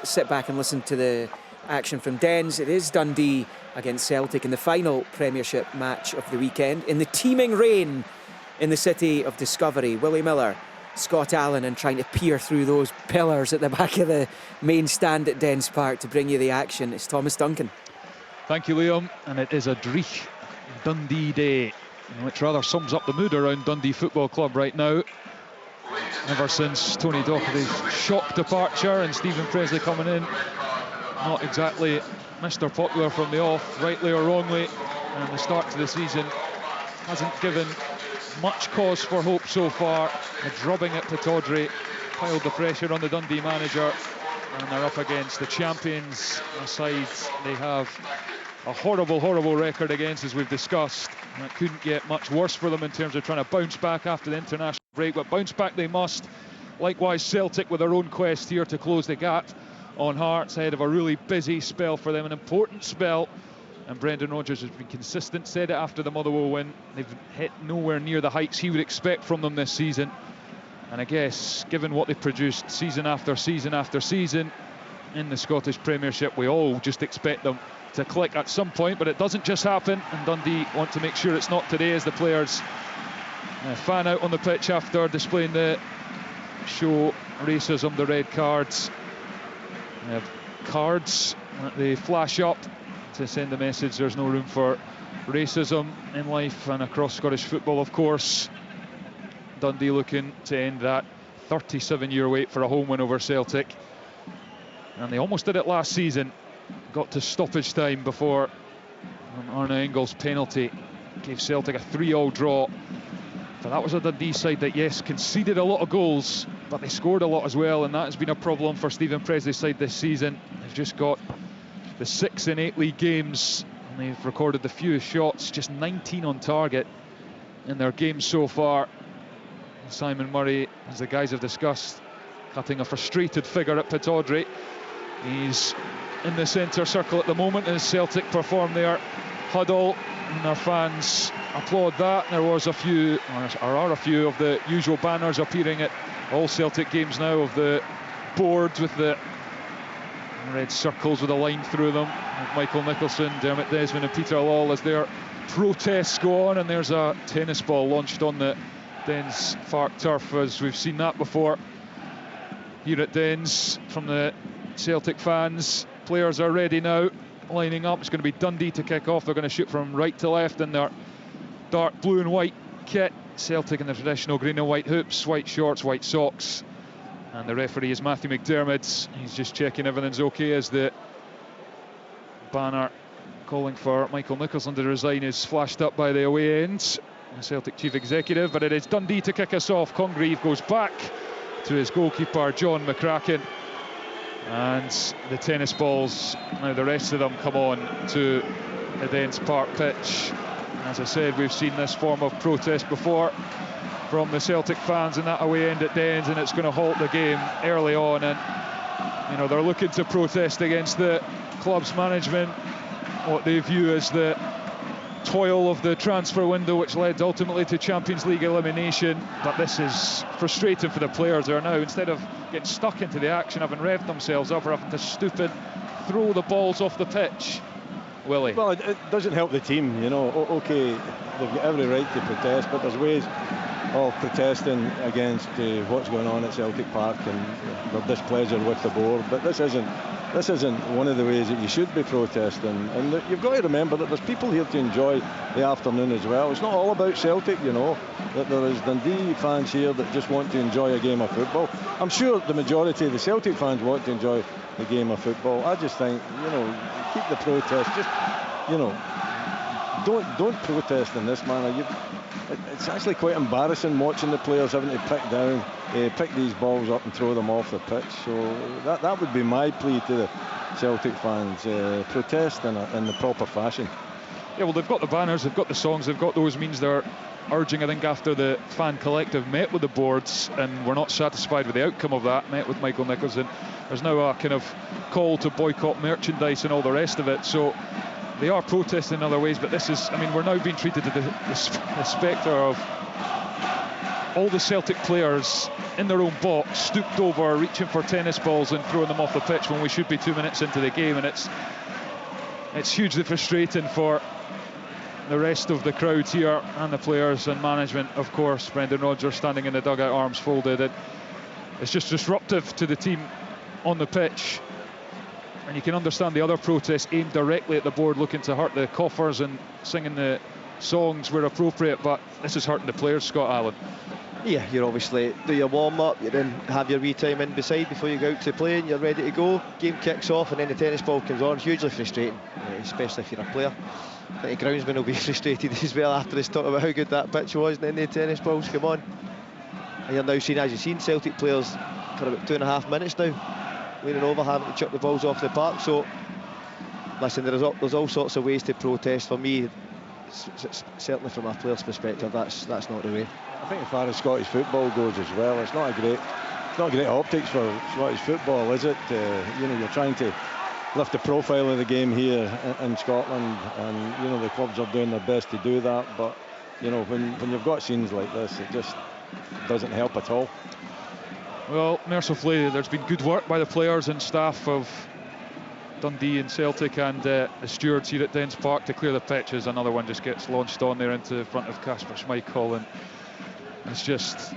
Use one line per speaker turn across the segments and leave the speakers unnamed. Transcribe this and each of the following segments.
sit back and listen to the action from Dens. It is Dundee against Celtic in the final Premiership match of the weekend. In the teeming rain in the city of Discovery, Willie Miller, Scott Allen, and trying to peer through those pillars at the back of the main stand at Dens Park to bring you the action. It's Thomas Duncan.
Thank you, Liam. And it is a Dreich Dundee day, which rather sums up the mood around Dundee Football Club right now. Ever since Tony Docherty's shock departure and Stephen Presley coming in, not exactly Mr. Popular from the off, rightly or wrongly, and the start to the season hasn't given much cause for hope so far. A drubbing at Pittodrie piled the pressure on the Dundee manager, and they're up against the champions, a side they have a horrible record against, as we've discussed. And it couldn't get much worse for them in terms of trying to bounce back after the international break, but bounce back they must. Likewise, Celtic with their own quest here to close the gap on Hearts ahead of a really busy spell for them, an important spell. And Brendan Rodgers has been consistent, said it after the Motherwell win. They've hit nowhere near the heights he would expect from them this season. And I guess, given what they've produced season after season after season in the Scottish Premiership, we all just expect them to click at some point, but it doesn't just happen, and Dundee want to make sure it's not today as the players fan out on the pitch after displaying the show racism, the red cards. They have cards that they flash up to send the message there's no room for racism in life and across Scottish football, of course. Dundee looking to end that 37-year wait for a home win over Celtic, and they almost did it last season. Got to stoppage time before Arne Engels' penalty gave Celtic a 3-3 draw. But that was a Dundee side that, yes, conceded a lot of goals, but they scored a lot as well, and that has been a problem for Stephen Presley's side this season. They've just got the 6 in 8 league games, and they've recorded the fewest shots, just 19 on target in their games so far. And Simon Murray, as the guys have discussed, cutting a frustrated figure at Pittodrie. He's in the centre circle at the moment as Celtic perform their huddle, and their fans applaud that. There was a few, or are a few, of the usual banners appearing at all Celtic games now, of the boards with the red circles with a line through them, with Michael Nicholson, Dermot Desmond and Peter Lawwell as their protests go on. And there's a tennis ball launched on the Dens Park turf, as we've seen that before here at Dens from the Celtic fans. Players are ready now, lining up. It's going to be Dundee to kick off. They're going to shoot from right to left in their dark blue and white kit. Celtic in the traditional green and white hoops, white shorts, white socks. And the referee is Matthew McDermott. He's just checking everything's okay as the banner calling for Michael Nicholson to resign is flashed up by the away end, the Celtic chief executive. But it is Dundee to kick us off. Congreve goes back to his goalkeeper John McCracken, and the tennis balls, now the rest of them, come on to the Dens Park pitch. As I said, we've seen this form of protest before from the Celtic fans in that away end at Dens, and it's going to halt the game early on. And you know, they're looking to protest against the club's management, what they view as the toil of the transfer window, which led ultimately to Champions League elimination. But this is frustrating for the players. They're now, instead of getting stuck into the action, having revved themselves up, are having to stoop and throw the balls off the pitch. Willie?
Well, it doesn't help the team, you know. OK, they've got every right to protest, but there's ways of protesting against what's going on at Celtic Park and their displeasure with the board. But this isn't one of the ways that you should be protesting. And you've got to remember that there's people here to enjoy the afternoon as well. It's not all about Celtic, you know. That there is Dundee fans here that just want to enjoy a game of football. I'm sure the majority of the Celtic fans want to enjoy the game of football. I just think, you know, keep the protest. Just, you know, don't protest in this manner. It's actually quite embarrassing watching the players having to pick these balls up and throw them off the pitch. So that would be my plea to the Celtic fans: protest in the proper fashion.
Yeah, well, they've got the banners, they've got the songs, they've got those means. They're urging, I think, after the fan collective met with the boards and were not satisfied with the outcome of that, met with Michael Nicholson. There's now a kind of call to boycott merchandise and all the rest of it. So they are protesting in other ways, but this is, I mean, we're now being treated to the spectre of all the Celtic players in their own box, stooped over, reaching for tennis balls and throwing them off the pitch when we should be 2 minutes into the game, and it's hugely frustrating for the rest of the crowd here and the players and management. Of course, Brendan Rodgers standing in the dugout, arms folded, and it's just disruptive to the team on the pitch. And you can understand the other protests aimed directly at the board, looking to hurt the coffers and singing the songs where appropriate, but this is hurting the players, Scott Allen.
Yeah, you're obviously do your warm-up, you then have your wee time in beside before you go out to play, and you're ready to go. Game kicks off and then the tennis ball comes on. Hugely frustrating, especially if you're a player. I think the groundsman will be frustrated as well after he's talked about how good that pitch was, and then the tennis balls come on. And you're now seeing, as you've seen, Celtic players for about 2.5 minutes now, leaning over, having to chuck the balls off the park. So, listen, there's all sorts of ways to protest. For me, certainly from a player's perspective, that's not the way.
I think as far as Scottish football goes as well, it's not great optics for Scottish football, is it? You know, you're trying to lift the profile of the game here in Scotland, and you know the clubs are doing their best to do that. But you know, when you've got scenes like this, it just doesn't help at all.
Well, mercifully, there's been good work by the players and staff of Dundee and Celtic and the stewards here at Dens Park to clear the pitches. Another one just gets launched on there into front of Kasper Schmeichel, and it's just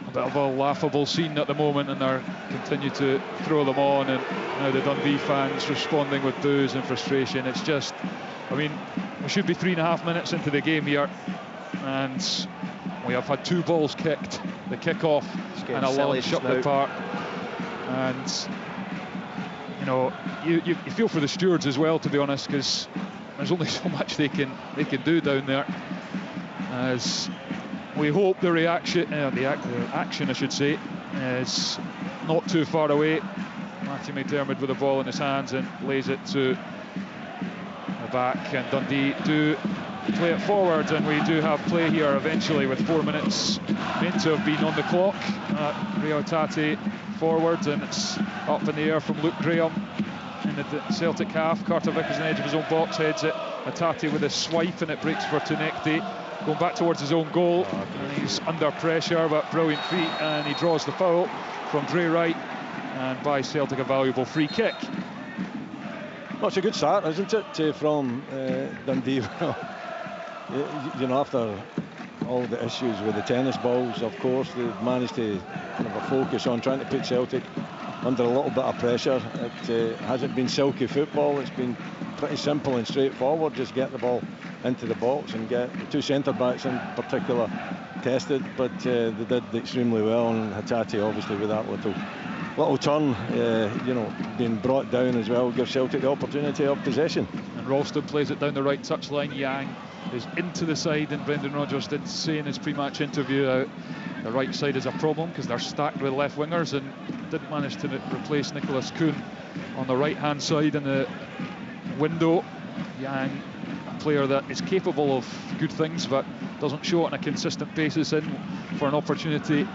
a bit of a laughable scene at the moment, and they continue to throw them on, and now the Dundee fans responding with boos and frustration. It's just, I mean, we should be 3.5 minutes into the game here, and we have had 2 balls kicked, the kick-off and a launch up the park. And you know, you feel for the stewards as well, to be honest, because there's only so much they can do down there. As we hope the action, I should say, is not too far away. Matthew McDermott with the ball in his hands and lays it to the back, and Dundee do play it forward, and we do have play here eventually with 4 minutes meant to have been on the clock. Rio Hatate forward, and it's up in the air from Luke Graham in the Celtic half. Carter Vickers on the edge of his own box, heads it. Hatate with a swipe, and it breaks for Tunekti, going back towards his own goal, and he's under pressure, but brilliant feet, and he draws the foul from Dre Wright, and buys Celtic a valuable free kick.
Well, it's a good start, isn't it, from Dundee? You know, after all the issues with the tennis balls, of course, they've managed to kind of focus on trying to put Celtic under a little bit of pressure. It hasn't been silky football. It's been pretty simple and straightforward. Just get the ball into the box and get the 2 centre-backs in particular tested, but they did extremely well, and Hatate obviously with that little turn, you know, being brought down as well, gives Celtic the opportunity of possession.
And Ralston plays it down the right touchline. Yang is into the side, and Brendan Rodgers did say in his pre-match interview the right side is a problem because they're stacked with left wingers, and didn't manage to replace Nicholas Kuhn on the right hand side in the window. Yang, a player that is capable of good things but doesn't show it on a consistent basis, in for an opportunity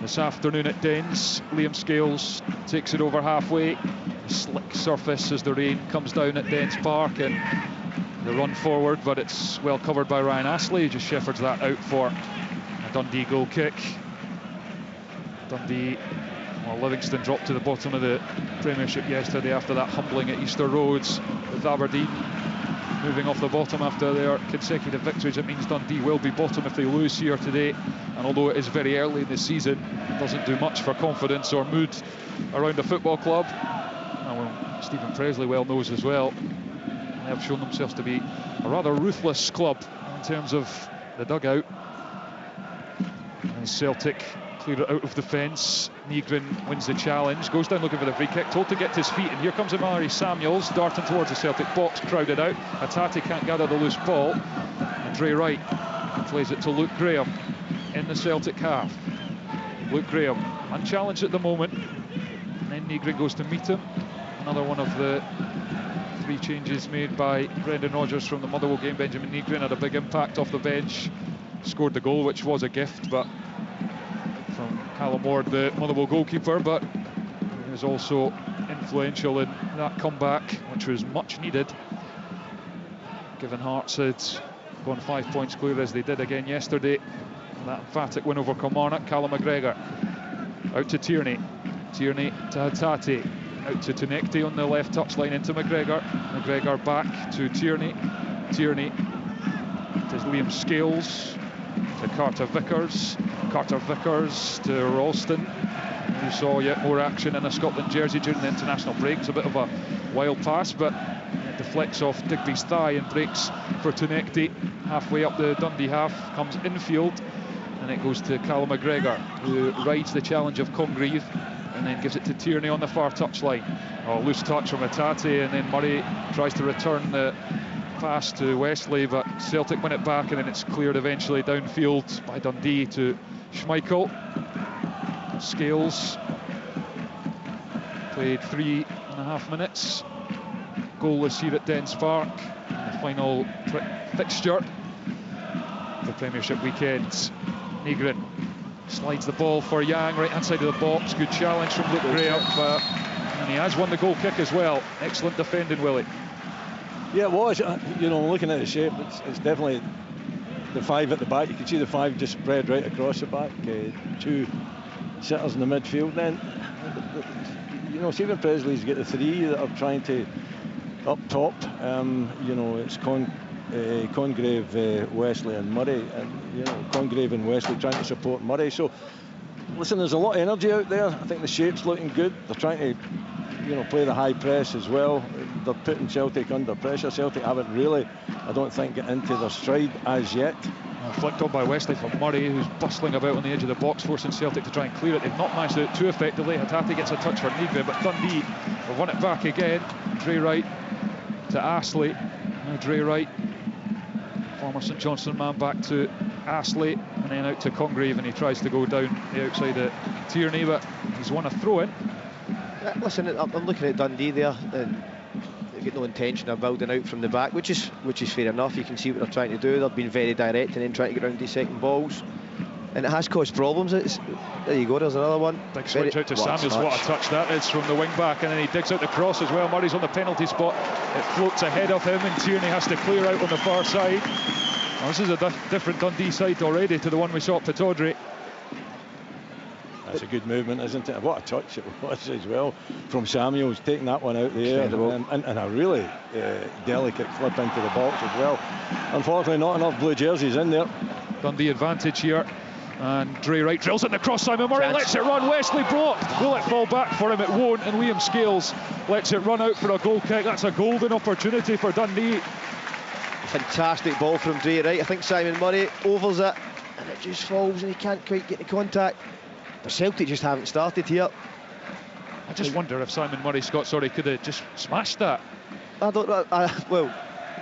this afternoon at Dens. Liam Scales takes it over halfway. A slick surface as the rain comes down at Dens Park, and the run forward, but it's well covered by Ryan Astley. He just shepherds that out for a Dundee goal kick. Dundee, well, Livingston dropped to the bottom of the Premiership yesterday after that humbling at Easter Roads, with Aberdeen moving off the bottom after their consecutive victories. It means Dundee will be bottom if they lose here today, and although it is very early in the season, it doesn't do much for confidence or mood around the football club. And well, Stephen Presley well knows as well, they have shown themselves to be a rather ruthless club in terms of the dugout. And Celtic clear it out of defence. Nygren wins the challenge, goes down looking for the free kick, told to get to his feet, and here comes Mallory Samuels darting towards the Celtic box, crowded out. Hatate can't gather the loose ball, and Dre Wright plays it to Luke Graham in the Celtic half. Luke Graham unchallenged at the moment, and then Nygren goes to meet him. Another one of the 3 changes made by Brendan Rodgers from the Motherwell game. Benjamin Nygren had a big impact off the bench, scored the goal, which was a gift, but from Callum Ward, the Motherwell goalkeeper, but he was also influential in that comeback, which was much needed, given Hearts had gone 5 points clear as they did again yesterday. that emphatic win over Kilmarnock. Callum McGregor out to Tierney. Tierney to Hatate. Out to Tunekti on the left touchline into McGregor. McGregor back to Tierney. Tierney to Liam Scales. To Carter Vickers. Carter Vickers to Ralston, who saw yet more action in a Scotland jersey during the international break. It's a bit of a wild pass, but it deflects off Digby's thigh and breaks for Tunekti. Halfway up the Dundee half, comes infield, and it goes to Callum McGregor, who rides the challenge of Congreve and then gives it to Tierney on the far touchline. Oh, loose touch from Hatate, and then Murray tries to return the pass to Wesley, but Celtic win it back, and then it's cleared eventually downfield by Dundee to Schmeichel. Scales played 3.5 minutes. Goalless here at Dens Park. The final fixture for Premiership weekend. Negrin slides the ball for Yang, right hand side of the box. Good challenge from Luke Graham, and he has won the goal kick as well. Excellent defending, Willie.
Yeah, it was. You know, looking at the shape, it's definitely the 5 at the back. You can see the 5 just spread right across the back. 2 sitters in the midfield. Then, you know, Stephen Presley's got the 3 that are trying to up top. You know, it's Congreve, Wesley and Murray, and you know, Congreve and Wesley trying to support Murray. So listen, there's a lot of energy out there. I think the shape's looking good. They're trying to, you know, play the high press as well. They're putting Celtic under pressure. Celtic haven't really, I don't think, got into their stride as yet.
Flicked on by Wesley for Murray, who's bustling about on the edge of the box, forcing Celtic to try and clear it. They've not managed to do it too effectively. Hatate gets a touch for Negrin, but Dundee have won it back again. Dre Wright to Astley. Now Dre Wright, former St Johnstone man, back to Astley, and then out to Congreve, and he tries to go down the outside of Tierney, but he's won a throw-in.
Listen, I'm looking at Dundee there, and they've got no intention of building out from the back, which is fair enough. You can see what they're trying to do. They've been very direct and then trying to get around these second balls, and it has caused problems. There you go, there's another one.
Big switch out to Samuels. What a touch that is from the wing back, and then he digs out the cross as well. Murray's on the penalty spot. It floats ahead of him, and Tierney has to clear out on the far side. Well, this is a different Dundee side already to the one we saw at Pittodrie.
That's a good movement, isn't it? What a touch it was as well from Samuels, taking that one out there, and a really delicate flip into the box as well. Unfortunately, not enough blue jerseys in there.
Dundee advantage here, and Dre Wright drills in the cross. Simon Murray lets it run. Wesley blocked. Will it fall back for him? It won't, and Liam Scales lets it run out for a goal kick. That's a golden opportunity for Dundee.
Fantastic ball from Dre Wright. I think Simon Murray overs it, and it just falls, and he can't quite get the contact. But Celtic just haven't started here.
I just wonder if Simon Murray, could have just smashed that.
I don't know. Well,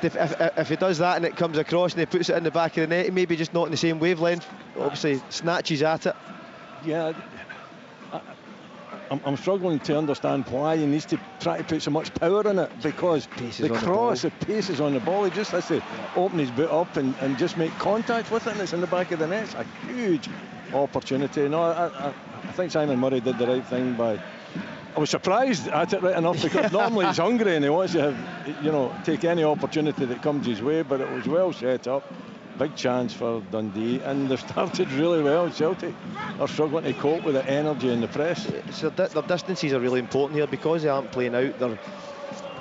if he does that and it comes across and he puts it in the back of the net, he maybe just not in the same wavelength. Obviously, snatches at it.
Yeah, I'm struggling to understand why he needs to try to put so much power in it, because the cross, the pace is on the ball. He just has to open his boot up and just make contact with it, and it's in the back of the net. It's a huge opportunity. No, I think Simon Murray did the right thing by. I was surprised at it right enough, because normally he's hungry and he wants to have, you know, take any opportunity that comes his way, but it was well set up. Big chance for Dundee, and they've started really well. Celtic are struggling to cope with the energy and the press.
So their distances are really important here, because they aren't playing out.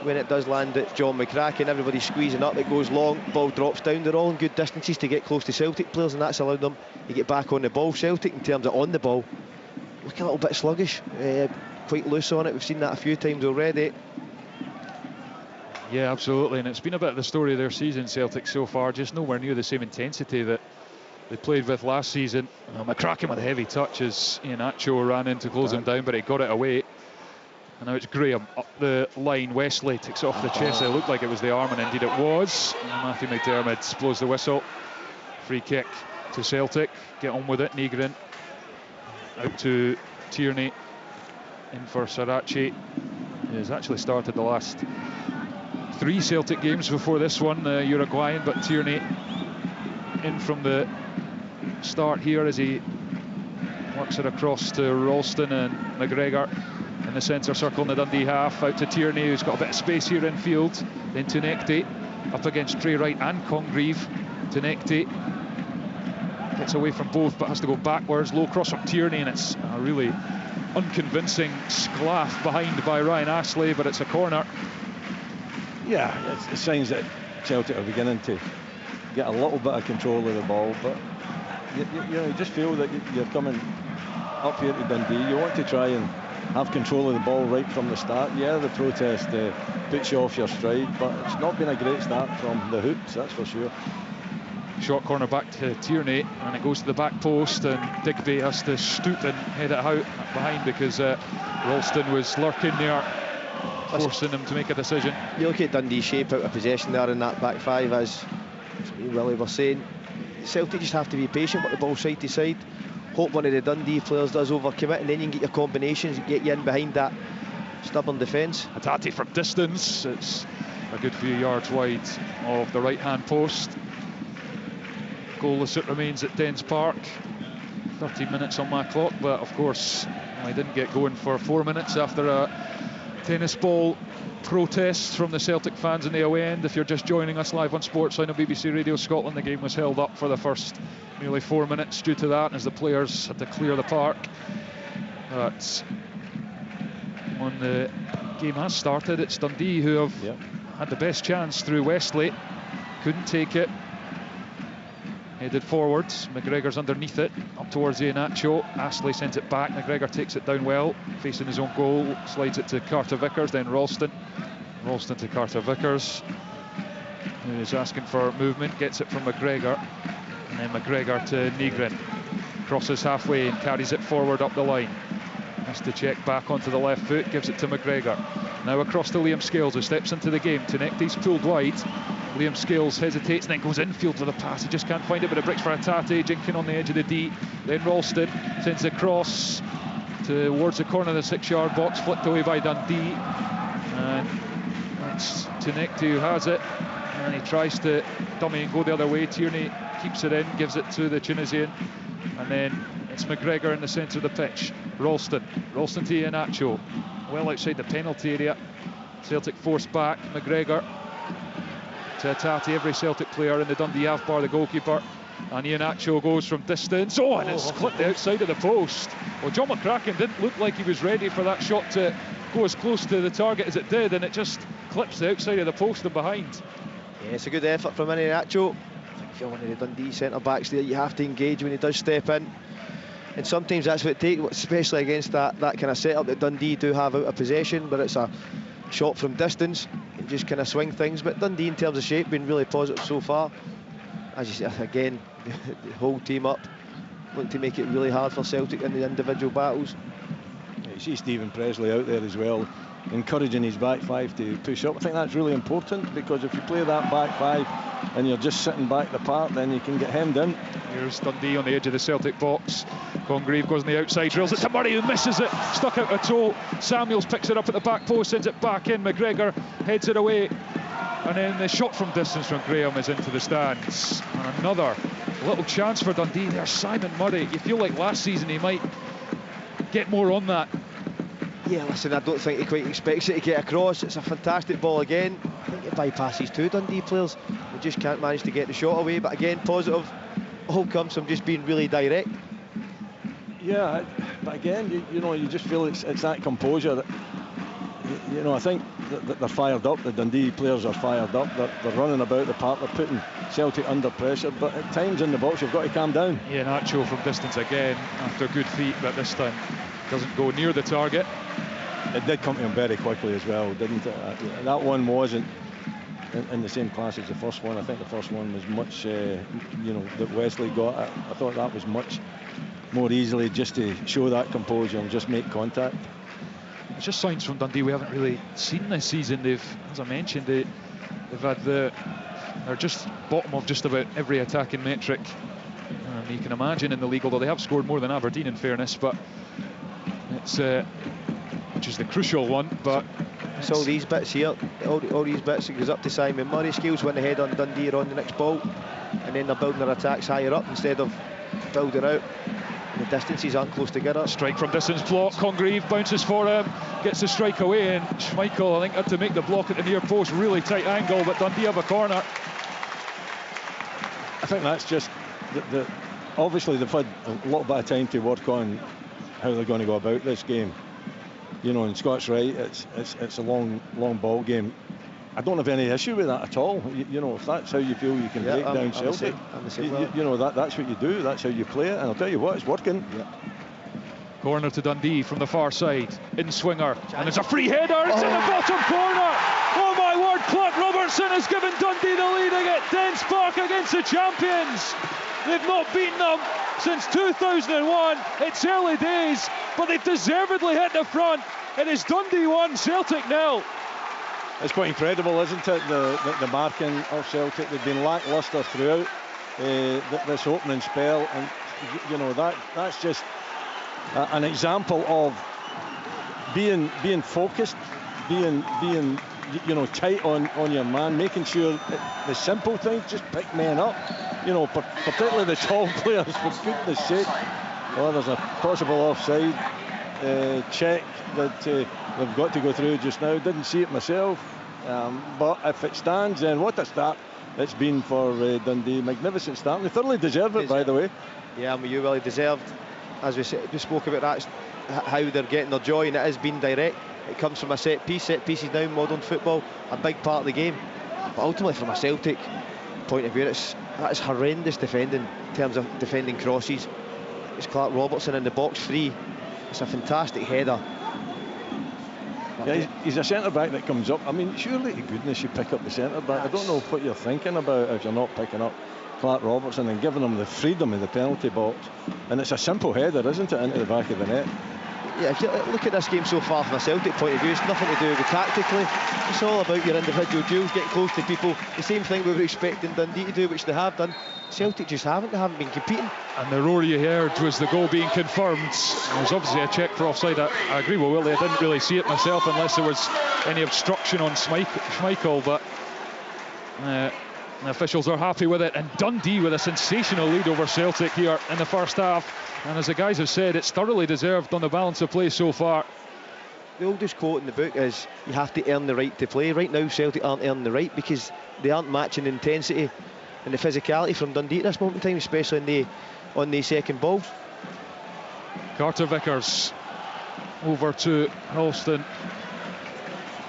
When it does land at John McCracken, everybody's squeezing up, it goes long, ball drops down. They're all in good distances to get close to Celtic players, and that's allowed them to get back on the ball. Celtic, in terms of on the ball, look a little bit sluggish, quite loose on it. We've seen that a few times already.
Yeah, absolutely, and it's been a bit of the story of their season, Celtic, so far, just nowhere near the same intensity that they played with last season. McCracken with a heavy touch as Iheanacho ran in to close him down, but he got it away. And now it's Graham up the line. Wesley takes it off the chest. It looked like it was the arm, and indeed it was. And Matthew McDermott blows the whistle. Free kick to Celtic. Get on with it. Negrin out to Tierney. In for Sarachi. He has actually started the last 3 Celtic games before this one, the Uruguayan, but Tierney in from the start here as he works it across to Ralston and McGregor in the centre circle in the Dundee half. Out to Tierney, who's got a bit of space here in field. Then Tunekti up against Dre Wright and Congreve. Tunekti Gets away from both, but has to go backwards. Low cross from Tierney, and it's a really unconvincing sclaff behind by Ryan Astley, but it's a corner.
Yeah, it signs that Celtic are beginning to get a little bit of control of the ball, but you just feel that you're coming up here to Dundee. You want to try and have control of the ball right from the start. Yeah, the protest puts you off your stride, but it's not been a great start from the hoops, that's for sure.
Short corner back to Tierney, and it goes to the back post, and Digby has to stoop and head it out behind because Ralston was lurking there, forcing him to make a decision.
You look at Dundee's shape out of possession there in that back five, as Willie was saying. Celtic just have to be patient with the ball side to side. Hope one of the Dundee players does overcommit, and then you can get your combinations and get you in behind that stubborn defence.
Hatate from distance, it's a good few yards wide of the right-hand post. Goalless it remains at Dens Park. 13 minutes on my clock, but of course I didn't get going for 4 minutes after a tennis ball protest from the Celtic fans in the away end. If you're just joining us live on Sportsline on BBC Radio Scotland, the game was held up for the first nearly 4 minutes due to that, as the players had to clear the park. But when the game has started, it's Dundee who have had the best chance through Wesley. Couldn't take it. Headed forwards, McGregor's underneath it, up towards Iheanacho. Astley sent it back, McGregor takes it down well, facing his own goal, slides it to Carter Vickers, then Ralston. Ralston to Carter Vickers, who is asking for movement, gets it from McGregor, and then McGregor to Nygren. Crosses halfway and carries it forward up the line. Has to check back onto the left foot, gives it to McGregor. Now across to Liam Scales, who steps into the game. Tenecte's pulled wide. Liam Scales hesitates and then goes infield with a pass. He just can't find it, but it breaks for Hatate. Jinking on the edge of the D. Then Ralston sends a cross towards the corner of the 6-yard box, flicked away by Dundee. And it's Tenecte who has it. And he tries to dummy and go the other way. Tierney keeps it in, gives it to the Tunisian. And then it's McGregor in the centre of the pitch. Ralston to Iheanacho, well outside the penalty area. Celtic forced back. McGregor to Hatate, every Celtic player in the Dundee half bar, the goalkeeper. And Iheanacho goes from distance. Oh, and it's clipped the outside of the post. Well, John McCracken didn't look like he was ready for that shot to go as close to the target as it did, and it just clips the outside of the post and behind.
Yeah, it's a good effort from Iheanacho. I think if you're one of the Dundee centre-backs there, you have to engage when he does step in. And sometimes that's what it takes, especially against that kind of setup that Dundee do have out of possession, but it's a shot from distance and just kind of swing things. But Dundee, in terms of shape, been really positive so far. As you say, again, the whole team up, looking to make it really hard for Celtic in the individual battles.
You see Stephen Presley out there as well, encouraging his back five to push up. I think that's really important, because if you play that back five and you're just sitting back the park, then you can get hemmed in.
Here's Dundee on the edge of the Celtic box. Congreve goes on the outside, drills it to Murray, who misses it, stuck out a toe. Samuels picks it up at the back post, sends it back in. McGregor heads it away, and then the shot from distance from Graham is into the stands. And another little chance for Dundee there. Simon Murray, you feel like last season he might get more on that.
Yeah, listen, I don't think he quite expects it to get across. It's a fantastic ball again. I think it bypasses two Dundee players. They just can't manage to get the shot away. But again, positive. All comes from just being really direct.
Yeah, but again, you just feel it's that composure that, I think that they're fired up. The Dundee players are fired up. They're running about the park. They're putting Celtic under pressure. But at times in the box, you've got to calm down.
Yeah, Nacho from distance again after good feet, but this time doesn't go near the target.
It did come to him very quickly as well, didn't it? That one wasn't in the same class as the first one. I think the first one was much, that Wesley got. I thought that was much more easily just to show that composure and just make contact.
It's just signs from Dundee we haven't really seen this season. They've, as I mentioned, they've had they're just bottom of just about every attacking metric you can imagine in the league, although they have scored more than Aberdeen in fairness, but it's which is the crucial one. But
it's all these bits here, all these bits. It goes up to Simon Murray. Scales win the head on Dundee or on the next ball, and then they're building their attacks higher up instead of building out. The distances aren't close together.
Strike from distance block. Congreve bounces for him, gets the strike away, and Schmeichel, I think, had to make the block at the near post. Really tight angle, but Dundee have a corner.
I think that's just obviously they've had a little bit of time to work on how they're going to go about this game. You know, and Scott's right, it's a long ball game. I don't have any issue with that at all. You know, if that's how you feel you can break down Celtic, you know, that's what you do, that's how you play it, and I'll tell you what, it's working.
Yeah.
Corner to Dundee from the far side, in swinger, and there's a free header, it's in the bottom corner. Oh my word, Clark Robertson has given Dundee the lead at Dens Park against the champions. They've not beaten them since 2001. It's early days, but they've deservedly hit the front. It is Dundee 1, Celtic 0.
It's quite incredible, isn't it, the marking of Celtic. They've been lacklustre throughout this opening spell, and you know, that's just an example of being focused, being you know, tight on your man, making sure the simple things, just pick men up, you know, particularly the tall players, for goodness sake. Oh, there's a possible offside check that they've got to go through just now. Didn't see it myself, but if it stands, then what a start it's been for Dundee. Magnificent start. They thoroughly deserve it, by the way.
Yeah, I'm with you, Willie. Deserved. As we spoke about that, how they're getting their joy, and it has been direct. It comes from a set piece. Set pieces now in modern football, a big part of the game. But ultimately, from a Celtic point of view, that is horrendous defending in terms of defending crosses. It's Clark Robertson in the box free. It's a fantastic header.
Yeah, he's a centre-back that comes up. I mean, surely to goodness you pick up the centre-back. I don't know what you're thinking about if you're not picking up Clark Robertson and giving him the freedom of the penalty box. And it's a simple header, isn't it, into the back of the net.
Yeah, if you look at this game so far from a Celtic point of view, it's nothing to do with tactically. It's all about your individual duels, getting close to people. The same thing we were expecting Dundee to do, which they have done. Celtic just haven't. They haven't been competing.
And the roar you heard was the goal being confirmed. There was obviously a check for offside. I agree with Willie. I didn't really see it myself unless there was any obstruction on Schmeichel, but the officials are happy with it. And Dundee with a sensational lead over Celtic here in the first half. And as the guys have said, it's thoroughly deserved on the balance of play so far.
The oldest quote in the book is, you have to earn the right to play. Right now, Celtic aren't earning the right because they aren't matching the intensity and the physicality from Dundee at this moment in time, especially on the second ball.
Carter Vickers over to Ralston.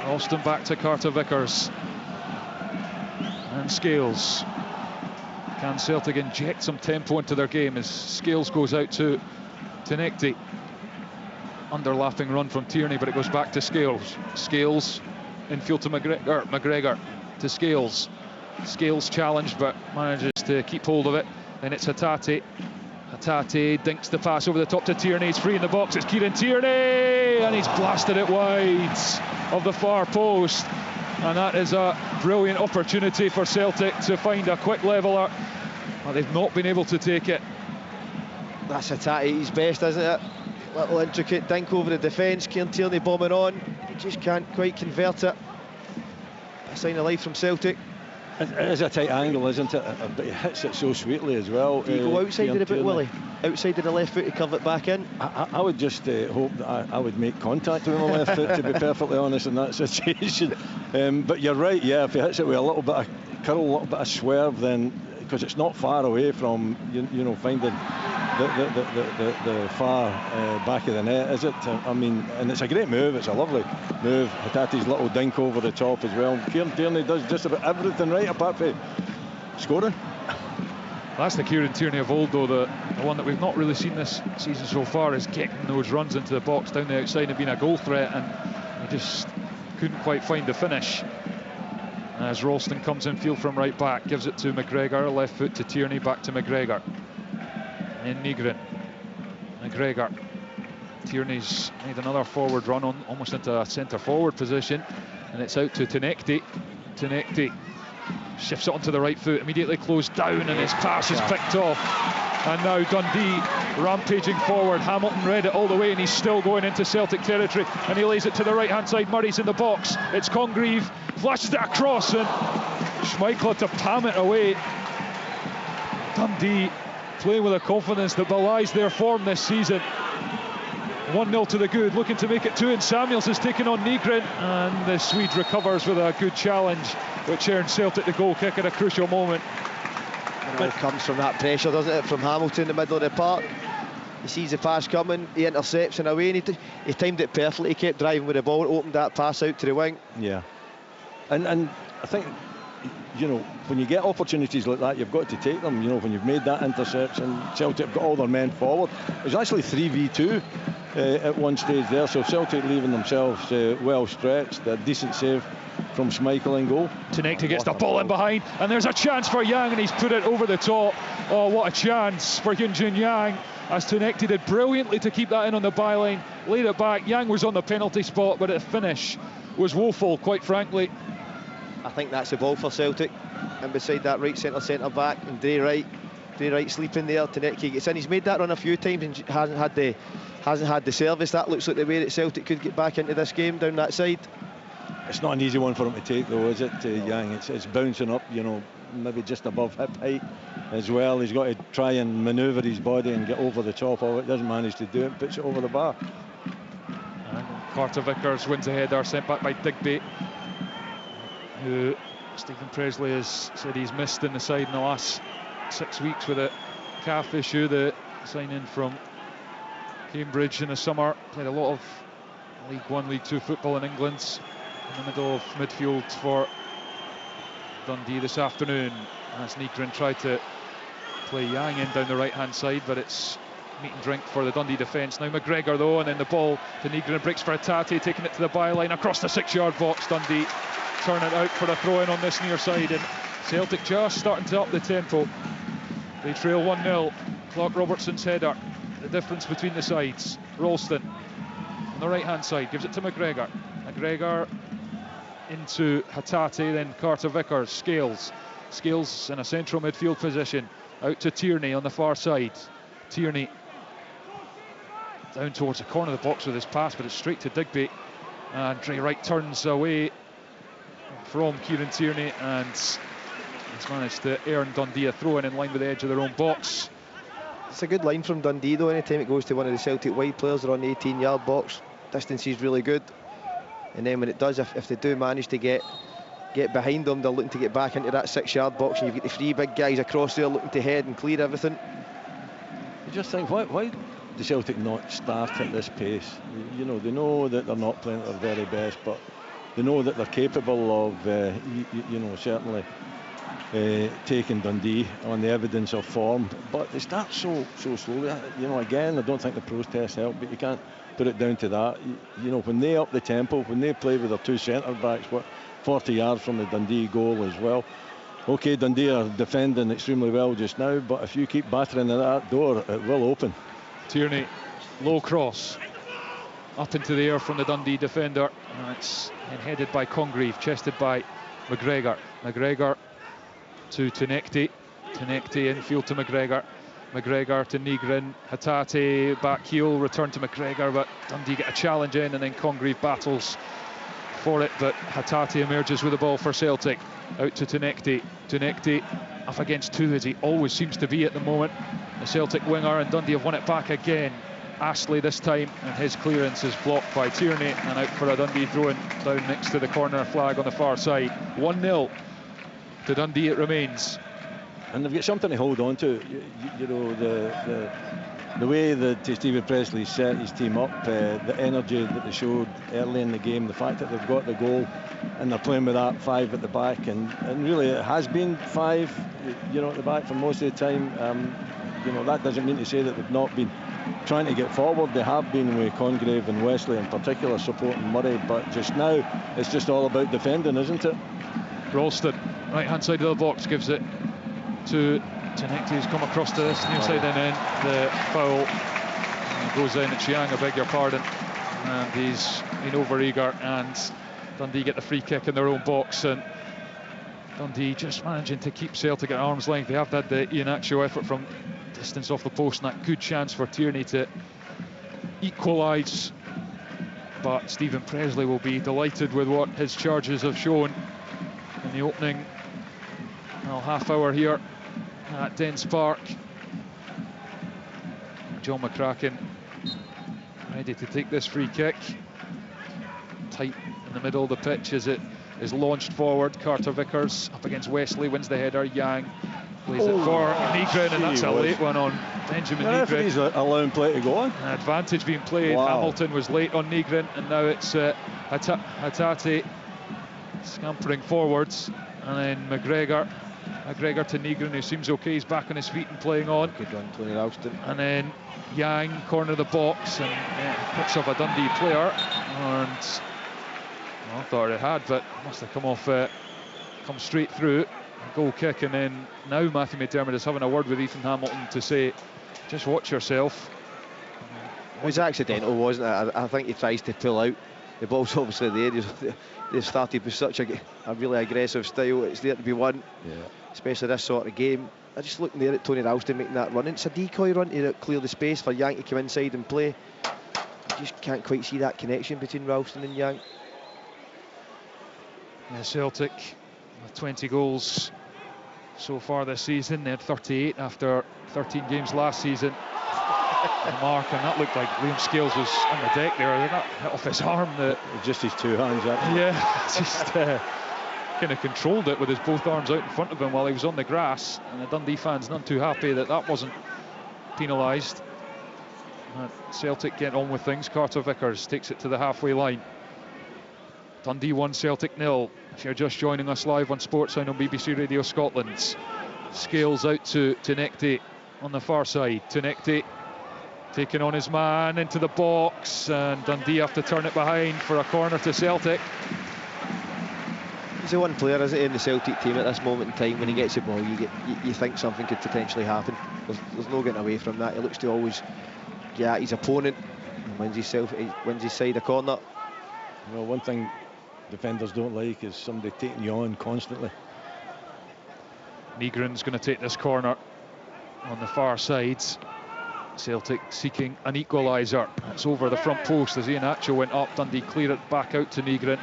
Ralston back to Carter Vickers. And Scales. Can Celtic inject some tempo into their game as Scales goes out to Tenekti? Underlapping run from Tierney, but it goes back to Scales. Scales infield to McGregor. McGregor to Scales. Scales challenged, but manages to keep hold of it. Then it's Hatate. Hatate dinks the pass over the top to Tierney. He's free in the box. It's Kieran Tierney, and he's blasted it wide of the far post. And that is a brilliant opportunity for Celtic to find a quick leveller. But they've not been able to take it.
That's Hatate's best, isn't it? Little intricate dink over the defence. Kieran Tierney bombing on. He just can't quite convert it. A sign of life from Celtic.
It is a tight angle, isn't it? But he hits it so sweetly as well.
Do you go outside of the boot, Willie? Outside of the left foot to curve it back in?
I would just hope that I would make contact with my left foot, to be perfectly honest, in that situation. But you're right, yeah, if he hits it with a little bit of curl, a little bit of swerve, then, because it's not far away from, you know, finding the far back of the net, is it? I mean, and it's a great move, it's a lovely move. Hatate's little dink over the top as well. Kieran Tierney does just about everything right apart from scoring.
That's the Kieran Tierney of old, though. The one that we've not really seen this season so far is getting those runs into the box down the outside and being a goal threat, and he just couldn't quite find the finish. As Ralston comes in field from right back, gives it to McGregor, left foot to Tierney, back to McGregor. In Nygren. McGregor. Tierney's made another forward run on, almost into a centre forward position, and it's out to Tenekti. Tenekti shifts it onto the right foot, immediately closed down, and his pass is picked off. And now Dundee rampaging forward. Hamilton read it all the way, and he's still going into Celtic territory, and he lays it to the right hand side. Murray's in the box. It's Congreve, flashes it across, and Schmeichel to palm it away. Dundee playing with a confidence that belies their form this season. 1-0 to the good, looking to make it 2, and Samuels is taking on Nygren, and the Swede recovers with a good challenge, which earns Celtic the goal kick at a crucial moment.
It all comes from that pressure, doesn't it, from Hamilton in the middle of the park. He sees the pass coming, he intercepts in a way, and he timed it perfectly. He kept driving with the ball, opened that pass out to the wing.
Yeah, and I think, you know, when you get opportunities like that, you've got to take them. You know, when you've made that interception, Celtic have got all their men forward. It was actually 3v2 at one stage there, so Celtic leaving themselves well stretched. A decent save from Schmeichel in goal.
Tenekte gets the ball in behind, and there's a chance for Yang, and he's put it over the top. Oh, what a chance for Yunjin Yang, as Tenekte did brilliantly to keep that in on the byline, laid it back. Yang was on the penalty spot, but the finish was woeful, quite frankly.
I think that's the ball for Celtic, and beside that right centre back, and Dre Wright sleeping there. Tenekte gets in. He's made that run a few times and hasn't had the service. That looks like the way that Celtic could get back into this game down that side.
It's not an easy one for him to take, though, is it, Yang? It's bouncing up, you know, maybe just above hip height as well. He's got to try and manoeuvre his body and get over the top of it. Doesn't manage to do it, puts it over the bar.
And Carter Vickers wins a header, sent back by Digby, who Stephen Presley has said he's missed in the side in the last 6 weeks with a calf issue. The signing from Cambridge in the summer, played a lot of League 1, League 2 football in England. In the middle of midfield for Dundee this afternoon, as Nygren tried to play Yang in down the right hand side, but it's meat and drink for the Dundee defence. Now McGregor though, and then the ball to Nygren, breaks for Hatate, taking it to the byline across the 6-yard box. Dundee turn it out for a throw in on this near side, and Celtic just starting to up the tempo. They trail 1-0. Clark Robertson's header, the difference between the sides. Ralston on the right hand side gives it to McGregor. McGregor into Hatate, then Carter Vickers. Scales in a central midfield position, out to Tierney on the far side. Tierney down towards the corner of the box with his pass, but it's straight to Digby, and Dre Wright turns away from Kieran Tierney, and he's managed to earn Dundee a throw in line with the edge of their own box.
It's a good line from Dundee though. Anytime it goes to one of the Celtic wide players, they're on the 18-yard box. Distance is really good. And then when it does, if they do manage to get behind them, they're looking to get back into that 6-yard box, and you've got the three big guys across there looking to head and clear everything.
You just think, why do Celtic not start at this pace? You know, they know that they're not playing at their very best, but they know that they're capable of, you know, certainly taking Dundee on the evidence of form, but they start so slowly. You know, again, I don't think the protest help, but you can't put it down to that. You know, when they up the tempo, when they play with their two centre backs, 40 yards from the Dundee goal as well. Okay, Dundee are defending extremely well just now, but if you keep battering at that door, it will open.
Tierney, low cross up into the air from the Dundee defender, and it's headed by Congreve, chested by McGregor. McGregor to Tenekte. Tenekte infield to McGregor. McGregor to Nygren. Hatate back heel, return to McGregor, but Dundee get a challenge in, and then Congreve battles for it, but Hatate emerges with the ball for Celtic. Out to Tenekte. Tenekte up against two, as he always seems to be at the moment. The Celtic winger, and Dundee have won it back again. Astley this time, and his clearance is blocked by Tierney, and out for a Dundee throw-in down next to the corner flag on the far side. 1-0 to Dundee it remains.
And they've got something to hold on to. You know, the way that Stephen Presley set his team up, the energy that they showed early in the game, the fact that they've got the goal and they're playing with that 5 at the back, and really it has been 5, you know, at the back for most of the time. You know, that doesn't mean to say that they've not been trying to get forward. They have been with Congreve and Wesley in particular supporting Murray, but just now it's just all about defending, isn't it?
Ralston, right hand side of the box, gives it to Tenekte, who's come across to this near side, and then the foul goes in. It's Yang, I beg your pardon, and he's been over eager, and Dundee get the free kick in their own box, and Dundee just managing to keep Celtic at arm's length. They have had the Iheanacho effort from distance off the post, and that good chance for Tierney to equalise, but Stephen Presley will be delighted with what his charges have shown in the opening half hour here at Dens Park. John McCracken ready to take this free kick. Tight in the middle of the pitch as it is launched forward. Carter Vickers up against Wesley, wins the header. Yang Plays it for Nygren, and that's a
was.
late one on Benjamin
The referee's
Nygren.
allowing play to go on.
Advantage being played.
Wow.
Hamilton was late on Nygren, and now it's Hatate scampering forwards, and then McGregor to Nygren, who seems okay. He's back on his feet and playing on.
Good run, Tony Ralston.
And then Yang, corner of the box, and picks up a Dundee player. And well, I thought it had, but must have come straight through. Goal kick, and then now Matthew McDermott is having a word with Ethan Hamilton to say, just watch yourself.
It was accidental, wasn't it? I think he tries to pull out. The ball's obviously there. They've started with such a really aggressive style. It's there to be won, especially this sort of game. I just looking there at Tony Ralston making that run. It's a decoy run to clear the space for Yang to come inside and play. You just can't quite see that connection between Ralston and Yang.
Yeah, Celtic with 20 goals so far this season. They had 38 after 13 games last season. The mark, and that looked like Liam Scales was on the deck there. That hit off his arm.
Just his two hands, actually.
Yeah, just kind of controlled it with his both arms out in front of him while he was on the grass. And the Dundee fans none too happy that wasn't penalised. Celtic get on with things. Carter Vickers takes it to the halfway line. Dundee 1, Celtic 0. If you're just joining us live on Sportsound on BBC Radio Scotland. Scales out to Tenekte on the far side. Tenekte taking on his man into the box, and Dundee have to turn it behind for a corner to Celtic.
He's the one player, isn't he, in the Celtic team at this moment in time. When he gets the ball, you think something could potentially happen. There's no getting away from that. He looks to always get at his opponent and wins his side a corner.
Well, one thing defenders don't like is somebody taking you on constantly.
Nygren's going to take this corner on the far side. Celtic seeking an equaliser. It's over the front post as Iheanacho went up. Dundee clear it back out to Nygren.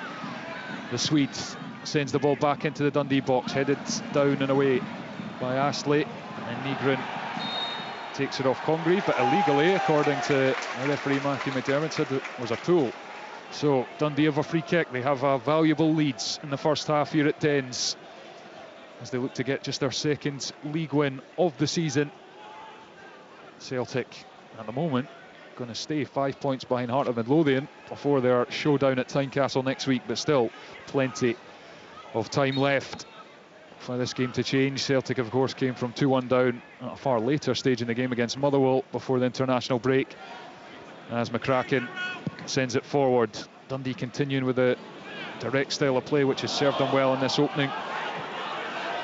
The Swede sends the ball back into the Dundee box, headed down and away by Astley, and Nygren takes it off Congreve, but illegally, according to referee Matthew McDermott, said it was a pull. So Dundee have a free kick. They have a valuable leads in the first half here at Dens as they look to get just their second league win of the season. Celtic at the moment going to stay 5 points behind Heart of Midlothian before their showdown at Tynecastle next week, but still plenty of time left for this game to change. Celtic of course came from 2-1 down at a far later stage in the game against Motherwell before the international break, as McCracken sends it forward. Dundee continuing with a direct style of play which has served them well in this opening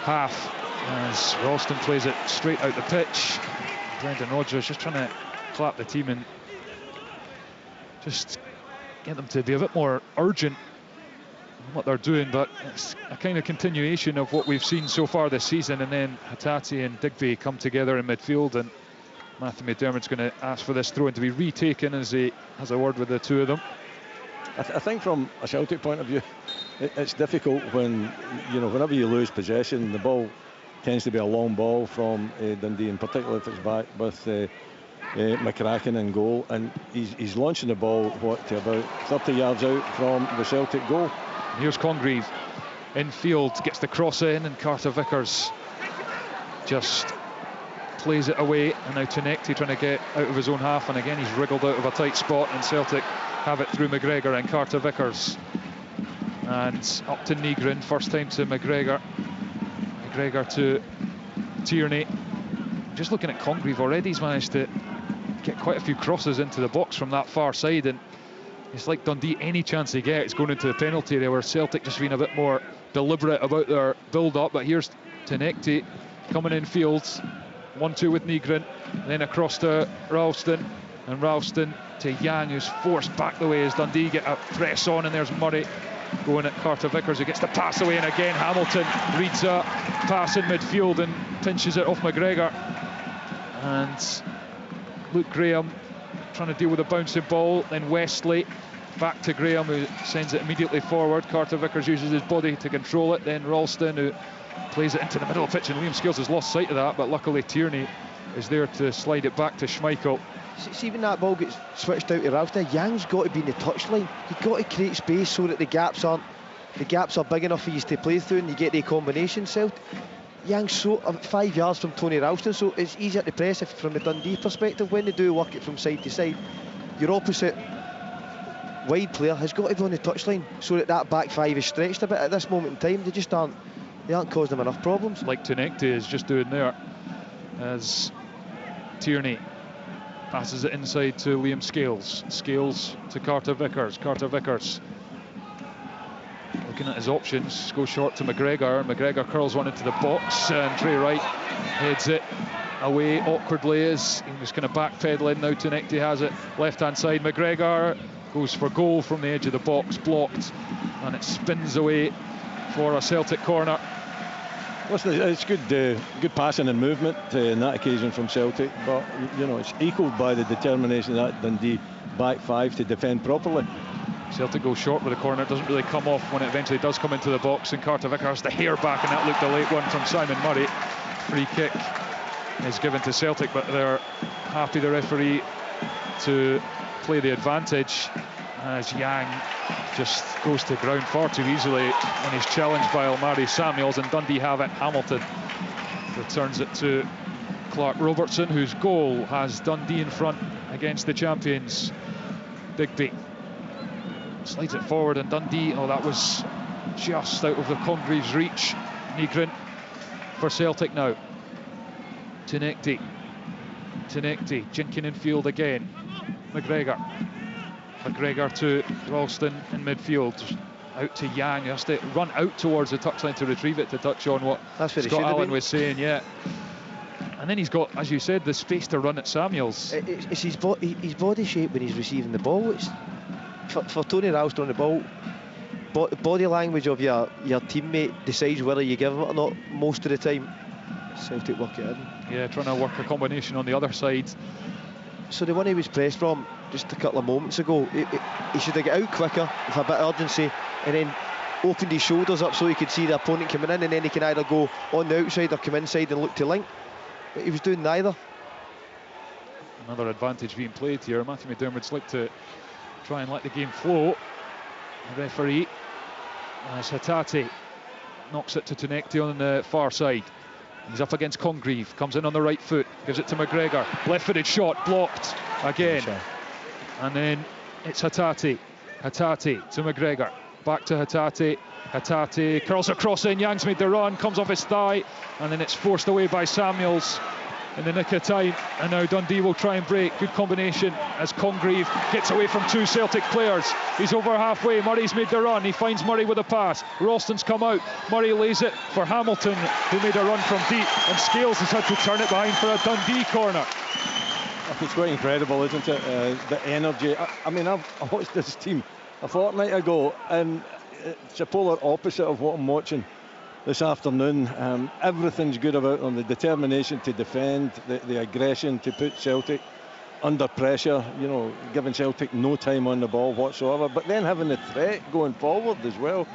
half, as Ralston plays it straight out the pitch. Brendan Rodgers just trying to clap the team and just get them to be a bit more urgent in what they're doing, but it's a kind of continuation of what we've seen so far this season. And then Hatate and Digby come together in midfield, and Matthew McDermott's going to ask for this throw-in to be retaken as he has a word with the two of them.
I think from a Celtic point of view, it's difficult when, whenever you lose possession, the ball tends to be a long ball from Dundee, in particular if it's back with McCracken in goal, and he's launching the ball to about 30 yards out from the Celtic goal.
Here's Congreve in field, gets the cross in, and Carter Vickers just plays it away, and now Tenekte trying to get out of his own half, and again he's wriggled out of a tight spot, and Celtic have it through McGregor and Carter Vickers, and up to Nygren, first time to McGregor to Tierney. Just looking at Congreve already, he's managed to get quite a few crosses into the box from that far side, and it's like Dundee, any chance they get, it's going into the penalty area, where Celtic just being a bit more deliberate about their build-up. But here's Tenekte coming in field, 1-2 with Nygren, then across to Ralston, and Ralston to Yang, who's forced back the way as Dundee get a press on, and there's Murray going at Carter Vickers, who gets the pass away, and again Hamilton reads a pass in midfield and pinches it off McGregor, and Luke Graham trying to deal with a bouncing ball, then Westley back to Graham, who sends it immediately forward. Carter Vickers uses his body to control it, then Ralston, who plays it into the middle of the pitch, and Liam Scales has lost sight of that, but luckily Tierney is there to slide it back to Schmeichel.
See, when that ball gets switched out to Ralston, Yang's got to be in the touchline. You've got to create space so that the gaps are big enough for you to play through, and you get the combination. Yang's so 5 yards from Tony Ralston, so it's easier to press if from the Dundee perspective. When they do work it from side to side, your opposite wide player has got to be on the touchline so that back five is stretched a bit. At this moment in time, they aren't causing them enough problems.
Like Tunekte is just doing there, as Tierney passes it inside to Liam Scales. Scales to Carter Vickers. Carter Vickers looking at his options, goes short to McGregor. McGregor curls one into the box, and Trey Wright heads it away awkwardly as he was kind of backpedaling. Now Tunekte has it left hand side. McGregor goes for goal from the edge of the box, blocked, and it spins away for a Celtic corner.
Listen, it's good passing and movement in that occasion from Celtic, but you know, it's equalled by the determination of that Dundee back five to defend properly.
Celtic goes short with the corner. It doesn't really come off when it eventually does come into the box, and Carter Vickers the hair back, and that looked a late one from Simon Murray. Free kick is given to Celtic, but they're happy, the referee, to play the advantage as Yang just goes to ground far too easily when he's challenged by Almari Samuels, and Dundee have it. Hamilton returns it to Clark Robertson, whose goal has Dundee in front against the champions. Digby slides it forward, and Dundee, oh, that was just out of the Congreve's reach. Nygren for Celtic now. Tunekte, jinking in field again. McGregor to Ralston in midfield, out to Yang. He has to run out towards the touchline to retrieve it, to touch on what Scott Allen was saying. Yeah, and then he's got, as you said, the space to run at Samuels.
It's his body shape when he's receiving the ball. It's for Tony Ralston on the ball. Body language of your teammate decides whether you give him it or not most of the time. Celtic work it in.
Yeah, trying to work a combination on the other side.
So the one he was pressed from just a couple of moments ago, he should have got out quicker with a bit of urgency, and then opened his shoulders up so he could see the opponent coming in, and then he can either go on the outside or come inside and look to link. But he was doing neither.
Another advantage being played here. Matthew McDermott's like to try and let the game flow. The referee, as Hatate knocks it to Tunekte on the far side. He's up against Congreve, comes in on the right foot, gives it to McGregor. Left-footed shot, blocked again. And then it's Hatate to McGregor. Back to Hatate. Hatate curls across in. Yang's made the run, comes off his thigh, and then it's forced away by Samuels in the nick of time. And now Dundee will try and break. Good combination as Congreve gets away from two Celtic players. He's over halfway. Murray's made the run. He finds Murray with a pass. Ralston's come out. Murray lays it for Hamilton, who made a run from deep, and Scales has had to turn it behind for a Dundee corner.
It's quite incredible, isn't it? The energy. I mean, I watched this team a fortnight ago, and it's a polar opposite of what I'm watching this afternoon. Everything's good about them. The determination to defend, the aggression to put Celtic under pressure, you know, giving Celtic no time on the ball whatsoever, but then having the threat going forward as well,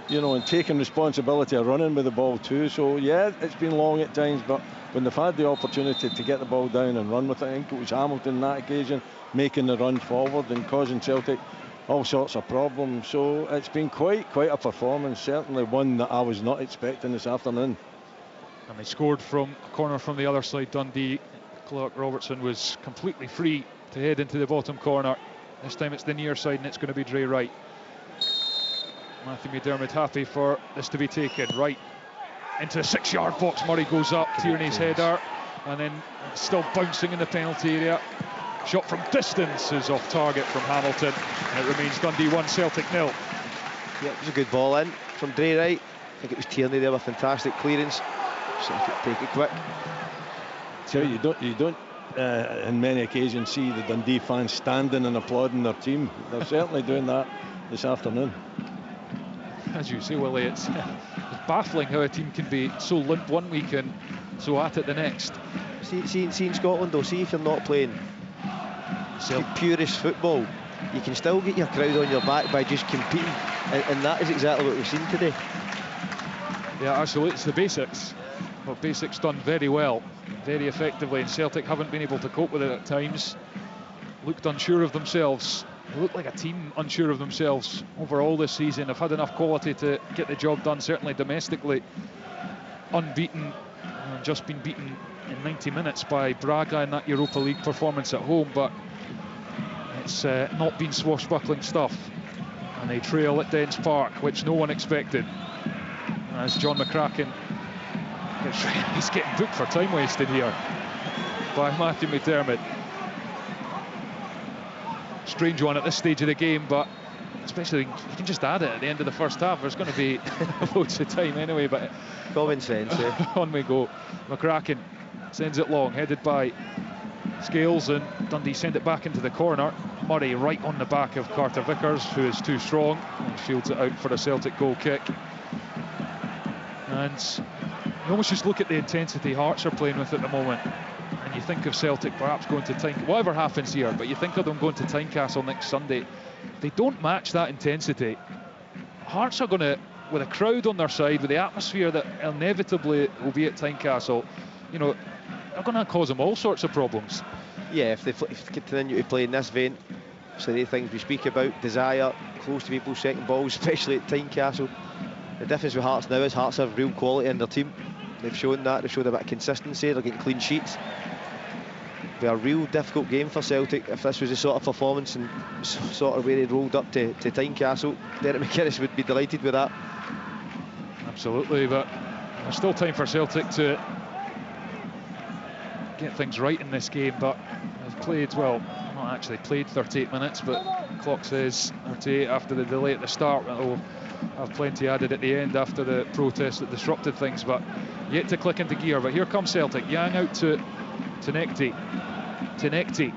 you know, and taking responsibility of running with the ball too. So yeah, it's been long at times, but when they've had the opportunity to get the ball down and run with it, I think it was Hamilton on that occasion making the run forward and causing Celtic all sorts of problems. So it's been quite a performance, certainly one that I was not expecting this afternoon.
And they scored from a corner from the other side. Dundee. Clark Robertson was completely free to head into the bottom corner. This time it's the near side, and it's going to be Dre Wright. Matthew McDermott happy for this to be taken. Right into the 6-yard box. Murray goes up, Tierney's header, and then still bouncing in the penalty area. Shot from distance is off target from Hamilton, and it remains Dundee 1, Celtic 0.
Yeah, it was a good ball in from Dre Wright. I think it was Tierney there with fantastic clearance. Celtic take it quick.
So you don't in many occasions see the Dundee fans standing and applauding their team. They're certainly doing that this afternoon.
As you say, Willie, it's baffling how a team can be so limp one week and so at it the next.
See in Scotland though, see if you're not playing purist football, you can still get your crowd on your back by just competing, and that is exactly what we've seen today.
Yeah, absolutely, it's the basics. But basics done very well, very effectively, and Celtic haven't been able to cope with it at times. Looked unsure of themselves. They look like a team unsure of themselves overall this season. Have had enough quality to get the job done, certainly domestically. unbeaten, and just been beaten in 90 minutes by Braga in that Europa League performance at home, but it's not been swashbuckling stuff. And they trail at Dens Park, which no one expected. As John McCracken he's getting booked for time wasting here by Matthew McDermott. Strange one at this stage of the game, but especially you can just add it at the end of the first half. There's going to be loads of time anyway, but
common sense.
On we go. McCracken sends it long, headed by Scales, and Dundee send it back into the corner. Murray right on the back of Carter Vickers, who is too strong, and shields it out for a Celtic goal kick. And you almost just look at the intensity Hearts are playing with at the moment, and you think of Celtic perhaps going to whatever happens here, but you think of them going to Tynecastle next Sunday. They don't match that intensity. Hearts are going to, with a crowd on their side, with the atmosphere that inevitably will be at Tynecastle, you know, they're going to cause them all sorts of problems.
Yeah, if they continue to play in this vein, so the things we speak about, desire, close to people's second balls, especially at Tynecastle. The difference with Hearts now is Hearts have real quality in their team. They've shown that, they've showed a bit of consistency, they're getting clean sheets. It'll be a real difficult game for Celtic if this was the sort of performance and sort of way they rolled up to Tynecastle. Derek McInnes would be delighted with that.
Absolutely, but there's still time for Celtic to get things right in this game, but they've played, well, not actually played 38 minutes, but the clock says 38 after the delay at the start. They'll have plenty added at the end after the protest that disrupted things, but yet to click into gear. But here comes Celtic. Yang out to Tenekti. Tenekti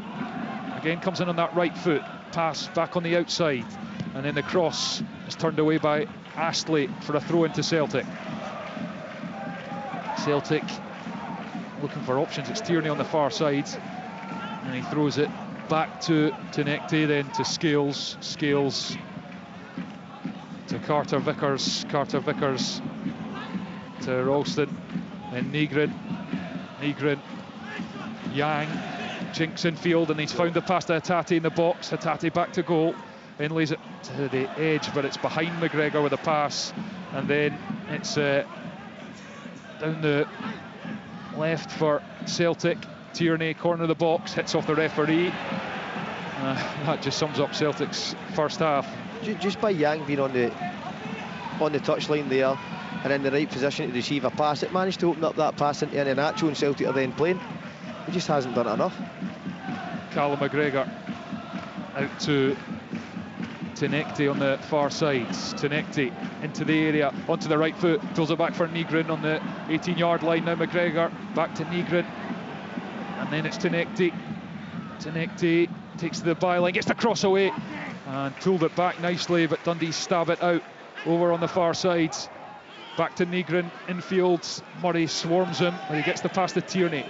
again comes in on that right foot, pass back on the outside, and then the cross is turned away by Astley for a throw into Celtic. Celtic looking for options. It's Tierney on the far side, and he throws it back to Tenekti, then to Scales. Scales to Carter Vickers. Carter Vickers to Ralston, then Nygren. Yang jinks in field, and he's found the pass to Hatate in the box. Hatate back to goal, then lays it to the edge, but it's behind McGregor with a pass, and then it's down the left for Celtic. Tierney, corner of the box, hits off the referee. That just sums up Celtic's first half.
Just by Yang being on the touchline there and in the right position to receive a pass, it managed to open up that pass into an actual, and Celtic are then playing. He just hasn't done it enough.
Callum McGregor out to Tenekti on the far side. Tenekti into the area, onto the right foot, pulls it back for Nygren on the 18-yard line. Now McGregor back to Nygren, and then it's Tenekti. Tenekti takes to the byline, gets the cross away and pulled it back nicely, but Dundee stab it out over on the far side. Back to Nygren infield. Murray swarms him, and he gets the pass to Tierney.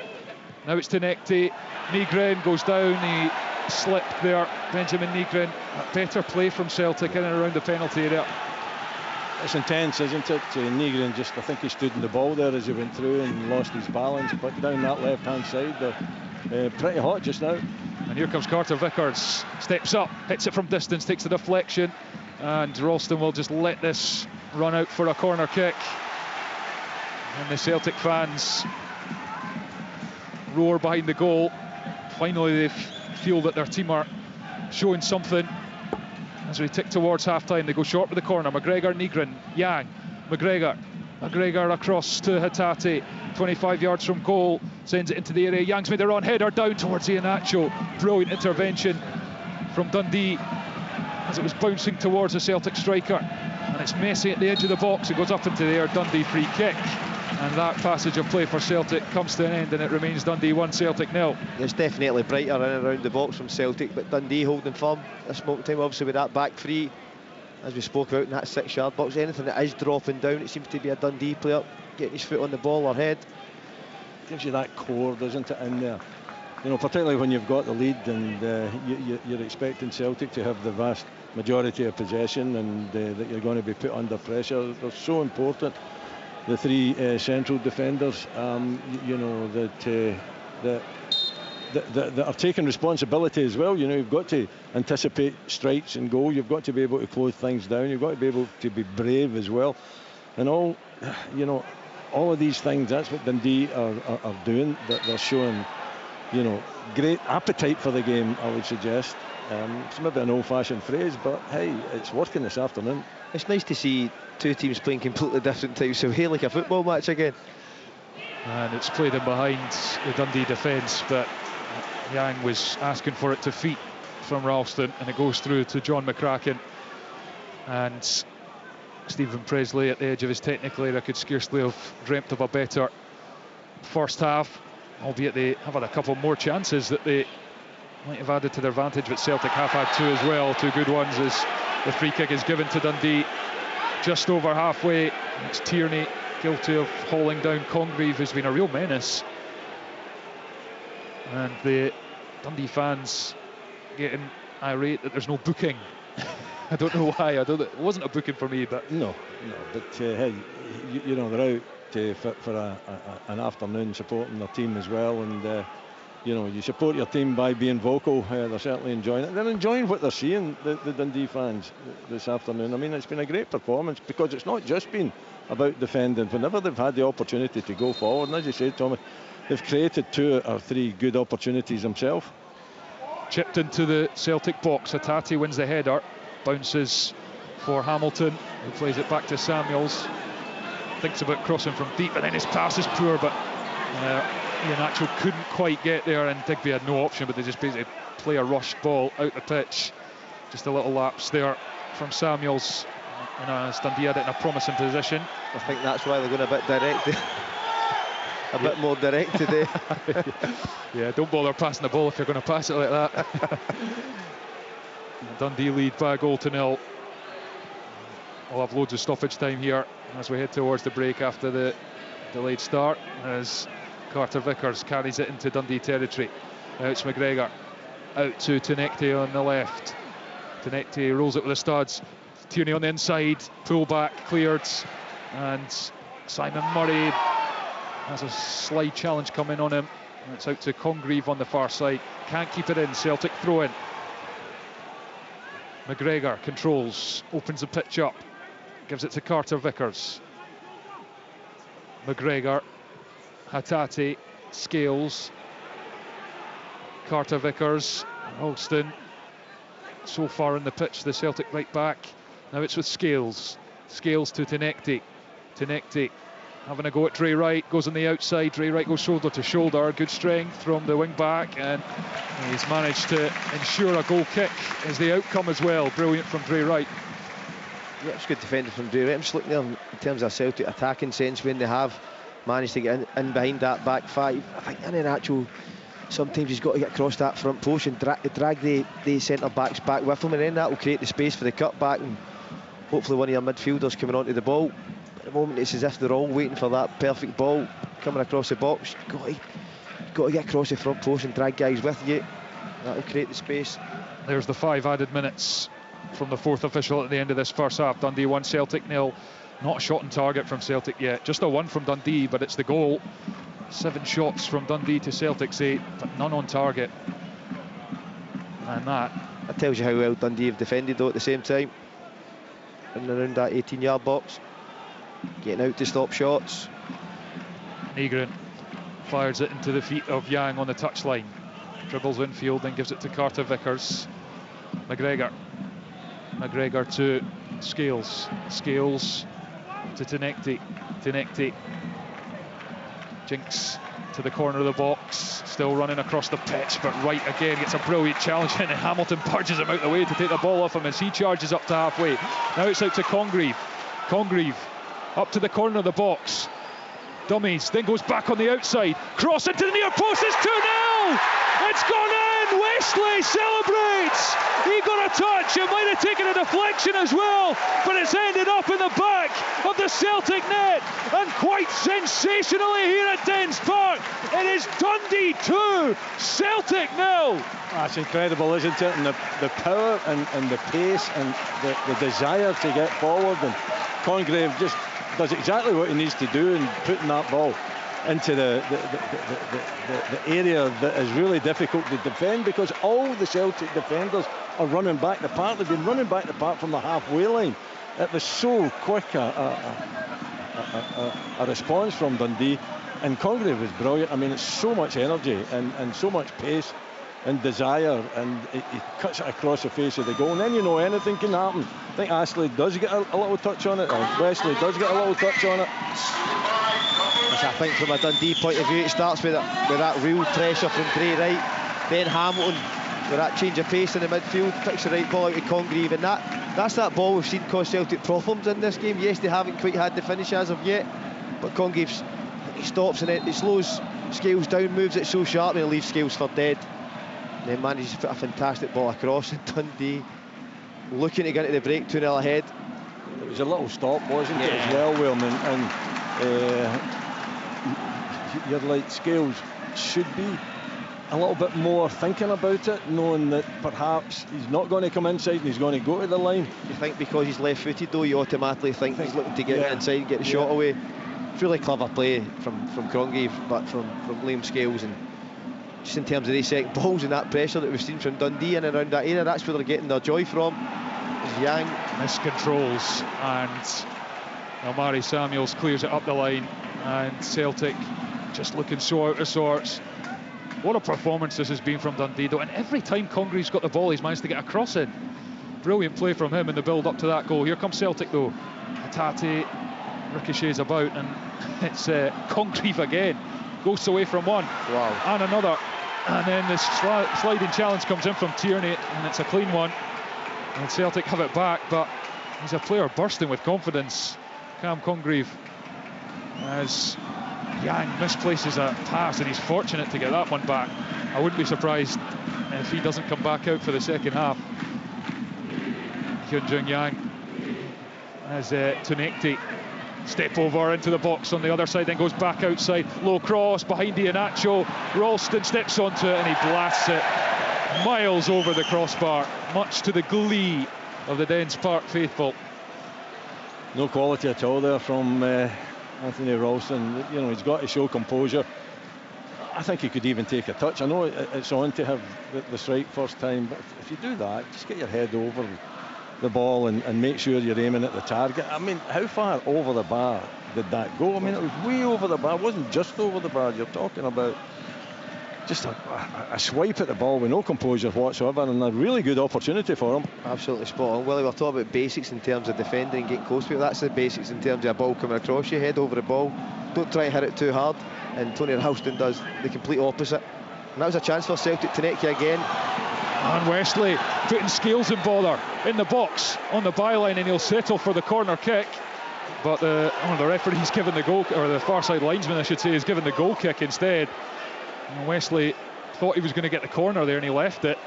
Now it's Tenekti. Nygren goes down, he slipped there. Benjamin Nygren. A better play from Celtic in and around the penalty area.
It's intense, isn't it? Nygren just, I think he stood in the ball there as he went through and lost his balance, but down that left-hand side, they're pretty hot just now.
And here comes Carter Vickers, steps up, hits it from distance, takes the deflection, and Ralston will just let this run out for a corner kick. And the Celtic fans roar behind the goal. Finally they feel that their team are showing something. As we tick towards half-time, they go short with the corner. McGregor, Nygren, Yang, McGregor across to Hatate, 25 yards from goal, sends it into the area. Yang's made a run, header down towards Iheanacho. Brilliant intervention from Dundee as it was bouncing towards the Celtic striker, and it's messy at the edge of the box. It goes up into the air. Dundee free kick, and that passage of play for Celtic comes to an end, and it remains Dundee 1, Celtic 0.
It's definitely brighter in and around the box from Celtic, but Dundee holding firm this moment in time, obviously with that back three, as we spoke about, in that 6-yard box. Anything that is dropping down, it seems to be a Dundee player getting his foot on the ball or head.
Gives you that core, doesn't it, in there? You know, particularly when you've got the lead and you're expecting Celtic to have the vast majority of possession, and that you're going to be put under pressure. They're so important, the three central defenders, you know, that are taking responsibility as well. You know, you've got to anticipate strikes and goal. You've got to be able to close things down. You've got to be able to be brave as well. And all, you know, all of these things, that's what Dundee are doing. They're showing, you know, great appetite for the game, I would suggest. It's maybe an old-fashioned phrase, but hey, it's working this afternoon.
It's nice to see two teams playing completely different types of way, like a football match again.
And it's played in behind the Dundee defence, but Yang was asking for it to feet from Ralston, and it goes through to John McCracken. And Stephen Presley at the edge of his technical area could scarcely have dreamt of a better first half, albeit they have had a couple more chances that they might have added to their advantage, but Celtic have had two as well, two good ones, as the free kick is given to Dundee just over halfway. It's Tierney, guilty of hauling down Congreve, who's been a real menace. And the Dundee fans getting irate that there's no booking. I don't know why. It wasn't a booking for me, but
no. But hey, you know, they're out for an afternoon supporting their team as well, and you know, you support your team by being vocal. They're certainly enjoying it. They're enjoying what they're seeing, the Dundee fans, this afternoon. I mean, it's been a great performance, because it's not just been about defending. Whenever they've had the opportunity to go forward, and as you said, Tommy, they've created 2 or 3 good opportunities themselves.
Chipped into the Celtic box. Hatate wins the header, bounces for Hamilton, who plays it back to Samuels. Thinks about crossing from deep, and then his pass is poor, but Iheanacho couldn't quite get there, and Digby had no option, but they just basically play a rushed ball out the pitch. Just a little lapse there from Samuels, and as Dundee had it in a promising position.
I think that's why they're going a bit direct. A bit more direct today.
Yeah, don't bother passing the ball if you're going to pass it like that. Dundee lead by a goal to nil. We'll have loads of stoppage time here as we head towards the break after the delayed start, as Carter Vickers carries it into Dundee territory. Now it's McGregor, out to Tenekte on the left. Tenekte rolls it with the studs. Tierney on the inside, pull back, cleared, and Simon Murray has a slide challenge coming on him. And it's out to Congreve on the far side. Can't keep it in. Celtic throw in. McGregor controls, opens the pitch up, gives it to Carter Vickers. McGregor, Hatate, Scales, Carter Vickers, Alston. So far in the pitch, the Celtic right back. Now it's with Scales. Scales to Tenekte. Tenekte having a go at Dre Wright, goes on the outside. Dre Wright goes shoulder to shoulder. Good strength from the wing back, and he's managed to ensure a goal kick is the outcome as well. Brilliant from Dre Wright.
Yeah, it's good defending from Dre Wright. I'm just looking there in terms of Celtic attacking sense, when they have managed to get in behind that back 5. I think Iheanacho, sometimes he's got to get across that front post and drag the centre backs back with him, and then that will create the space for the cut back, and hopefully one of your midfielders coming onto the ball. At the moment it's as if they're all waiting for that perfect ball coming across the box. You've got to get across the front post and drag guys with you. That will create the space.
There's the 5 added minutes from the 4th official at the end of this first half. Dundee 1, Celtic 0. Not a shot on target from Celtic yet. Just a 1 from Dundee, but it's the goal. 7 shots from Dundee to Celtic's 8, but none on target. And that
tells you how well Dundee have defended, though, at the same time. In and around that 18-yard box. Getting out to stop shots.
Negrin fires it into the feet of Yang on the touchline. Dribbles infield and gives it to Carter Vickers. McGregor to Scales. Scales to Tenekte. Tenekte jinks to the corner of the box, still running across the pitch, but Wright again gets a brilliant challenge in, and Hamilton barges him out the way to take the ball off him as he charges up to halfway. Now it's out to Congreve. Congreve up to the corner of the box, dummies, then goes back on the outside, cross into the near post. It's 2-0. It's gone in. Wesley celebrates. He got a touch. It might have taken a deflection as well, but it's ended up in the back of the Celtic net, and quite sensationally here at Dens Park, it is Dundee 2, Celtic 0.
That's incredible, isn't it? And the power and the pace and the desire to get forward, and Congreve just does exactly what he needs to do in putting that ball into the area that is really difficult to defend, because all the Celtic defenders are running back the park. They've been running back the park from the halfway line. It was so quick a a response from Dundee, and Congreve was brilliant. I mean, it's so much energy and so much pace and desire, and he cuts it across the face of the goal, and then you know anything can happen. I think Ashley does get a little touch on it, or Wesley does get a little touch on it.
I think from a Dundee point of view, it starts with that real pressure from Gray right, then Hamilton with that change of pace in the midfield, picks the right ball out to Congreve, and that's that ball we've seen cause Celtic problems in this game. Yes, they haven't quite had the finish as of yet, but Congreve, he stops and it slows Scales down, moves it so sharp, and it leaves Scales for dead. And then manages to put a fantastic ball across, and Dundee looking to get into the break, 2-0 ahead.
It was a little stop, wasn't it, as well, Wilman? And you're like, Scales should be a little bit more thinking about it, knowing that perhaps he's not going to come inside and he's going to go to the line.
You think because he's left-footed, though, you automatically think he's looking to get inside and get the shot away. It's really clever play from Congreve, but from Liam Scales, and just in terms of these second balls and that pressure that we've seen from Dundee in and around that area, that's where they're getting their joy from. Yang
miscontrols, and Mari Samuels clears it up the line, and Celtic just looking so out of sorts. What a performance this has been from Dundee, though, and every time Congreve's got the ball, he's managed to get a cross in. Brilliant play from him in the build up to that goal. Here comes Celtic, though. Hatate ricochets about, and it's Congreve again. Ghosts away from one.
Wow.
And another. And then this sliding challenge comes in from Tierney, and it's a clean one. And Celtic have it back, but he's a player bursting with confidence, Cam Congreve, as Yang misplaces a pass, and he's fortunate to get that one back. I wouldn't be surprised if he doesn't come back out for the second half. Hyunjung Yang as Tunekti step over into the box on the other side, then goes back outside, low cross behind Iheanacho. Ralston steps onto it and he blasts it miles over the crossbar, much to the glee of the Dens Park faithful.
No quality at all there from Anthony Ralston. You know, he's got to show composure. I think he could even take a touch. I know it's on to have the strike first time, but if you do that, just get your head over the ball and make sure you're aiming at the target. I mean, how far over the bar did that go? I mean, it was way over the bar. It wasn't just over the bar. You're talking about just a swipe at the ball with no composure whatsoever, and a really good opportunity for him.
Absolutely spot on. Willie, we're talking about basics in terms of defending and getting close to it. That's the basics in terms of a ball coming across your head over the ball. Don't try and hit it too hard, and Tony Ralston does the complete opposite. And that was a chance for Celtic. Tunekti again.
And Wesley putting Scales in bother in the box on the byline, and he'll settle for the corner kick. But the referee's given the goal, or the far side linesman I should say, is given the goal kick instead. And Wesley thought he was going to get the corner there, and he left it.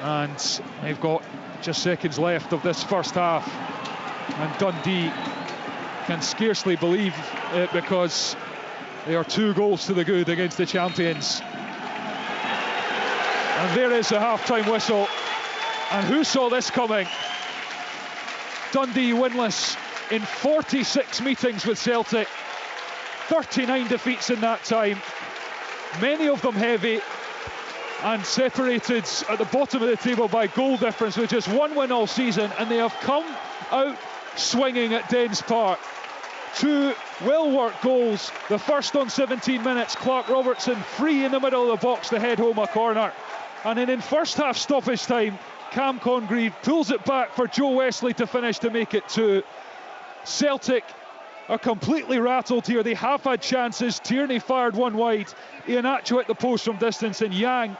And they've got just seconds left of this first half, and Dundee can scarcely believe it, because they are 2 goals to the good against the champions. And there is the half-time whistle. And who saw this coming? Dundee winless in 46 meetings with Celtic. 39 defeats in that time. Many of them heavy, and separated at the bottom of the table by goal difference with just 1 win all season. And they have come out swinging at Dens Park. 2 well-worked goals. The first on 17 minutes. Clark Robertson free in the middle of the box to head home a corner. And then in first half stoppage time, Cam Congreve pulls it back for Joe Wesley to finish to make it 2. Celtic are completely rattled here. They have had chances. Tierney fired one wide. Iheanacho at the post from distance, and Yang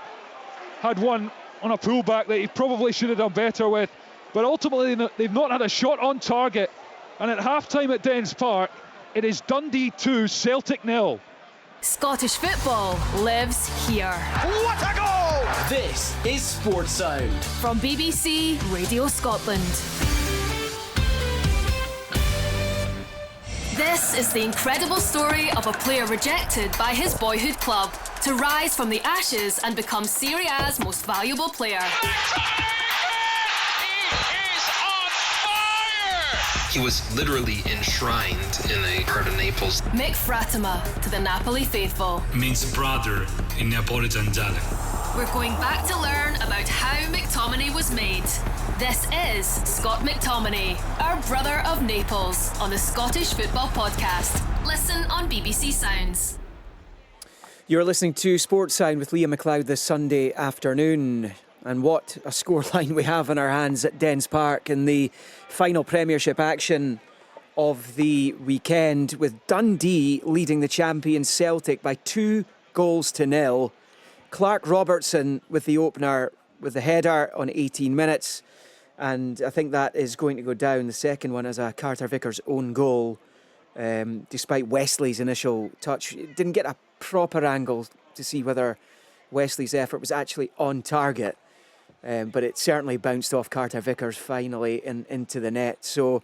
had one on a pullback that he probably should have done better with. But ultimately, they've not had a shot on target. And at half-time at Dens Park, it is Dundee 2, Celtic 0.
Scottish football lives here.
What a goal! This is Sports Sound
From BBC Radio Scotland. This is the incredible story of a player rejected by his boyhood club to rise from the ashes and become Serie A's most valuable player.
He was literally enshrined in a part of Naples.
Mick Fratima to the Napoli faithful.
Means brother in Neapolitan dialect.
We're going back to learn about how McTominay was made. This is Scott McTominay, our brother of Naples, on the Scottish Football Podcast. Listen on BBC Sounds.
You're listening to Sports Sound with Liam McLeod this Sunday afternoon. And what a scoreline we have in our hands at Dens Park in the final Premiership action of the weekend, with Dundee leading the champion Celtic by 2-0. Clark Robertson with the opener with the header on 18 minutes. And I think that is going to go down, the second one, as a Carter Vickers' own goal. Despite Wesley's initial touch, didn't get a proper angle to see whether Wesley's effort was actually on target. But it certainly bounced off Carter Vickers finally into the net. So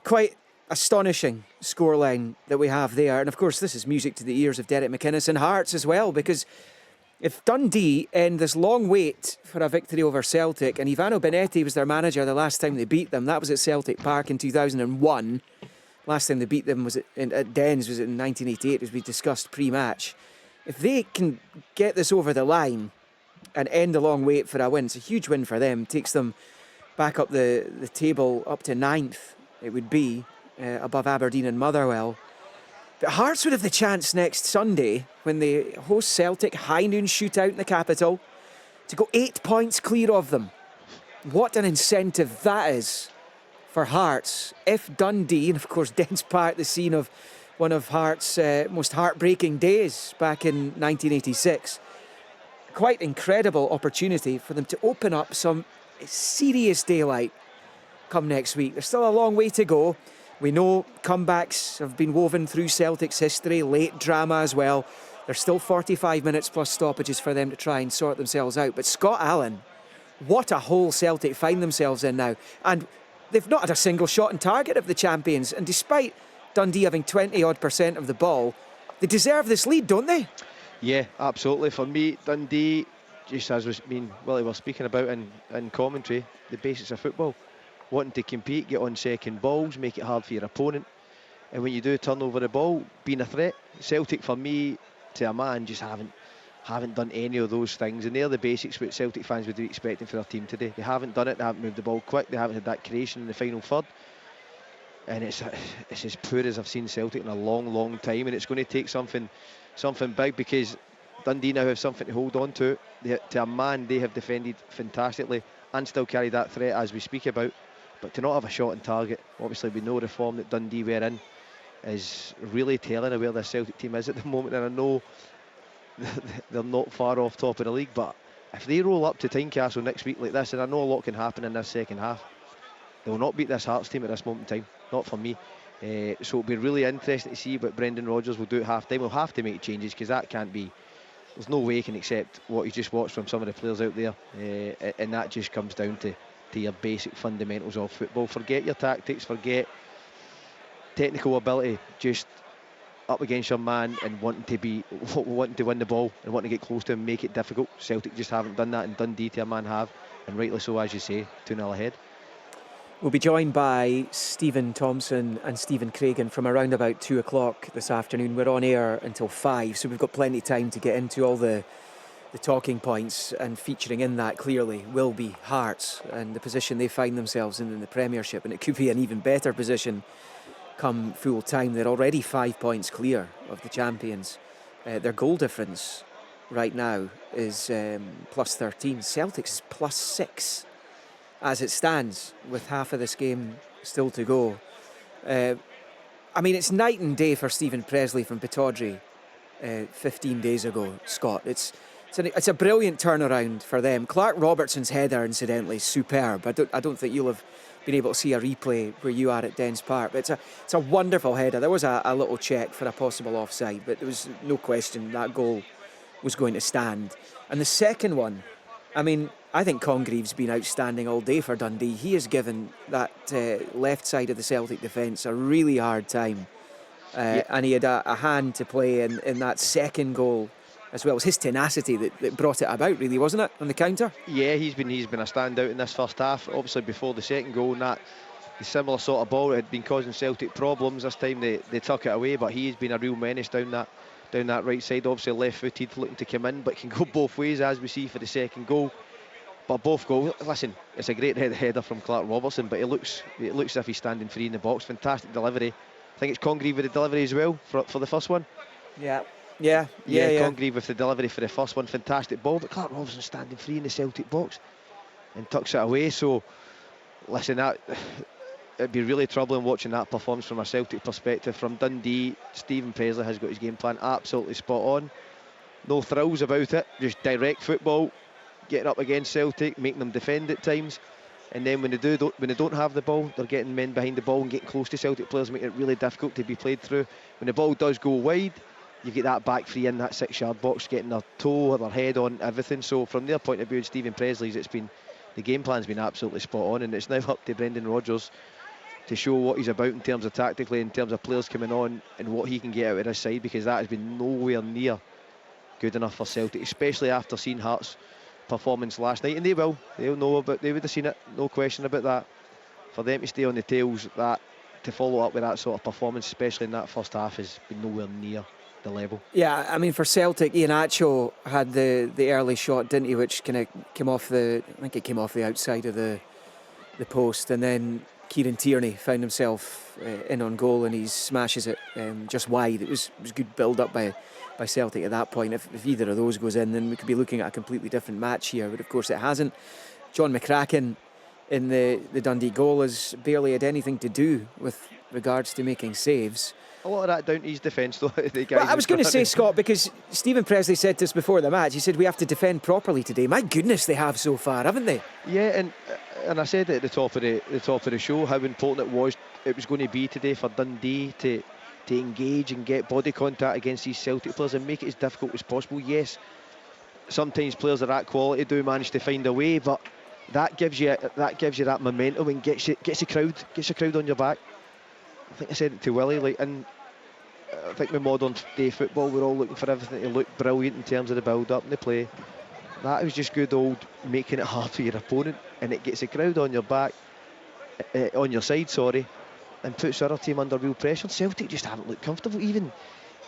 quite astonishing scoreline that we have there. And of course, this is music to the ears of Derek McInnes and Hearts as well, because if Dundee end this long wait for a victory over Celtic, and Ivano Benetti was their manager the last time they beat them, that was at Celtic Park in 2001. Last time they beat them was at Dens was in 1988, as we discussed pre-match. If they can get this over the line and end the long wait for a win, it's a huge win for them. Takes them back up the table up to 9th, it would be, above Aberdeen and Motherwell. But Hearts would have the chance next Sunday, when they host Celtic, high noon shootout in the capital, to go 8 points clear of them. What an incentive that is for Hearts. If Dundee, and of course Dens Park, the scene of one of Hearts' most heartbreaking days back in 1986, quite incredible opportunity for them to open up some serious daylight come next week. There's still a long way to go. We know comebacks have been woven through Celtic's history, late drama as well. There's still 45 minutes plus stoppages for them to try and sort themselves out. But Scott Allen, what a hole Celtic find themselves in now. And they've not had a single shot on target of the champions. And despite Dundee having 20-odd% of the ball, they deserve this lead, don't they?
Yeah, absolutely. For me, Dundee, just as Willie was speaking about in commentary, the basics of football. Wanting to compete, get on second balls, make it hard for your opponent. And when you do turn over the ball, being a threat. Celtic, for me, to a man, just haven't done any of those things. And they're the basics what Celtic fans would be expecting for their team today. They haven't done it, they haven't moved the ball quick, they haven't had that creation in the final third. And it's as poor as I've seen Celtic in a long, long time. And it's going to take something big, because Dundee now have something to hold on to. To a man, they have defended fantastically and still carry that threat as we speak about. But to not have a shot on target, obviously we know the form that Dundee were in, is really telling of where the Celtic team is at the moment. And I know they're not far off top of the league, but if they roll up to Tynecastle next week like this, and I know a lot can happen in this second half, they will not beat this Hearts team at this moment in time, not for me. So it'll be really interesting to see what Brendan Rodgers will do at half time. We'll have to make changes, because that can't be, there's no way you can accept what you just watched from some of the players out there, and that just comes down to your basic fundamentals of football. Forget your tactics, forget technical ability, just up against your man and wanting to win the ball and wanting to get close to him, make it difficult. Celtic just haven't done that, and Dundee to a man have, and rightly so, as you say, 2-0 ahead.
We'll be joined by Stephen Thompson and Stephen Craigan from around about 2 o'clock this afternoon. We're on air until 5, so we've got plenty of time to get into all the talking points, and featuring in that clearly will be Hearts and the position they find themselves in the Premiership, and it could be an even better position come full time. They're already 5 points clear of the champions. Their goal difference right now is plus 13. Celtic's is plus 6 as it stands, with half of this game still to go. I mean, it's night and day for Stephen Presley from Pittodrie 15 days ago, Scott. It's a brilliant turnaround for them. Clark Robertson's header, incidentally, is superb. I don't think you'll have been able to see a replay where you are at Dens Park. But it's a wonderful header. There was a little check for a possible offside, but there was no question that goal was going to stand. And the second one, I mean, I think Congreve's been outstanding all day for Dundee. He has given that left side of the Celtic defence a really hard time. And he had a hand to play in that second goal, as well as his tenacity that brought it about, really, wasn't it, on the counter?
Yeah, he's been a standout in this first half. Obviously, before the second goal, and that the similar sort of ball had been causing Celtic problems. This time they tuck it away, but he's been a real menace down down that right side, obviously left-footed, looking to come in, but can go both ways, as we see for the second goal. But both goals, listen, it's a great header from Clark Robertson, but it looks as if he's standing free in the box. Fantastic delivery. I think it's Congreve with the delivery as well for the first one.
Yeah.
Congreve with the delivery for the first one. Fantastic ball, but Clark Robertson standing free in the Celtic box and tucks it away. So, listen, it'd be really troubling watching that performance from a Celtic perspective. From Dundee, Stephen Presley has got his game plan absolutely spot on. No thrills about it, just direct football, getting up against Celtic, making them defend at times. And then when they don't have the ball, they're getting men behind the ball and getting close to Celtic players, making it really difficult to be played through. When the ball does go wide, you get that back free in that 6-yard box, getting their toe or their head on everything. So from their point of view, Stephen Presley's, the game plan's been absolutely spot on, and it's now up to Brendan Rodgers to show what he's about in terms of tactically, in terms of players coming on, and what he can get out of his side, because that has been nowhere near good enough for Celtic, especially after seeing Hearts' performance last night. And they'll know they would have seen it, no question about that. For them to stay on the tails, that to follow up with that sort of performance, especially in that first half, has been nowhere near the level.
Yeah, I mean, for Celtic, Ian Acho had the early shot, didn't he, which kind of came off I think it came off the outside of the post, and then Kieran Tierney found himself in on goal, and he smashes it just wide. It was good build up by Celtic at that point. If either of those goes in, then we could be looking at a completely different match here, but of course it hasn't. John McCracken in the Dundee goal has barely had anything to do with regards to making saves.
A lot of that down to his defence, though.
Well, I was going to say, Scott, because Stephen Presley said to us before the match, he said we have to defend properly today. My goodness, they have so far, haven't they?
Yeah, and I said at the top of the show how important it was going to be today for Dundee to engage and get body contact against these Celtic players and make it as difficult as possible. Yes, sometimes players of that quality do manage to find a way, but that gives you that momentum and gets the crowd on your back. I think I said it to Willie, and I think with modern day football, we're all looking for everything to look brilliant in terms of the build-up and the play. That was just good old making it hard for your opponent, and it gets the crowd on your back, on your side, and puts the other team under real pressure. Celtic just haven't looked comfortable. Even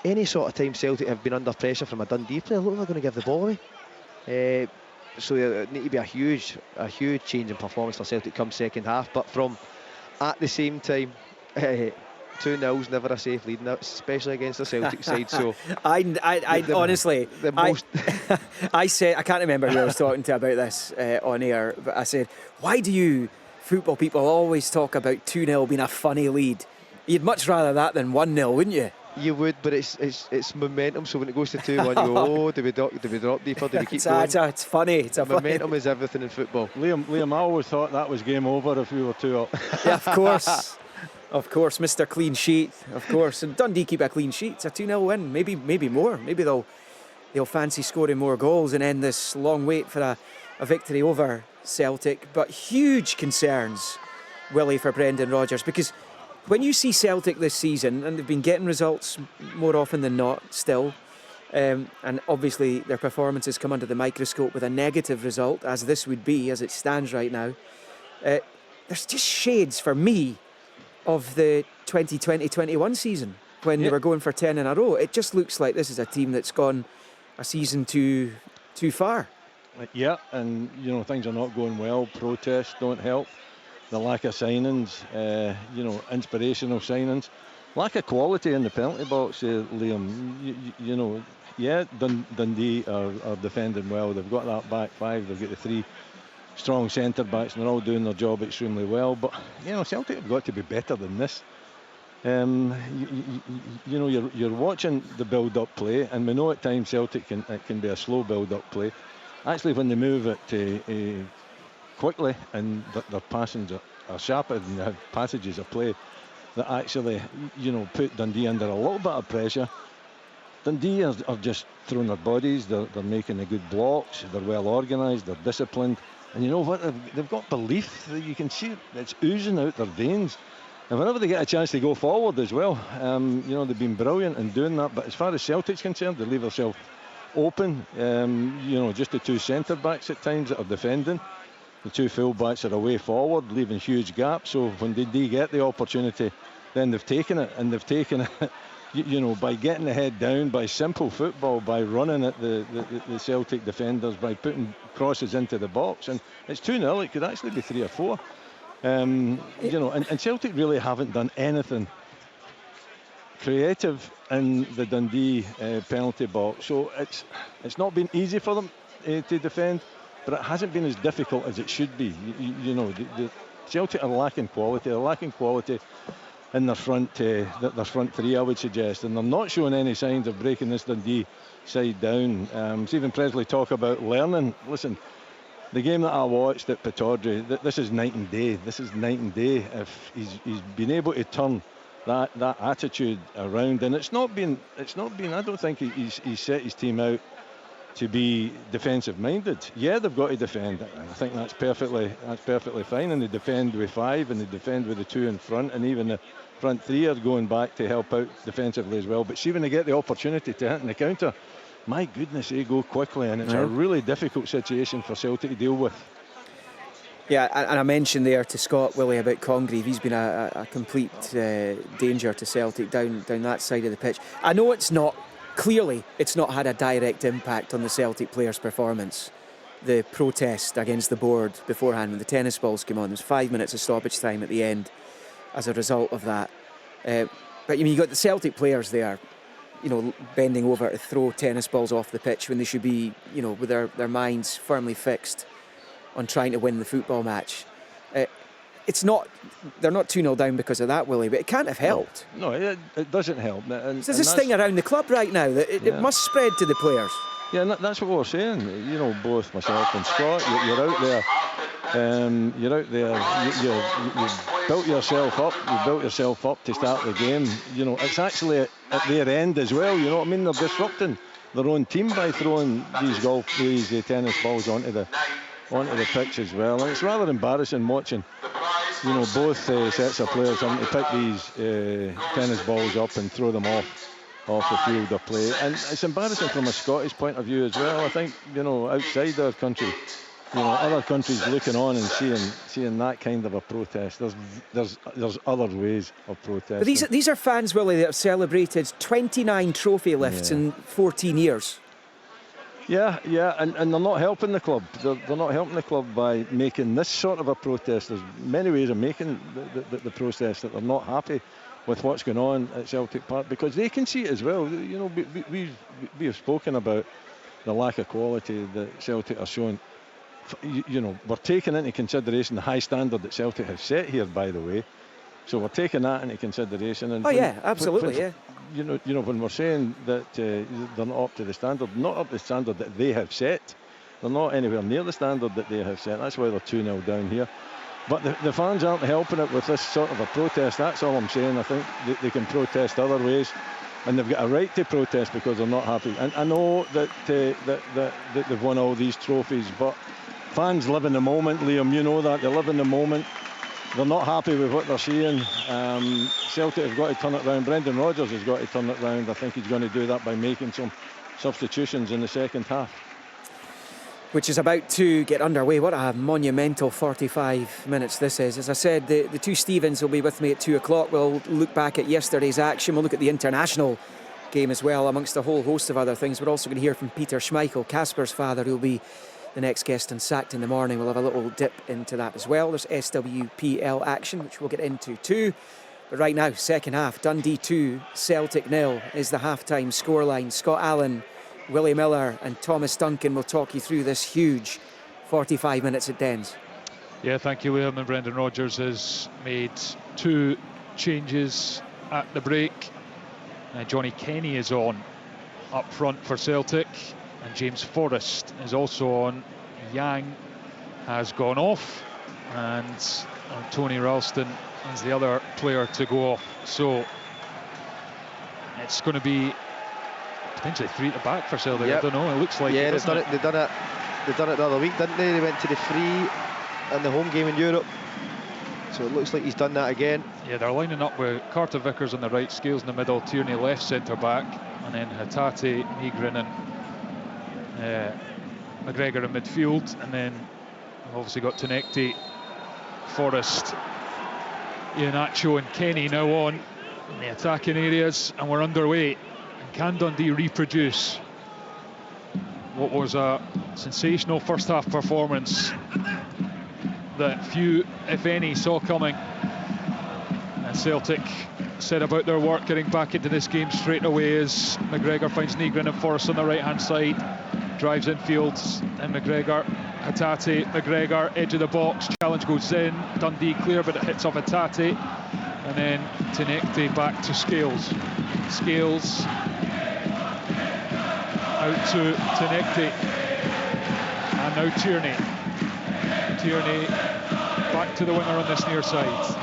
any sort of time Celtic have been under pressure from a Dundee player, look, they're going to give the ball away. So it need to be a huge change in performance for Celtic come second half. But at the same time, 2-0's never a safe lead, especially against the Celtic side. So
I honestly, I said, I can't remember who I was talking to about this on air, but I said, why do you football people always talk about 2-0 being a funny lead? You'd much rather that than 1-0, wouldn't you?
You would, but it's momentum. So when it goes to 2-1, you go, oh, do we drop deeper? Do we keep going?
It's funny.
Momentum is everything in football.
Liam, I always thought that was game over if we were 2 up.
Yeah, of course. Of course, Mr. Clean Sheet, of course. And Dundee keep a clean sheet. It's a 2-0 win, maybe more. Maybe they'll fancy scoring more goals and end this long wait for a victory over Celtic. But huge concerns, Willie, for Brendan Rodgers, because when you see Celtic this season, and they've been getting results more often than not still, and obviously their performances come under the microscope with a negative result, as this would be, as it stands right now, there's just shades for me of the 2020-21 season when they were going for 10 in a row. It just looks like this is a team that's gone a season too far.
Yeah, and things are not going well. Protests don't help. The lack of signings, inspirational signings, lack of quality in the penalty box, Liam. Dundee are defending well. They've got that back five. They've got the 3 strong centre backs, and they're all doing their job extremely well. But Celtic have got to be better than this. You're watching the build-up play, and we know at times Celtic can be a slow build-up play. Actually, when they move it quickly and their passings are sharper than the passages of play, that actually put Dundee under a little bit of pressure. Dundee are just throwing their bodies. They're making the good blocks. They're well organised. They're disciplined. And you know what? They've got belief. You can see it's oozing out their veins. And whenever they get a chance to go forward as well, they've been brilliant in doing that. But as far as Celtic's concerned, they leave themselves open. Just the 2 centre backs at times that are defending. The 2 full backs are away forward, leaving huge gaps. So when they get the opportunity, then they've taken it, and they've taken it by getting the head down, by simple football, by running at the Celtic defenders, by putting crosses into the box. And it's 2-0, it could actually be 3 or 4. And Celtic really haven't done anything creative in the Dundee penalty box. So it's not been easy for them to defend, but it hasn't been as difficult as it should be. The Celtic are lacking quality. They're lacking quality in their front three, I would suggest, and they're not showing any signs of breaking this Dundee side down. Stephen Presley talk about learning. Listen, the game that I watched at Pittodrie, this is night and day. This is night and day. If he's been able to turn that attitude around, and it's not been. I don't think he's set his team out to be defensive minded. Yeah, they've got to defend. I think that's perfectly fine, and they defend with 5 and they defend with the 2 in front, and even the front 3 are going back to help out defensively as well. But see, when they get the opportunity to hit in the counter, my goodness, they go quickly, and it's a really difficult situation for Celtic to deal with.
Yeah, and I mentioned there to Scott, Willie, about Congreve. He's been a complete danger to Celtic down that side of the pitch. I know it's not had a direct impact on the Celtic players' performance. The protest against the board beforehand when the tennis balls came on, there was 5 minutes of stoppage time at the end as a result of that. But you got the Celtic players there, bending over to throw tennis balls off the pitch when they should be, with their minds firmly fixed on trying to win the football match. They're not 2-0 down because of that, Willie, but it can't have helped.
No, it doesn't help.
There's this thing around the club right now that it must spread to the players.
Yeah, and that's what we're saying. Both myself and Scott, you're out there. You've built yourself up. You've built yourself up to start the game. It's actually at their end as well. You know what I mean? They're disrupting their own team by throwing these tennis balls onto the pitch as well. And it's rather embarrassing watching, both sets of players having to pick these tennis balls up and throw them off the field of play. And it's embarrassing from a Scottish point of view as well. I think, outside our country, other countries looking on and seeing that kind of a protest. There's other ways of protesting.
But these are fans, Willie, that have celebrated 29 trophy lifts in 14 years.
Yeah, and they're not helping the club. They're not helping the club by making this sort of a protest. There's many ways of making the process that they're not happy with what's going on at Celtic Park, because they can see it as well. We have spoken about the lack of quality that Celtic are showing. We're taking into consideration the high standard that Celtic have set here, by the way. So we're taking that into consideration. And
absolutely.
When we're saying that they're not up to the standard, not up to the standard that they have set, they're not anywhere near the standard that they have set. That's why they're 2-0 down here. But the fans aren't helping it with this sort of a protest. That's all I'm saying. I think they can protest other ways, and they've got a right to protest because they're not happy. And I know that they've won all these trophies, but fans live in the moment, Liam. You know that. They live in the moment. They're not happy with what they're seeing. Celtic have got to turn it round. Brendan Rodgers has got to turn it round. I think he's going to do that by making some substitutions in the second half.
Which is about to get underway. What a monumental 45 minutes this is. As I said, the two Stevens will be with me at 2 o'clock. We'll look back at yesterday's action. We'll look at the international game as well, amongst a whole host of other things. We're also going to hear from Peter Schmeichel, Casper's father, who'll be the next guest on Sacked in the Morning. We'll have a little dip into that as well. There's SWPL action, which we'll get into too. But right now, second half, Dundee 2, Celtic 0 is the half-time scoreline. Scott Allen, Willie Miller and Thomas Duncan will talk you through this huge 45 minutes at Dens.
Yeah, thank you, Liam. And Brendan Rodgers has made 2 changes at the break. Johnny Kenny is on up front for Celtic, and James Forrest is also on. Yang has gone off, and Tony Ralston is the other player to go off. So it's going to be potentially 3 at the back for Celtic. Yep. I don't know. It looks like
they've done it the other week, didn't they? They went to the 3 in the home game in Europe. So it looks like he's done that again.
Yeah, they're lining up with Carter Vickers on the right, Scales in the middle, Tierney left centre back, and then Hatate, Negrin and McGregor in midfield, and then we've obviously got Tonekti, Forrest, Iheanacho and Kenny now on. in the attacking areas, and we're underway. And can Dundee reproduce what was a sensational first half performance that few, if any, saw coming? And Celtic set about their work getting back into this game straight away as McGregor finds Nygren and Forrest on the right hand side, drives infield, and McGregor, Hatate, McGregor, edge of the box, challenge goes in, Dundee clear but it hits off Hatate, and then Tenekte back to Scales out to Tenekte, and now Tierney back to the winger on this near side.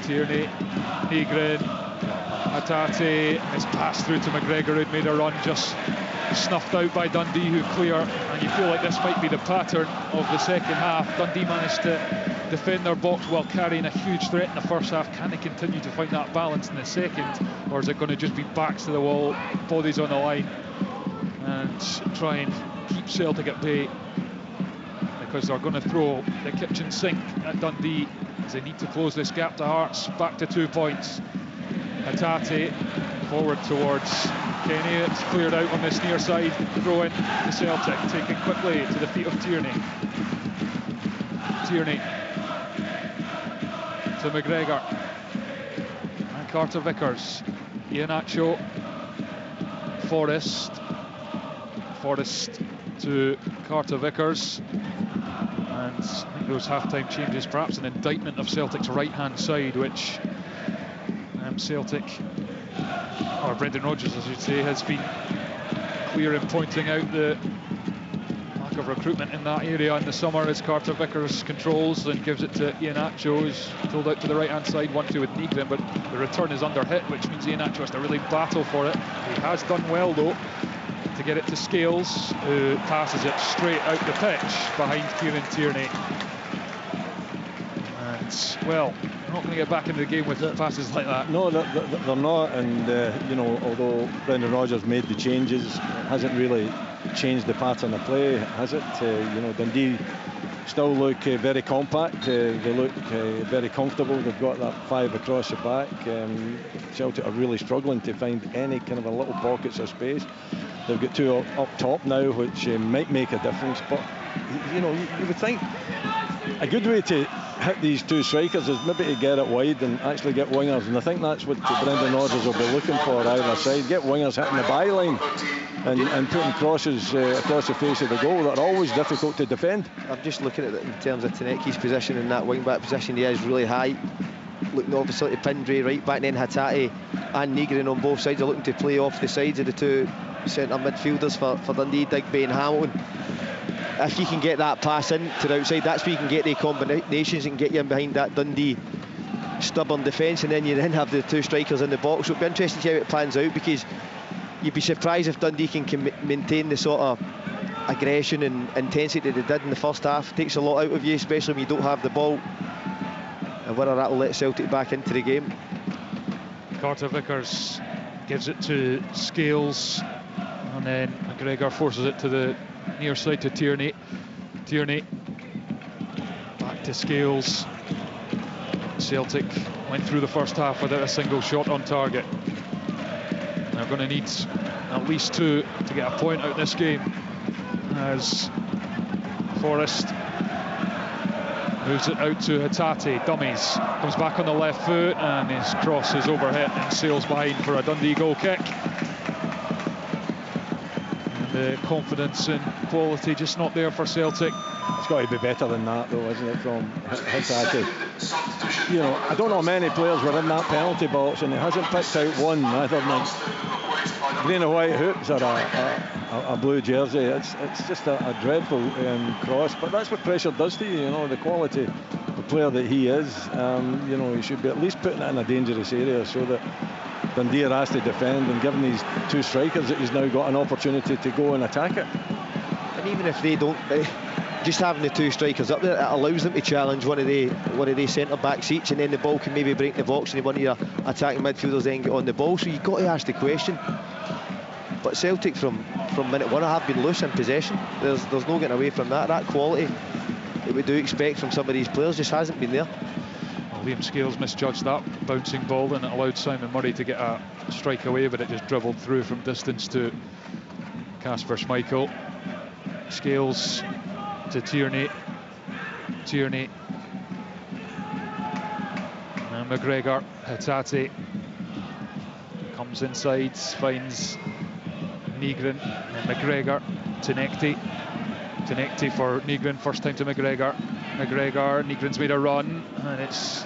Tierney, Nygren, Hatate, it's passed through to McGregor, who'd made a run, just snuffed out by Dundee, who clear, and you feel like this might be the pattern of the second half. Dundee managed to defend their box while carrying a huge threat in the first half. Can they continue to find that balance in the second, or is it going to just be backs to the wall, bodies on the line, and try and keep Celtic at bay? Because they're going to throw the kitchen sink at Dundee as they need to close this gap to Hearts, back to 2 points. Hatate forward towards Kenny, it's cleared out on this near side, throw in to Celtic, taken quickly to the feet of Tierney to McGregor and Carter Vickers, Iheanacho, Forrest to Carter Vickers, and I think those half-time changes perhaps an indictment of Celtic's right-hand side, which Celtic, or Brendan Rodgers I should say, has been clear in pointing out the lack of recruitment in that area in the summer, as Carter Vickers controls and gives it to Iheanacho, who's pulled out to the right-hand side, 1-2 with Nygren, but the return is under hit, which means Iheanacho has to really battle for it. He has done well though to get it to Scales, who passes it straight out the pitch behind Kieran Tierney. And well, not going to get back into the game with passes like that.
No, they're not, and you know, although Brendan Rodgers made the changes, it hasn't really changed the pattern of play, has it? You know, Dundee still look very compact, they look very comfortable, they've got that 5 across the back. Celtic are really struggling to find any kind of a little pockets of space. They've got 2 up top now, which might make a difference, but you know, you would think a good way to hit these 2 strikers is maybe to get it wide and actually get wingers, and I think that's what Brendan Rodgers will be looking for either side. Get wingers hitting the byline and putting crosses across the face of the goal that are always difficult to defend.
I'm just looking at it in terms of Tenekte's position in that wing-back position. He is really high, looking obviously to Pindray right back, and then Hatate and Nygren on both sides are looking to play off the sides of the 2 centre midfielders for Dundee, Digby and Hamilton. If you can get that pass in to the outside, that's where you can get the combinations and get you in behind that Dundee stubborn defence, and then you then have the 2 strikers in the box. So it'll be interesting to see how it plans out, because you'd be surprised if Dundee can maintain the sort of aggression and intensity they did in the first half. It takes a lot out of you, especially when you don't have the ball, and whether that will let Celtic back into the game.
Carter Vickers gives it to Scales, and then McGregor forces it to the near side to Tierney back to Scales. Celtic went through the first half without a single shot on target. They're going to need at least 2 to get a point out this game, as Forrest moves it out to Hatate, dummies, comes back on the left foot, and his cross is overhit and sails behind for a Dundee goal kick. The confidence and quality just not there for Celtic.
It's got to be better than that though, isn't it, from Hatate? You know, I don't know how many players were in that penalty box, and he hasn't picked out one other than green and white hoops or a blue jersey. It's just a dreadful cross, but that's what pressure does to you, you know, the quality of the player that he is. You know, he should be at least putting it in a dangerous area so that Dundee are asked to defend, and given these 2 strikers that he's now got an opportunity to go and attack it.
And even if they don't, just having the 2 strikers up there, it allows them to challenge one of the centre backs each, and then the ball can maybe break the box and one of your attacking midfielders then get on the ball. So you've got to ask the question. But Celtic from minute 1 have been loose in possession. There's no getting away from that. That quality that we do expect from some of these players just hasn't been there.
Liam Scales misjudged that bouncing ball and it allowed Simon Murray to get a strike away, but it just dribbled through from distance to Kasper Schmeichel. Scales to Tierney. Tierney. And McGregor. Hatate comes inside, finds Nygren. And McGregor to Nekti. To Nekti for Nygren, first time to McGregor. McGregor, Nygren's made a run, and it's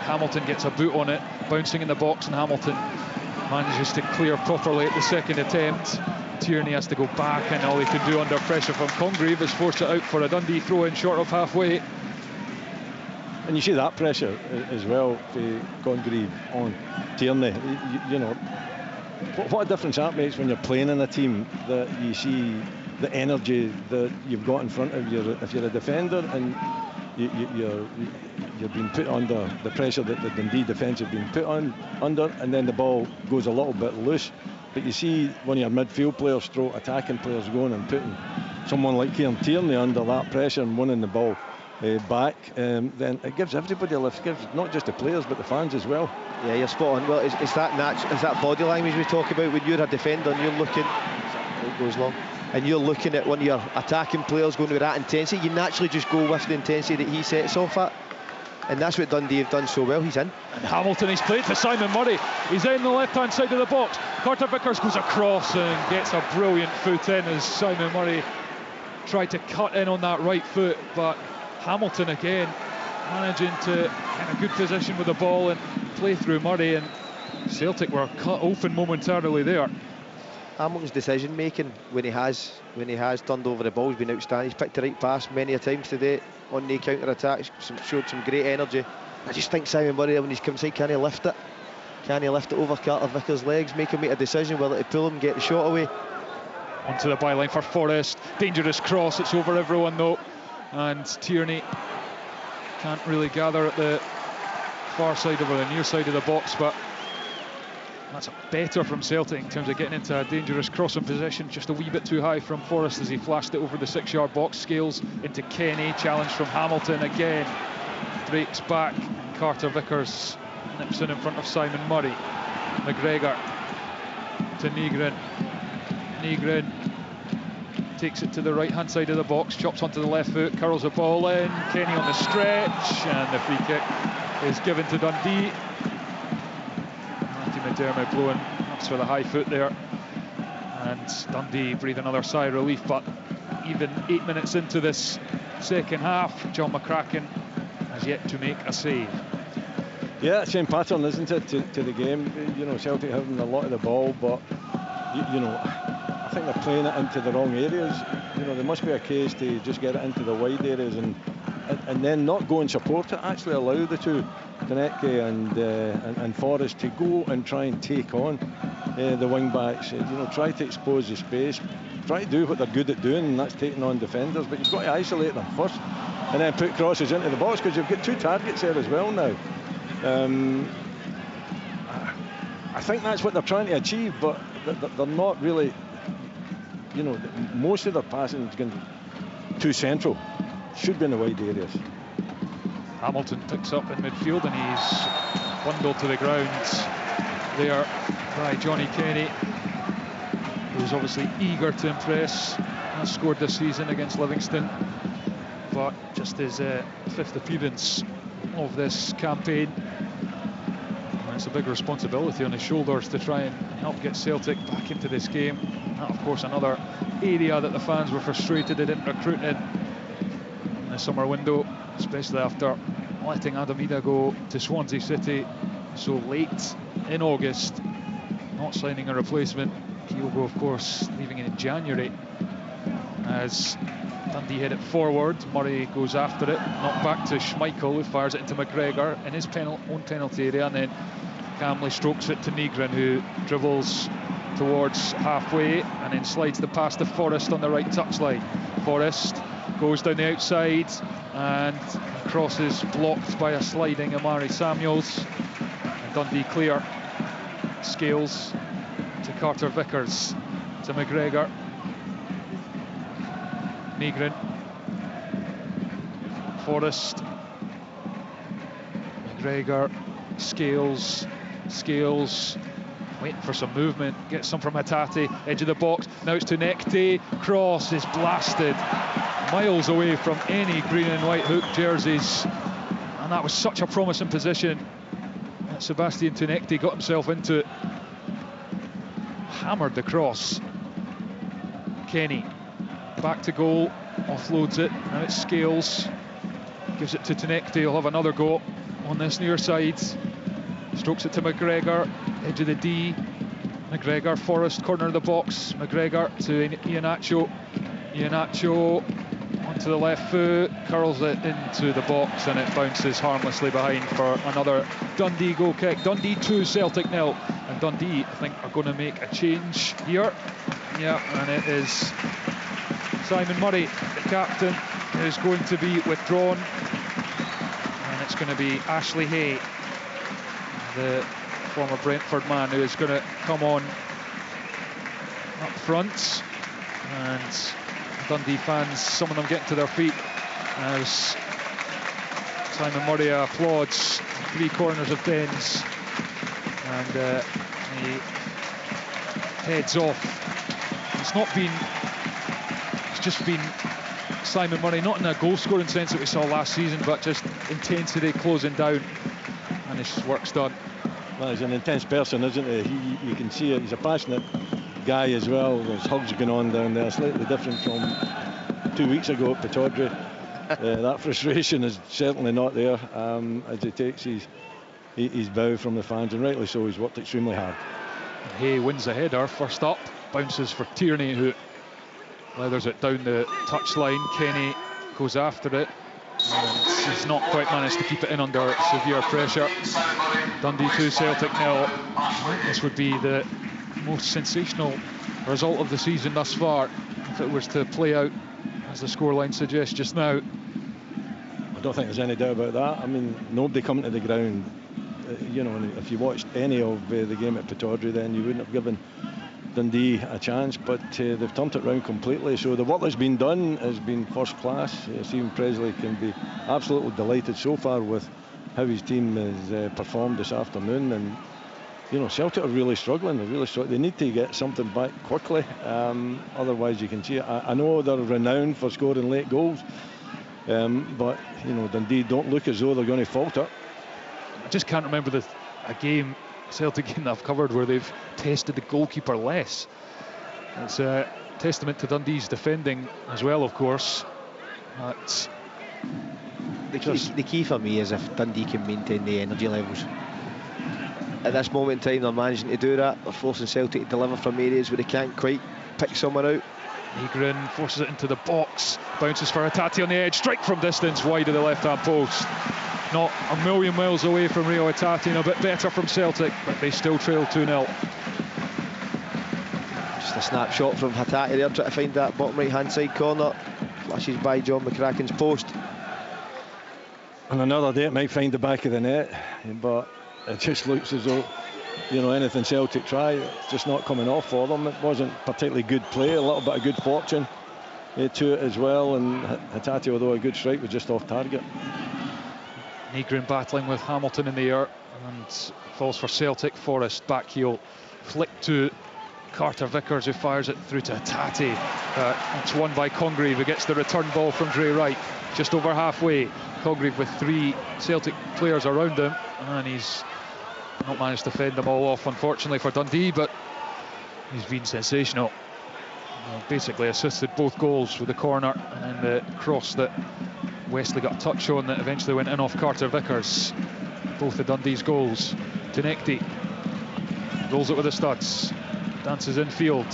Hamilton gets a boot on it, bouncing in the box, and Hamilton manages to clear properly at the second attempt. Tierney has to go back, and all he can do under pressure from Congreve is force it out for a Dundee throw-in short of halfway.
And you see that pressure as well for Congreve on Tierney. You know, what a difference that makes when you're playing in a team, that you see the energy that you've got in front of you. If you're a defender and you're being put under the pressure that the Dundee defence have been put under, and then the ball goes a little bit loose. But you see one of your midfield players, stroke attacking players, going and putting someone like Kieran Tierney under that pressure and winning the ball back, then it gives everybody a lift. It gives not just the players but the fans as well.
Yeah, you're spot on. Well, it's that body language we talk about when you're a defender and you're looking. It goes long. And you're looking at one of your attacking players going with that intensity, you naturally just go with the intensity that he sets off at. And that's what Dundee have done so well. He's in.
And Hamilton, he's played to Simon Murray. He's in the left-hand side of the box. Carter Vickers goes across and gets a brilliant foot in as Simon Murray tried to cut in on that right foot. But Hamilton again managing to get a good position with the ball and play through Murray. And Celtic were cut open momentarily there.
Hamilton's decision making when he has turned over the ball has been outstanding. He's picked the right pass many a times today on the counter attacks, showed some great energy. I just think Simon Murray, when he's come inside, can he lift it? Can he lift it over Carter Vickers' legs, make him make a decision whether to pull him, get the shot away?
Onto the byline for Forrest. Dangerous cross, it's over everyone though. And Tierney can't really gather at the far side or the near side of the box, but that's better from Celtic in terms of getting into a dangerous crossing position. Just a wee bit too high from Forrest as he flashed it over the 6-yard box. Scales into Kenny, challenge from Hamilton again. Breaks back, Carter Vickers nips in front of Simon Murray. McGregor to Nygren. Nygren takes it to the right-hand side of the box, chops onto the left foot, curls the ball in. Kenny on the stretch, and the free kick is given to Dundee. McDermott blowing ups for the high foot there, and Dundee breathe another sigh of relief. But even 8 minutes into this second half, John McCracken has yet to make a save.
Yeah, same pattern, isn't it, to the game? You know, Celtic having a lot of the ball, but you know, I think they're playing it into the wrong areas. You know, there must be a case to just get it into the wide areas and then not go and support it. Actually allow the two, Konecki and Forrest, to go and try and take on the wing backs. You know, try to expose the space, try to do what they're good at doing, and that's taking on defenders. But you've got to isolate them first, and then put crosses into the box, because you've got two targets there as well now. I think that's what they're trying to achieve, but they're not really. You know, most of their passing is going too central. Should be in the wide areas.
Hamilton picks up in midfield and he's bundled to the ground there by Johnny Kenny, who's obviously eager to impress. Has scored this season against Livingston, but just his 5th appearance of this campaign. And it's a big responsibility on his shoulders to try and help get Celtic back into this game. And of course, another area that the fans were frustrated they didn't recruit in the summer window, especially after letting Adam Ida go to Swansea City so late in August, not signing a replacement. Kyogo, of course, leaving in January. As Dundee head it forward, Murray goes after it, knocked back to Schmeichel, who fires it into McGregor in his own penalty area, and then calmly strokes it to Nygren, who dribbles towards halfway and then slides the pass to Forrest on the right touchline. Forrest goes down the outside and crosses blocked by a sliding Amari Samuels, and Dundee clear. Scales to Carter Vickers, to McGregor. Nygren. Forrest. McGregor, Scales, waiting for some movement, gets some from Hatate, edge of the box, now it's to Nekte, cross is blasted, miles away from any green and white hook jerseys, and that was such a promising position that Sebastian Tenekte got himself into it. Hammered the cross. Kenny, back to goal, offloads it, now it's Scales, gives it to Tenekte, he'll have another go on this near side, strokes it to McGregor, edge of the D, McGregor, Forrest, corner of the box, McGregor to Iheanacho onto the left foot, curls it into the box and it bounces harmlessly behind for another Dundee goal kick. Dundee 2, Celtic 0, and Dundee I think are going to make a change here. Yeah, and it is Simon Murray, the captain, is going to be withdrawn, and it's going to be Ashley Hay, the former Brentford man, who is going to come on up front. And Dundee fans, some of them getting to their feet as Simon Murray applauds 3 corners of Dens, and he heads off. It's just been Simon Murray, not in a goal scoring sense that we saw last season, but just intensity closing down, and his work's done.
Well, he's an intense person, isn't he? You can see it. He's a passionate guy as well. There's hugs going on down there, slightly different from 2 weeks ago at Pittodrie. That frustration is certainly not there as he takes his bow from the fans, and rightly so. He's worked extremely hard.
Hay wins the header first up, bounces for Tierney, who leathers it down the touchline. Kenny goes after it, and he's not quite managed to keep it in under severe pressure. Dundee 2, Celtic 0. This would be the most sensational result of the season thus far if it was to play out as the scoreline suggests just now.
I don't think there's any doubt about that. I mean, nobody coming to the ground, you know, if you watched any of the game at Pittodrie, then you wouldn't have given Dundee a chance, but they've turned it around completely. So the work that's been done has been first class. Stephen Presley can be absolutely delighted so far with how his team has performed this afternoon. And you know, Celtic are really struggling. They're really struggling. They need to get something back quickly. Otherwise, you can see it. I know they're renowned for scoring late goals, but you know, Dundee don't look as though they're going to falter.
I just can't remember a game, Celtic game that I've covered where they've tested the goalkeeper less. It's a testament to Dundee's defending as well, of course. But
the key for me is if Dundee can maintain the energy levels. At this moment in time, they're managing to do that. They're forcing Celtic to deliver from areas where they can't quite pick someone out.
Negrin forces it into the box, bounces for Hatate on the edge, strike from distance wide of the left-hand post. Not a million miles away from Rio Hatate, and a bit better from Celtic, but they still trail 2-0.
Just a snapshot from Hatate there, trying to find that bottom right-hand side corner. Flashes by John McCracken's post.
And another day it might find the back of the net, but it just looks as though, you know, anything Celtic try, it's just not coming off for them. It wasn't particularly good play, a little bit of good fortune to it as well, and Hatate, although a good strike, was just off target.
Negrin battling with Hamilton in the air, and falls for Celtic. Forrest back heel, flick to Carter Vickers, who fires it through to Hatate. It's won by Congreve, who gets the return ball from Dre Wright, just over halfway. Congreve with 3 Celtic players around him, and he's not managed to fend them all off, unfortunately for Dundee, but he's been sensational. Basically assisted both goals with the corner and then the cross that Wesley got a touch on that eventually went in off Carter Vickers. Both of Dundee's goals. Tenekte rolls it with the studs, dances infield,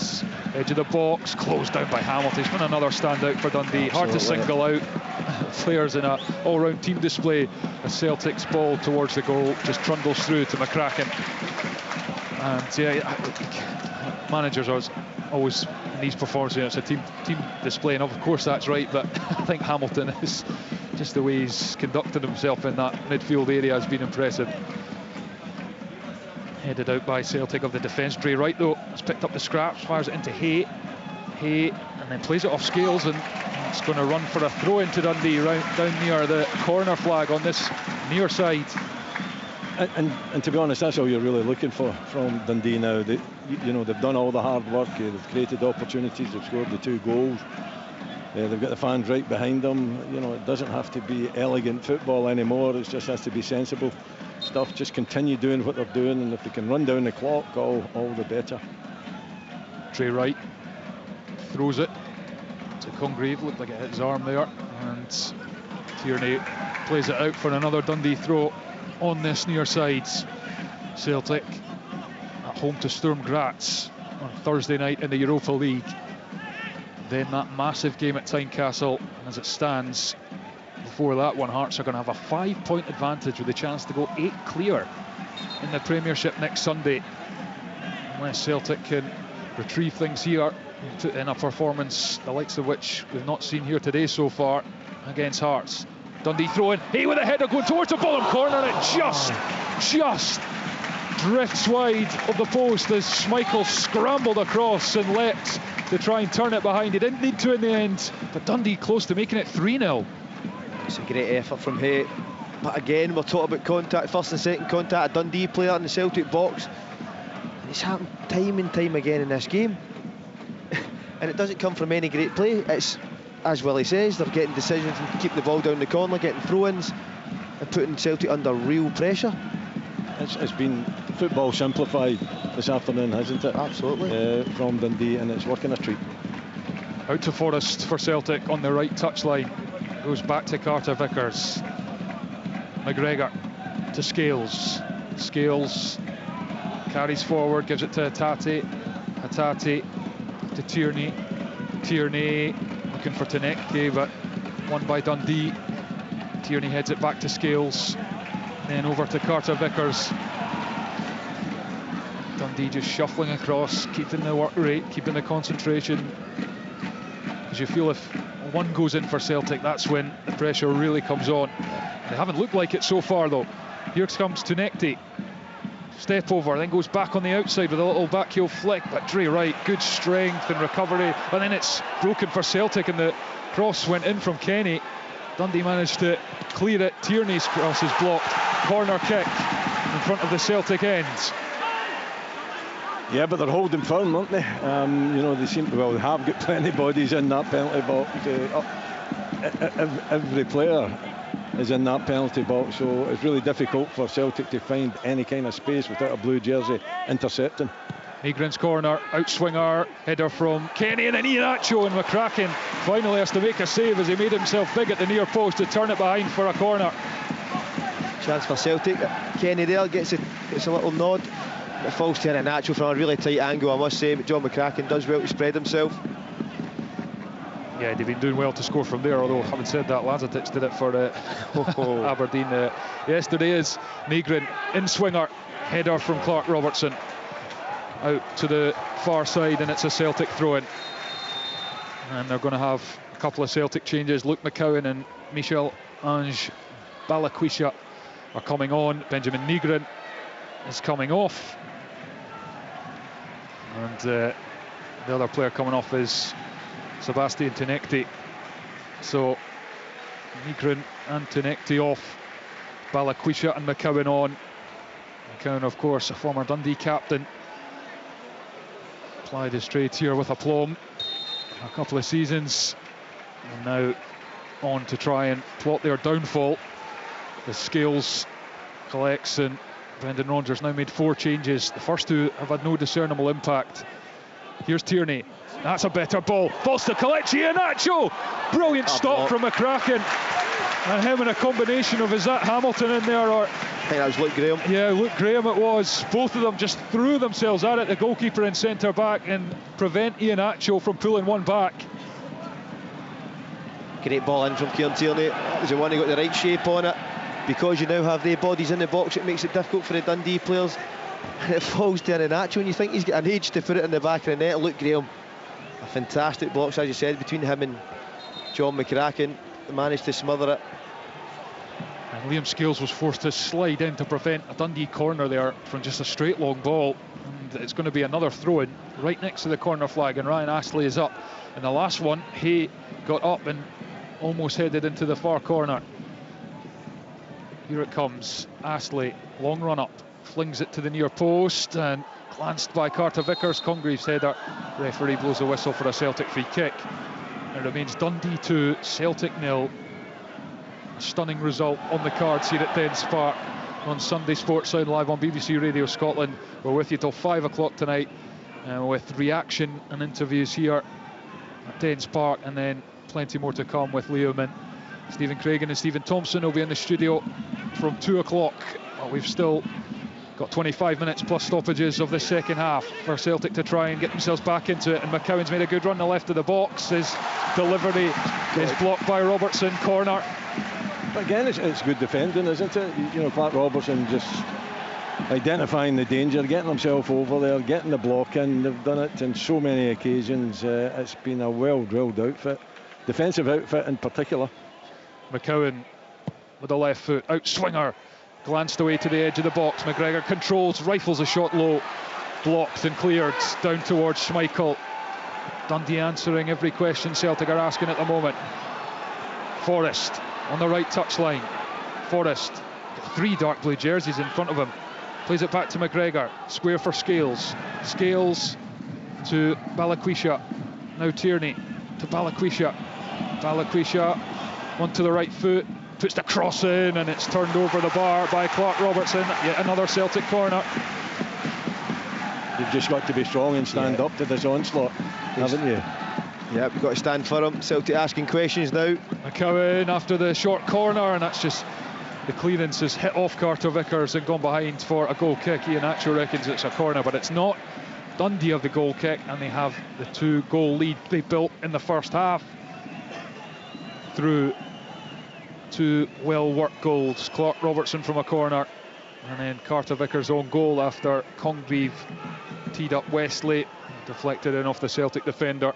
edge of the box, closed down by Hamilton. It's been another standout for Dundee. Absolutely. Hard to single out players in an all-round team display as Celtic's ball towards the goal just trundles through to McCracken. And yeah, managers are always in these performances, it's a team display, and of course that's right, but I think Hamilton is just the way he's conducted himself in that midfield area has been impressive. Headed out by Celtic of the defence. Dre Wright though has picked up the scraps, fires it into Hay, and then plays it off Scales, and it's going to run for a throw into Dundee down near the corner flag on this near side.
And to be honest, that's all you're really looking for from Dundee now. They've done all the hard work. They've created opportunities. They've scored the 2 goals. They've got the fans right behind them. It doesn't have to be elegant football anymore. It just has to be sensible stuff. Just continue doing what they're doing, and if they can run down the clock, all the better.
Trey Wright throws it to Congreve. Looked like it hit his arm there, and Tierney plays it out for another Dundee throw on this near side. Celtic at home to Sturm Graz on Thursday night in the Europa League. Then that massive game at Tynecastle, and as it stands, before that one, Hearts are going to have a 5-point advantage with a chance to go 8 clear in the Premiership next Sunday, unless Celtic can retrieve things here in a performance the likes of which we've not seen here today so far against Hearts. Dundee throw in, he with a header going towards the bottom corner, and it just drifts wide of the post as Schmeichel scrambled across and leapt to try and turn it behind. He didn't need to in the end, but Dundee close to making it 3-0.
It's a great effort from Hay, but again we're talking about contact, first and second contact. A Dundee player in the Celtic box, and it's happened time and time again in this game. And it doesn't come from any great play. It's, as Willie says, they're getting decisions and keeping the ball down the corner, getting throw-ins and putting Celtic under real pressure.
It's been football simplified this afternoon, hasn't it?
Absolutely.
From Dundee, and it's working a treat.
Out to Forrest for Celtic on the right touchline. Goes back to Carter Vickers. McGregor to Scales. Scales carries forward, gives it to Hatate. Hatate to Tierney. Tierney looking for Teneke, but won by Dundee. Tierney heads it back to Scales. Then over to Carter Vickers. Dundee just shuffling across, keeping the work rate, keeping the concentration. Because you feel if one goes in for Celtic, that's when the pressure really comes on. They haven't looked like it so far though. Here comes Teneke. Step over, then goes back on the outside with a little back heel flick, but Dre Wright, good strength and recovery, and then it's broken for Celtic and the cross went in from Kenny. Dundee managed to clear it. Tierney's cross is blocked. Corner kick in front of the Celtic end.
Yeah, but they're holding firm, aren't they? They seem to, they have got plenty of bodies in that penalty box. Every player is in that penalty box, so it's really difficult for Celtic to find any kind of space without a blue jersey intercepting.
Negrin's corner, outswinger, header from Kenny, and then Iheanacho, and McCracken finally has to make a save as he made himself big at the near post to turn it behind for a corner.
Chance for Celtic. Kenny there gets a little nod. It falls to Iheanacho from a really tight angle, I must say, but John McCracken does well to spread himself.
Yeah, they've been doing well to score from there, although having said that, Lazatic did it for Aberdeen yesterday. Is Negrin in swinger, header from Clark Robertson out to the far side, and it's a Celtic throw-in. And they're going to have a couple of Celtic changes. Luke McCowan and Michel-Ange Balaquisha are coming on. Benjamin Negrin is coming off, and the other player coming off is Sebastian Teneke. So Negrin and Teneke off, Balaquisha and McCowan on. McCowan, of course, a former Dundee captain, applied his trade here with aplomb a couple of seasons, and now on to try and plot their downfall. The Scales collects, and Brendan Rodgers now made 4 changes. The first 2 have had no discernible impact. Here's Tierney. That's a better ball. Falls to Kelechi Iheanacho. Brilliant stop from McCracken. And him in a combination of, is that Hamilton in there, or?
I think that was Luke Graham.
Yeah, Luke Graham it was. Both of them just threw themselves at it, the goalkeeper and centre back, and prevent Iheanacho from pulling one back.
Great ball in from Kieran Tierney. That was the one who got the right shape on it. Because you now have the bodies in the box, it makes it difficult for the Dundee players. And it falls to Iheanacho, and you think he's got an age to put it in the back of the net. Luke Graham, a fantastic box, as you said, between him and John McCracken. They managed to smother it.
And Liam Scales was forced to slide in to prevent a Dundee corner there from just a straight long ball. And it's going to be another throw-in right next to the corner flag, and Ryan Astley is up. And the last one, Hay got up and almost headed into the far corner. Here it comes. Astley, long run up, flings it to the near post and glanced by Carter Vickers. Congreve's header. Referee blows a whistle for a Celtic free kick. It remains Dundee 2, Celtic 0. A stunning result on the cards here at Dens Park on Sunday Sports Sound live on BBC Radio Scotland. We're with you till 5 o'clock tonight with reaction and interviews here at Dens Park, and then plenty more to come with Liam and Stephen Craigan and Stephen Thompson will be in the studio from 2 o'clock. Well, we've still got 25 minutes plus stoppages of the second half for Celtic to try and get themselves back into it, and McCowan's made a good run the left of the box. His delivery is blocked by Robertson, corner.
But again, it's good defending, isn't it? You know, Clark Robertson just identifying the danger, getting himself over there, getting the block in. They've done it on so many occasions. It's been a well-drilled outfit, defensive outfit in particular.
McCowan with the left foot, out swinger, glanced away to the edge of the box. McGregor controls, rifles a shot low, blocked and cleared down towards Schmeichel. Dundee answering every question Celtic are asking at the moment. Forrest on the right touchline. Forrest, 3 dark blue jerseys in front of him, plays it back to McGregor, square for Scales. Scales to Balikwisha, now Tierney to Balikwisha. Balikwisha onto the right foot, puts the cross in, and it's turned over the bar by Clark Robertson. Yet another Celtic corner.
You've just got to be strong and stand up to this onslaught, haven't you?
Yeah, we've got to stand for him. Celtic asking questions now.
McCowan after the short corner, and that's just the clearance has hit off Carter Vickers and gone behind for a goal kick. Ian Atcher reckons it's a corner, but it's not. Dundee have the goal kick, and they have the 2-goal lead they built in the first half through 2 well-worked goals. Clark Robertson from a corner, and then Carter Vickers' own goal after Congreve teed up Wesley, deflected in off the Celtic defender.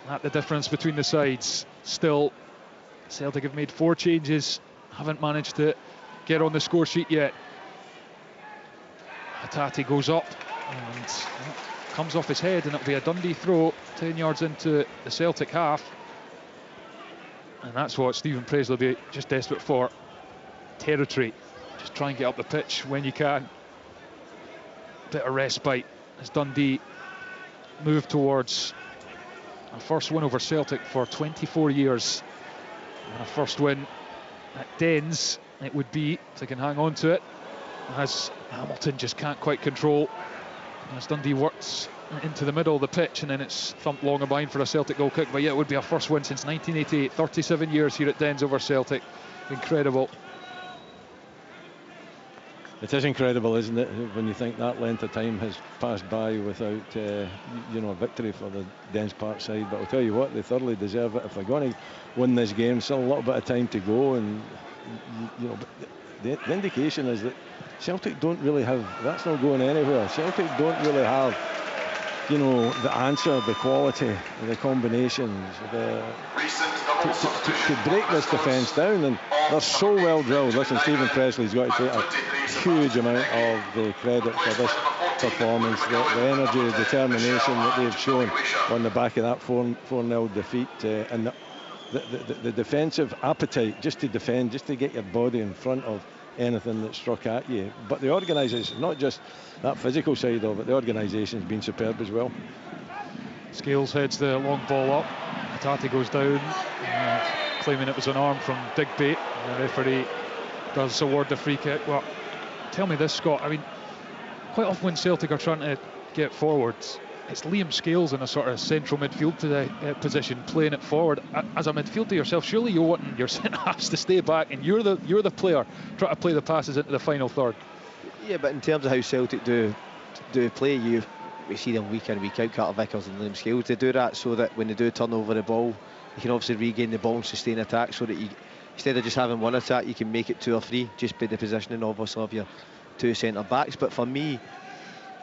That's the difference between the sides. Still, Celtic have made 4 changes, haven't managed to get on the score sheet yet. Hatate goes up and comes off his head, and it'll be a Dundee throw 10 yards into the Celtic half. And that's what Stephen Presley will be just desperate for. Territory. Just try and get up the pitch when you can. Bit of respite as Dundee move towards a first win over Celtic for 24 years. And a first win at Dens it would be, if they can hang on to it, as Hamilton just can't quite control. As Dundee works into the middle of the pitch, and then it's thumped long and behind for a Celtic goal kick. But yeah, it would be a first win since 1988. 37 years here at Dens over Celtic. Incredible.
It is incredible, isn't it, when you think that length of time has passed by without a victory for the Dens Park side. But I'll tell you what, they thoroughly deserve it if they're going to win this game. Still a little bit of time to go, and but the indication is that Celtic don't really have, that's not going anywhere. Celtic don't really have the answer, the quality, the combinations, to break this defence down, and they're so well drilled. Listen, Stephen Presley's got to take a huge amount of the credit for this performance, the energy, the determination that they've shown on the back of that 4-0 defeat, and the defensive appetite just to defend, just to get your body in front of anything that struck at you. But the organisation, not just that physical side of it, the organisation's been superb as well.
Scales heads the long ball up. Hatate goes down, claiming it was an arm from Digby. The referee does award the free kick. Well, tell me this, Scott. I mean, quite often when Celtic are trying to get forwards, it's Liam Scales in a sort of central midfield position, playing it forward. As a midfielder yourself, surely you're wanting your centre-halves to stay back, and you're the player trying to play the passes into the final third.
Yeah, but in terms of how Celtic do play, we see them week in, week out, Carter Vickers and Liam Scales. They do that so that when they do turn over the ball, you can obviously regain the ball and sustain attack, so that you, instead of just having one attack, you can make it 2 or 3, just by the positioning obviously of your 2 centre-backs. But for me,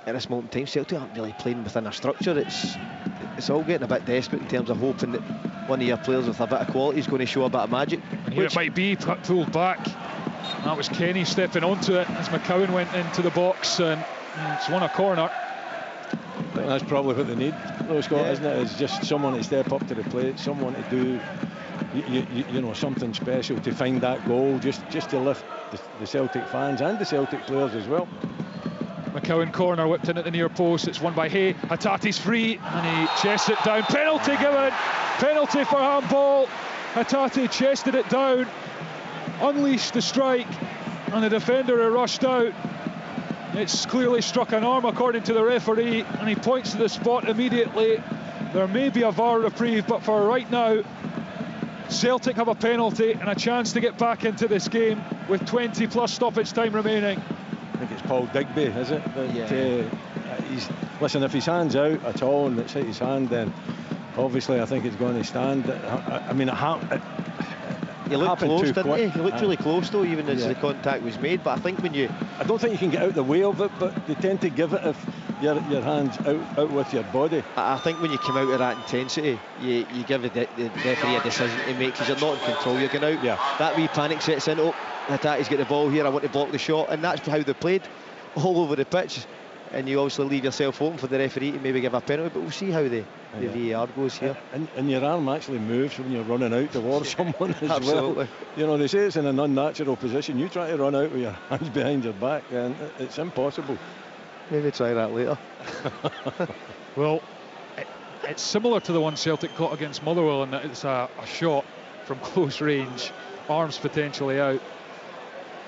at this moment in time, Celtic aren't really playing within a structure. It's all getting a bit desperate in terms of hoping that one of your players with a bit of quality is going to show a bit of magic.
And here it might be pulled back. That was Kenny stepping onto it as McCowan went into the box, and it's won a corner.
That's probably what they need, though, Scott, isn't it? It's just someone to step up to the plate, someone to do you know, something special to find that goal, just to lift the Celtic fans and the Celtic players as well.
McCowan corner whipped in at the near post. It's won by Hay. Hatate's free and he chests it down. Penalty given. Penalty for handball. Hatate chested it down, unleashed the strike, and the defender who rushed out. It's clearly struck an arm according to the referee, and he points to the spot immediately. There may be a VAR reprieve, but for right now, Celtic have a penalty and a chance to get back into this game with 20 plus stoppage time remaining.
I think it's Paul Digby, is it? Listen, if his hand's out at all and it's hit his hand, then obviously I think it's going to stand. I mean,
he looked close, didn't he? He looked really close though, even as the contact was made. But I think when
I don't think you can get out the way of it, but they tend to give it if your hand's out with your body.
I think when you come out of that intensity, you give the referee a decision to make, because you're not in control. You're going out.
Yeah.
That wee panic sets in. Oh, Hatate's got the ball here. I want to block the shot, and that's how they played all over the pitch. And you obviously leave yourself open for the referee to maybe give a penalty, but we'll see how the VAR goes here.
And your arm actually moves when you're running out towards someone as
Absolutely.
well. You know, they say it's in an unnatural position. You try to run out with your hands behind your back, and it's impossible.
Maybe try that later.
Well, it's similar to the one Celtic caught against Motherwell, in that it's a shot from close range, arms potentially out,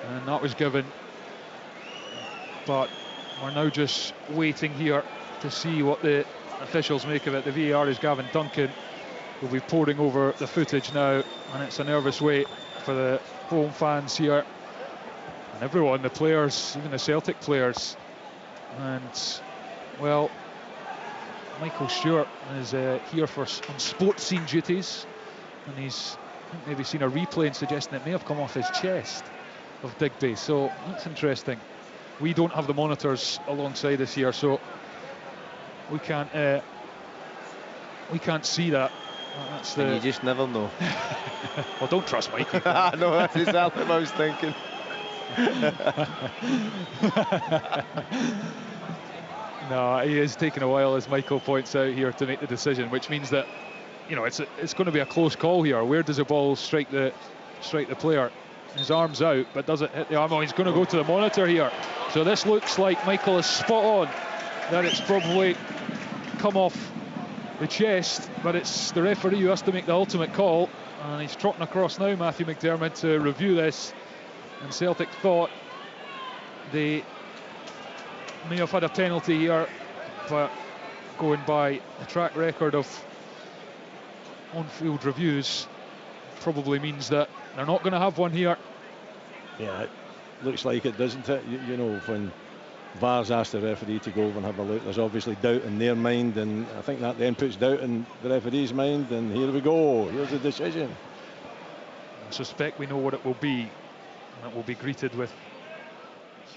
and that was given. But we're now just waiting here to see what the officials make of it. The VAR is Gavin Duncan, who'll be poring over the footage now, and it's a nervous wait for the home fans here and everyone, the players, even the Celtic players. And well, Michael Stewart is here on sports scene duties, and he's maybe seen a replay and suggesting it may have come off his chest of Digby, so that's interesting. We don't have the monitors alongside us here, so we can't see that. That's
and you just never know.
Well, don't trust Mikey.
No, that's exactly what I was thinking.
No, he is taking a while, as Michael points out here, to make the decision, which means that, you know, it's going to be a close call here. Where does the ball strike the player? His arm's out, but does it hit the arm? Oh, he's going to go to the monitor here. So this looks like Michael is spot on, that it's probably come off the chest, but it's the referee who has to make the ultimate call, and he's trotting across now, Matthew McDermott, to review this. And Celtic thought they may have had a penalty here, but going by the track record of on-field reviews, probably means that they're not going to have one here.
Yeah, it looks like it, doesn't it? You know, when VAR's asked the referee to go over and have a look, there's obviously doubt in their mind, and I think that then puts doubt in the referee's mind, and here we go, here's the decision.
I suspect we know what it will be, and it will be greeted with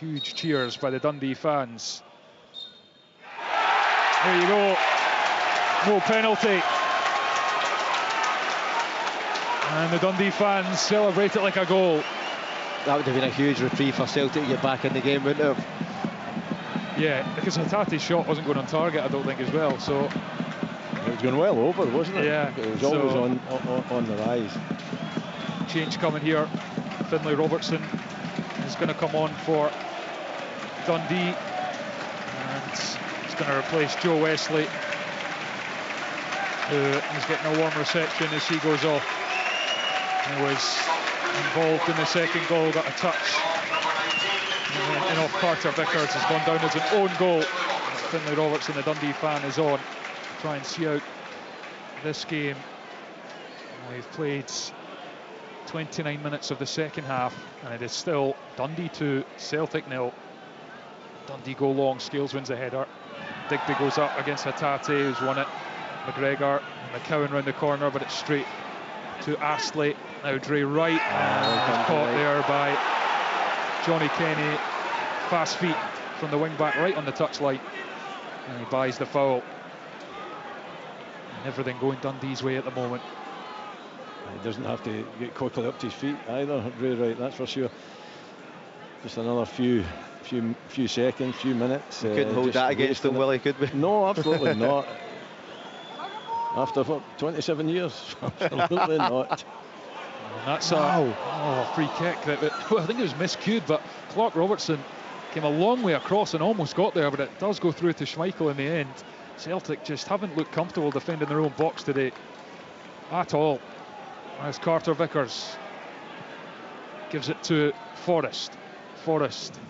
huge cheers by the Dundee fans. There you go, no penalty. And the Dundee fans celebrate it like a goal.
That would have been a huge reprieve for Celtic to get back in the game, wouldn't it have?
Yeah, because Hatate's shot wasn't going on target, I don't think, as well. So
it was going well over, wasn't it?
Yeah.
It was always on the rise.
Change coming here. Finlay Robertson is going to come on for Dundee, and he's going to replace Joe Wesley, who is getting a warm reception as he goes off. He was involved in the second goal, got a touch, and off Carter Vickers has gone down as an own goal. Finlay Robertson, the Dundee fan, is on to try and see out this game. We've played 29 minutes of the second half, and it is still Dundee 2, Celtic 0. Dundee go long, Scales wins the header. Digby goes up against Hatate, who's won it. McGregor and McCowan round the corner, but it's straight to Astley. Now Dre Wright, and caught there by Johnny Kenny. Fast feet from the wing back right on the touchline, and he buys the foul. And everything going Dundee's way at the moment.
He doesn't have to get quickly up to his feet either, Dre Wright, that's for sure. Just another few seconds, few minutes.
We couldn't hold that against him, Willie, could we?
No, absolutely not. After what, 27 years? Absolutely not.
And that's a free kick that well, I think it was miscued, but Clark Robertson came a long way across and almost got there, but it does go through to Schmeichel in the end. Celtic just haven't looked comfortable defending their own box today at all, as Carter Vickers gives it to Forrest. Forrest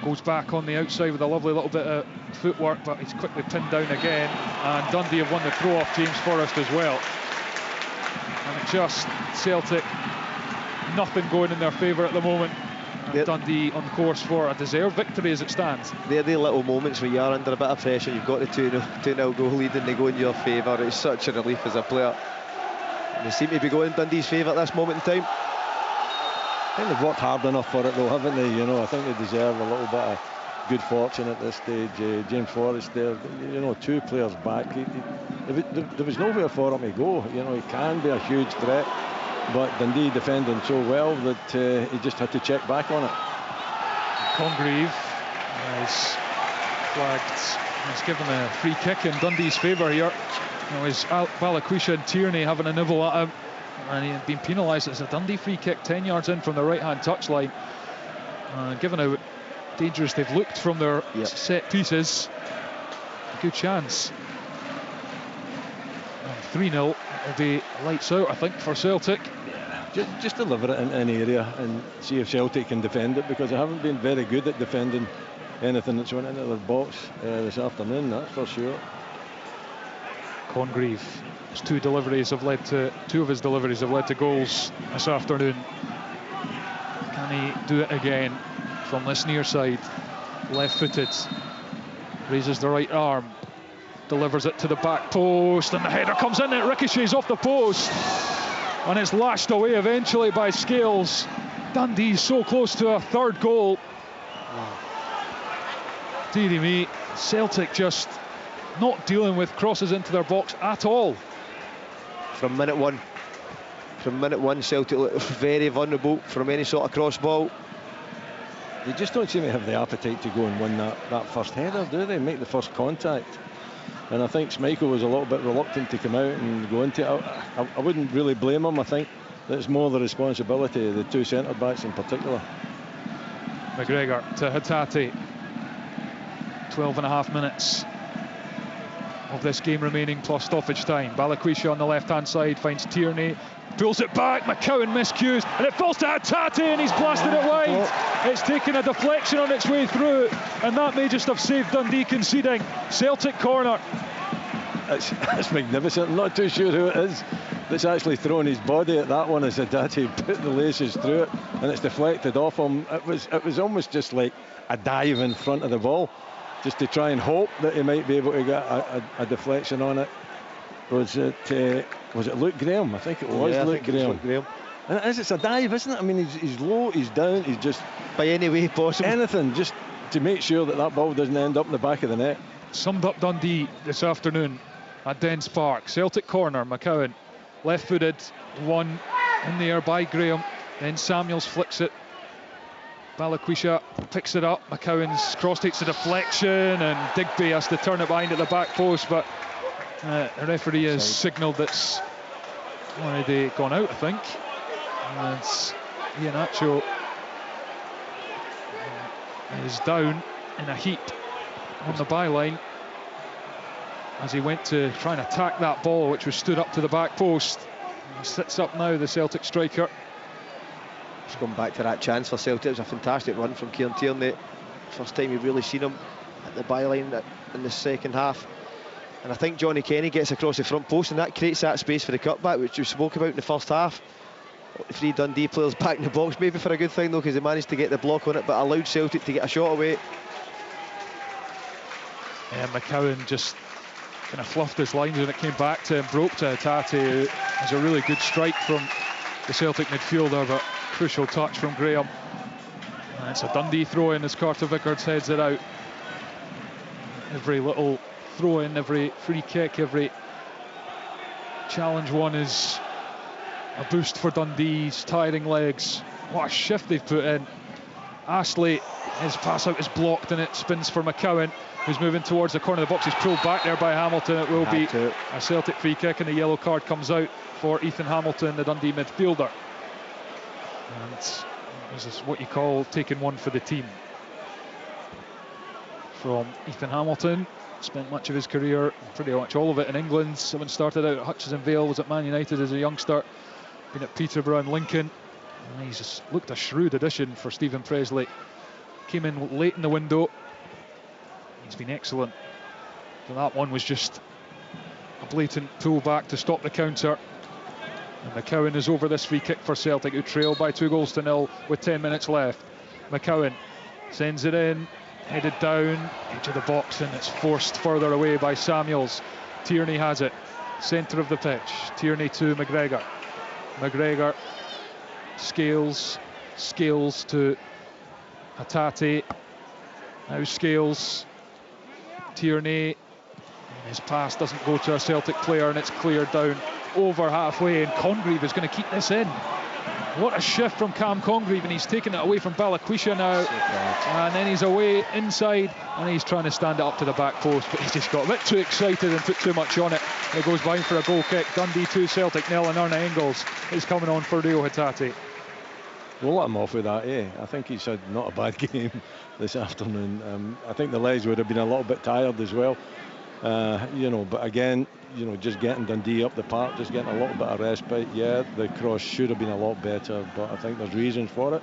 goes back on the outside with a lovely little bit of footwork, but he's quickly pinned down again, and Dundee have won the throw off James Forrest as well. And it just, Celtic, nothing going in their favour at the moment. And Dundee on course for a deserved victory as it stands.
They're the little moments where you are under a bit of pressure, you've got the 2-0 goal lead and they go in your favour. It's such a relief as a player. And they seem to be going in Dundee's favour at this moment in time.
I think they've worked hard enough for it though, haven't they? You know, I think they deserve a little bit of good fortune at this stage. James Forrest there, you know, 2 players back. There was nowhere for him to go. You know, he can be a huge threat, but Dundee defending so well that he just had to check back on it.
Congreve is flagged. He's given a free kick in Dundee's favour here. You know, is Balaquisha and Tierney having a nibble at him, and he had been penalised. It's a Dundee free kick 10 yards in from the right-hand touchline. Given how dangerous they've looked from their set pieces, a good chance. 3-0 will be lights out, I think, for Celtic.
Just deliver it in an area and see if Celtic can defend it, because they haven't been very good at defending anything that's went into their box this afternoon, that's for sure.
Congreve, two of his deliveries have led to goals this afternoon. Can he do it again from this near side? Left-footed, raises the right arm, delivers it to the back post, and the header comes in, it ricochets off the post, and it's lashed away eventually by Scales. Dundee so close to a third goal. Dearie me, Celtic just not dealing with crosses into their box at all.
From minute one, Celtic look very vulnerable from any sort of cross ball.
They just don't seem to have the appetite to go and win that first header, do they? Make the first contact. And I think Schmeichel was a little bit reluctant to come out and go into it. I wouldn't really blame him. I think that's more the responsibility of the 2 centre-backs in particular.
McGregor to Hatate. 12.5 minutes of this game remaining plus stoppage time. Balaquisha on the left-hand side finds Tierney, pulls it back, McCowan miscues, and it falls to Hatate, and he's blasted it wide. It's taken a deflection on its way through, and that may just have saved Dundee conceding. Celtic corner.
That's magnificent. I'm not too sure who it is that's actually thrown his body at that one as Hatate put the laces through it, and it's deflected off him. It was almost just like a dive in front of the ball, just to try and hope that he might be able to get a deflection on it. Was it Luke Graham? I think it was Luke Graham. And it's a dive, isn't it? I mean, he's low, he's down, he's just
by any way possible.
Anything, just to make sure that ball doesn't end up in the back of the net.
Summed up Dundee this afternoon at Dens Park. Celtic corner, McCowan, left-footed, one in the air by Graham. Then Samuels flicks it. Balaquisha picks it up. McCowan's cross takes a deflection, and Digby has to turn it behind at the back post, but the referee has signalled that's already gone out, I think. And Iheanacho is down in a heap on the byline as he went to try and attack that ball, which was stood up to the back post. He sits up now, the Celtic striker.
Just going back to that chance for Celtic, it was a fantastic run from Kieran Tierney. First time you've really seen him at the byline in the second half. And I think Johnny Kenny gets across the front post, and that creates that space for the cutback, which we spoke about in the first half. 3 Dundee players back in the box, maybe for a good thing though, because they managed to get the block on it, but allowed Celtic to get a shot away.
Yeah, McCowan just kind of fluffed his lines when it came back to him, broke to Hatate. It was a really good strike from the Celtic midfielder, but crucial touch from Graham. And it's a Dundee throw-in as Carter Vickers heads it out. Every little throw-in, every free kick, every challenge one is a boost for Dundee's tiring legs. What a shift they've put in. Astley, his pass out is blocked and it spins for McCowan, who's moving towards the corner of the box. He's pulled back there by Hamilton. It will be a Celtic free kick, and the yellow card comes out for Ethan Hamilton, the Dundee midfielder. And this is what you call taking one for the team from Ethan Hamilton. Spent much of his career, pretty much all of it, in England. Someone started out at Hutchison Vale, was at Man United as a youngster, been at Peterborough and Lincoln. And he's just looked a shrewd addition for Stephen Presley. Came in late in the window. He's been excellent. So that one was just a blatant pull back to stop the counter. And McCowan is over this free kick for Celtic, who trail by 2-0 with 10 minutes left. McCowan sends it in, headed down, edge of the box, and it's forced further away by Samuels. Tierney has it, centre of the pitch. Tierney to McGregor. McGregor, Scales to Hatate. Now Scales, Tierney. His pass doesn't go to a Celtic player, and it's cleared down over halfway, and Congreve is going to keep this in. What a shift from Cam Congreve, and he's taken it away from Balakwisha now, and then he's away inside, and he's trying to stand it up to the back post, but he's just got a bit too excited and put too much on it. It goes behind for a goal kick. Dundee 2, Celtic 0, and Erna Engels is coming on for Rio Hatate.
We'll let him off with that, I think he's had not a bad game this afternoon. I think the legs would have been a little bit tired as well. But again, just getting Dundee up the park, just getting a little bit of respite. Yeah, the cross should have been a lot better, but I think there's reasons for it.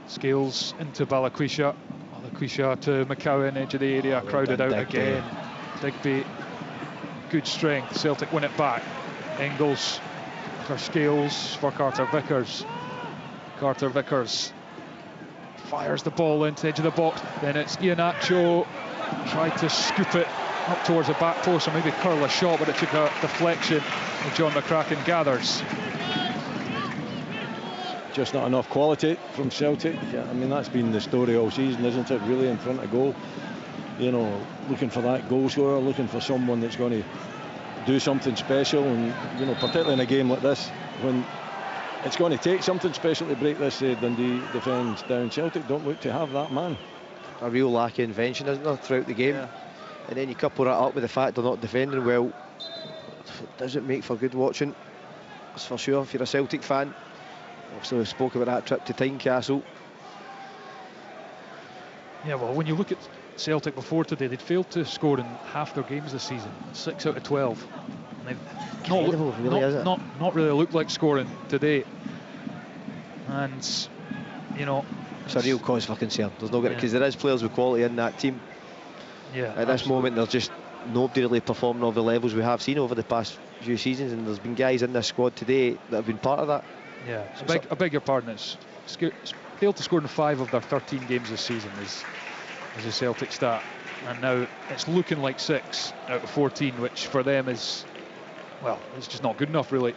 Scales into Balakwisha. Balakwisha to McCowan, edge of the area, crowded out again. Digby, good strength. Celtic win it back. Engels for Scales, for Carter Vickers. Carter Vickers fires the ball into edge of the box. Then it's Iheanacho. Tried to scoop it up towards the back post, or maybe curl a shot, but it took a deflection, and John McCracken gathers.
Just not enough quality from Celtic. I mean, that's been the story all season, isn't it? Really in front of goal. Looking for that goal scorer, looking for someone that's going to do something special, and particularly in a game like this, when it's going to take something special to break this Dundee defence down. Celtic don't look to have that man.
A real lack of invention, isn't there, throughout the game? Yeah. And then you couple that up with the fact they're not defending well. It doesn't make for good watching, that's for sure, if you're a Celtic fan. Obviously we spoke about that trip to Tynecastle.
Yeah, well, when you look at Celtic before today, they'd failed to score in half their games this season, 6 out of 12. And they've not really looked like scoring today. And it's a real cause for concern. There's no because there is players with quality in that team. Yeah. At this moment, there's just nobody really performing of the levels we have seen over the past few seasons, and there's been guys in this squad today that have been part of that. Yeah, I beg your pardon. It's failed to score in 5 of their 13 games this season is a Celtic stat, and now it's looking like 6 out of 14, which for them is, well, it's just not good enough really,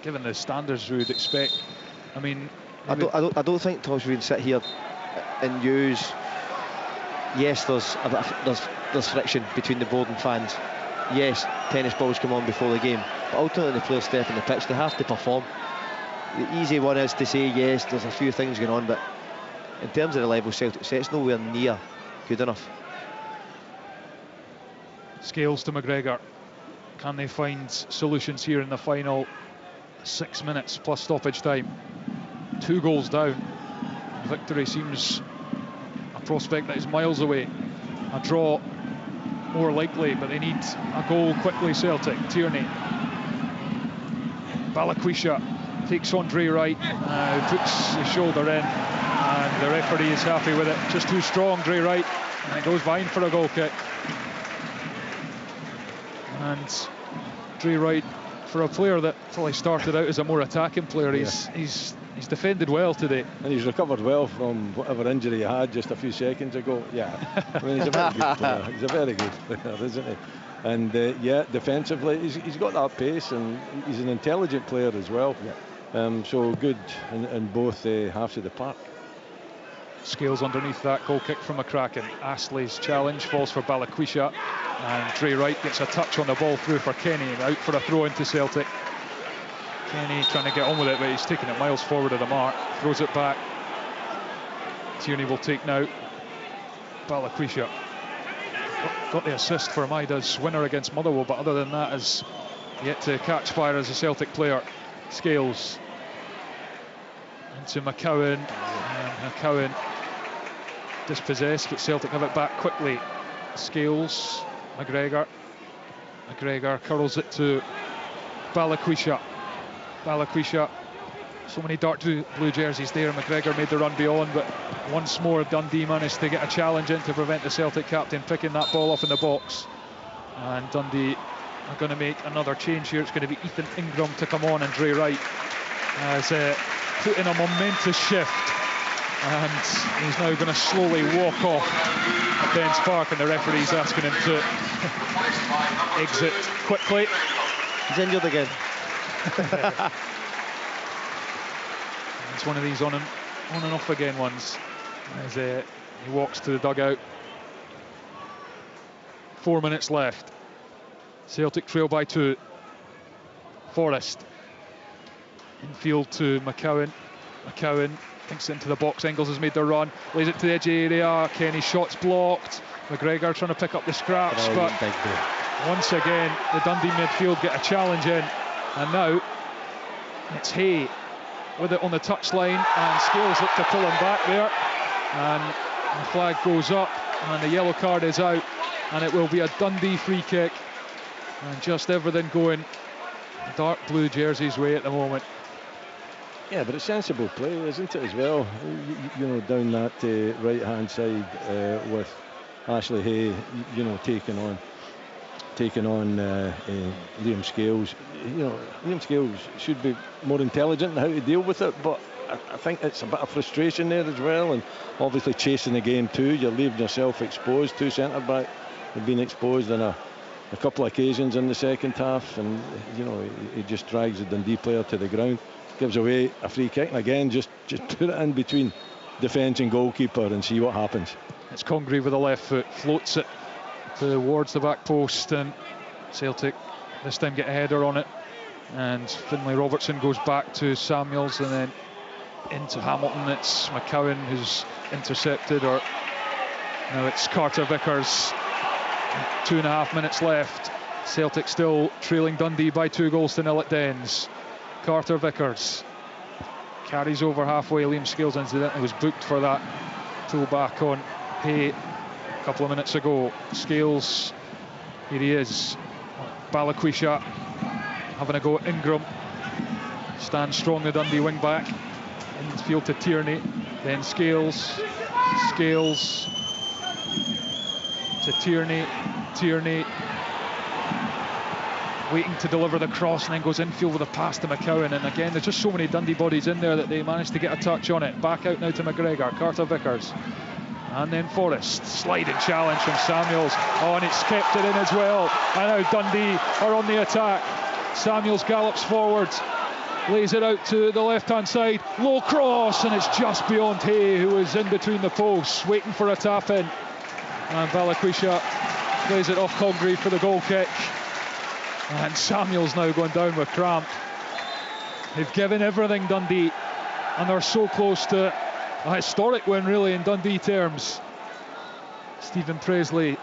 given the standards we would expect. I mean, I don't think, Tosh, we can sit here and use. Yes, there's friction between the board and fans. Yes, tennis balls come on before the game, but ultimately the players step on the pitch, they have to perform. The easy one is to say yes, there's a few things going on, but in terms of the level Celtic set, it's nowhere near good enough. Scales to McGregor. Can they find solutions here in the final 6 minutes plus stoppage time? 2 goals down. Victory seems a prospect that is miles away. A draw more likely, but they need a goal quickly, Celtic. Tierney. Balakwisha takes Andre Wright, puts his shoulder in, and the referee is happy with it. Just too strong, Andre Wright, and it goes behind for a goal kick. And Andre Wright, for a player that probably started out as a more attacking player, he's defended well today. And he's recovered well from whatever injury he had just a few seconds ago. Yeah, I mean, he's a very good player. He's a very good player, isn't he? And defensively, he's got that pace, and he's an intelligent player as well. Yeah. So good in both halves of the park. Scales underneath that goal kick from McCracken. Astley's challenge falls for Balakwisha, and Dre Wright gets a touch on the ball through for Kenny, out for a throw into Celtic. Kenny trying to get on with it, but he's taking it miles forward of the mark, throws it back. Tierney will take now. Balikwisha got the assist for Maida's winner against Motherwell, but other than that has yet to catch fire as a Celtic player. Scales into McCowan, and McCowan dispossessed, but Celtic have it back quickly. Scales, McGregor curls it to Balikwisha. So many dark blue jerseys there. McGregor made the run beyond, but once more Dundee managed to get a challenge in to prevent the Celtic captain picking that ball off in the box. And Dundee are going to make another change here. It's going to be Ethan Ingram to come on, and Dre Wright has put in a momentous shift, and he's now going to slowly walk off at Dens Park, and the referee's asking him to exit quickly.
He's injured again.
It's one of these on and off again ones as he walks to the dugout. 4 minutes left. Celtic trail by 2. Forrest infield to McCowan. McCowan thinks it into the box. Engels has made the run, lays it to the edge of the area. Kenny's shot's blocked. McGregor trying to pick up the scraps, but once again the Dundee midfield get a challenge in, and now it's Hay with it on the touchline, and Scales look to pull him back there, and the flag goes up and the yellow card is out, and it will be a Dundee free kick, and just everything going dark blue jerseys way at the moment.
Yeah, but it's sensible play, isn't it, as well? You know, down that right hand side with Ashley Hay, you know, taking on Liam Scales. You know, Liam Scales should be more intelligent in how to deal with it, but I think it's a bit of frustration there as well, and obviously chasing the game too. You're leaving yourself exposed. 2 centre-back have been exposed on a couple of occasions in the second half, and you know, he just drags the Dundee player to the ground, gives away a free kick, and again just put it in between defence and goalkeeper and see what happens.
It's Congreve with the left foot, floats it towards the back post, and Celtic this time get a header on it, and Finlay Robertson goes back to Samuels and then into Hamilton. It's McCowan who's intercepted, or now it's Carter Vickers. 2.5 minutes left. Celtic still trailing Dundee by 2-0 at Dens. Carter Vickers carries over halfway. Liam Scales incidentally was booked for that pull back on Hay a couple of minutes ago. Scales, here he is. Balikwisha having a go at Ingram. Stands strong, the Dundee wing back. Infield to Tierney, then Scales to Tierney waiting to deliver the cross, and then goes infield with a pass to McCowan, and again there's just so many Dundee bodies in there that they managed to get a touch on it. Back out now to McGregor, Carter Vickers, and then Forrest. Sliding challenge from Samuels, and it's kept it in as well, and now Dundee are on the attack. Samuels gallops forward, lays it out to the left hand side, low cross, and it's just beyond Hay, who is in between the posts waiting for a tap in, and Balikwisha plays it off Congreve for the goal kick, and Samuels now going down with cramp. They've given everything, Dundee, and they're so close to a historic win really in Dundee terms. Stephen Presley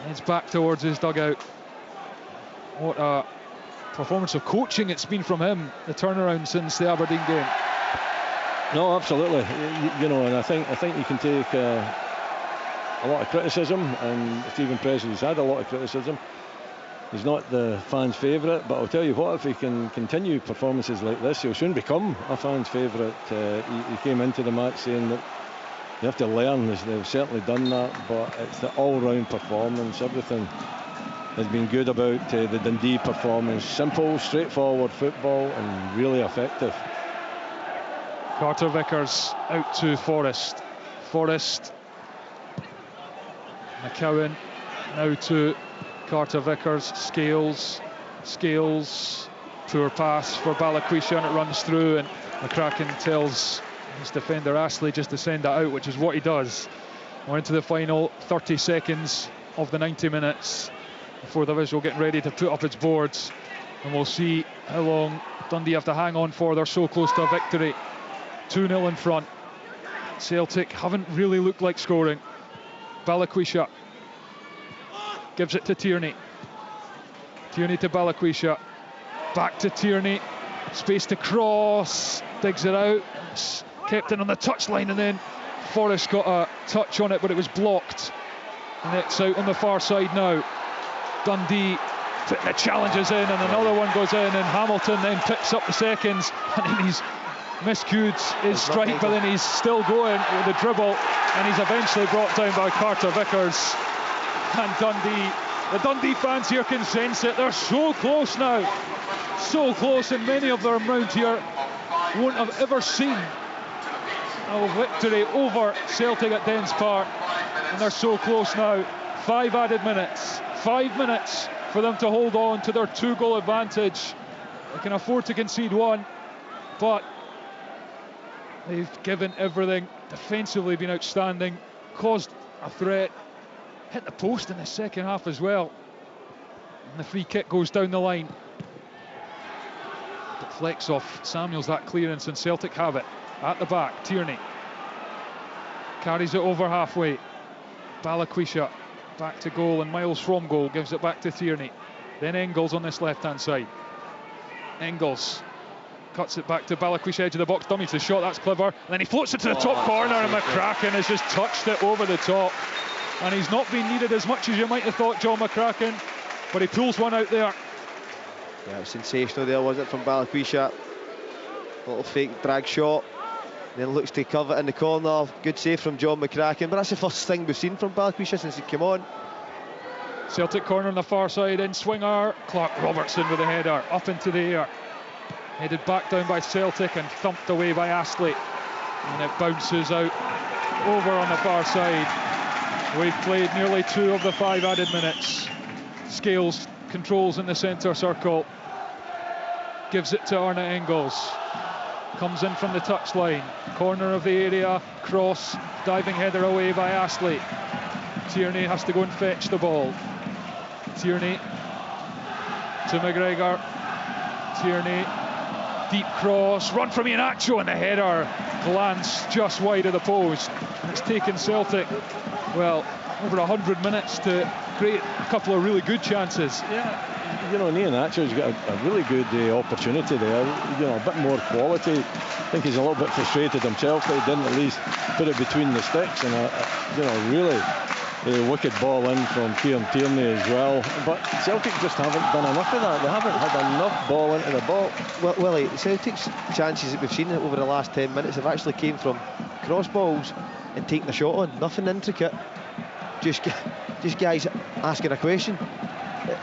heads back towards his dugout. What a performance of coaching it's been from him, the turnaround since the Aberdeen game.
No, absolutely. You know, and I think you can take a lot of criticism, and Stephen Presley's had a lot of criticism. He's not the fans' favourite, but I'll tell you what, if he can continue performances like this, he'll soon become a fan's favourite. He came into the match saying that you have to learn. They've certainly done that, but it's the all-round performance. Everything has been good about the Dundee performance. Simple, straightforward football, and really effective.
Carter Vickers out to Forrest. McCowan now to Carter Vickers. Scales, poor pass for Balikwisha, and it runs through, and McCracken tells his defender Astley just to send that out, which is what he does. We're into the final 30 seconds of the 90 minutes before the visual getting ready to put up its boards, and we'll see how long Dundee have to hang on for. They're so close to a victory. 2-0 in front. Celtic haven't really looked like scoring. Balikwisha gives it to Tierney. Tierney to Balikwisha. Back to Tierney. Space to cross. Digs it out. It's kept in on the touchline, and then Forrest got a touch on it, but it was blocked. And it's out on the far side now. Dundee putting the challenges in, and another one goes in, and Hamilton then picks up the seconds, and then he's miscued his strike, but then he's still going with the dribble, and he's eventually brought down by Carter Vickers. And the Dundee fans here can sense it. They're so close now, so close, and many of them around here won't have ever seen a victory over Celtic at Dens Park, and they're so close now. 5 added minutes, 5 minutes for them to hold on to their 2-goal advantage. They can afford to concede one, but they've given everything. Defensively been outstanding, caused a threat, hit the post in the second half as well, and the free kick goes down the line. Deflects off Samuels that clearance, and Celtic have it at the back. Tierney carries it over halfway. Balikwisha back to goal, and Miles from goal gives it back to Tierney. Then Engels on this left hand side. Engels cuts it back to Balikwisha, edge of the box, dummies the shot, that's clever, and then he floats it to the top corner, and McCracken has just touched it over the top, and he's not been needed as much as you might have thought, John McCracken, but he pulls one out there.
Yeah, it was sensational there, wasn't it, from Balikwisha? Little fake drag shot, then looks to cover it in the corner. Good save from John McCracken, but that's the first thing we've seen from Balikwisha since he came on.
Celtic corner on the far side, in swinger, Clark Robertson with a header up into the air, headed back down by Celtic and thumped away by Astley, and it bounces out over on the far side. We've played nearly 2 of the 5 added minutes. Scales controls in the centre circle, gives it to Arne Engels, comes in from the touchline, corner of the area, cross, diving header away by Astley. Tierney has to go and fetch the ball. Tierney to McGregor. Tierney, deep cross, run from Iheanacho, and the header glance just wide of the post, and it's taken Celtic, well, over 100 minutes to create a couple of really good chances.
Yeah, you know, Iheanacho's got a really good opportunity there, you know, a bit more quality. I think he's a little bit frustrated himself that he didn't at least put it between the sticks, and you know, really a wicked ball in from Kieran Tierney as well, but Celtic just haven't done enough of that. They haven't had enough ball into the ball.
Well, Willie, Celtic's chances that we've seen over the last 10 minutes have actually came from cross balls and taking a shot on, nothing intricate, just guys asking a question,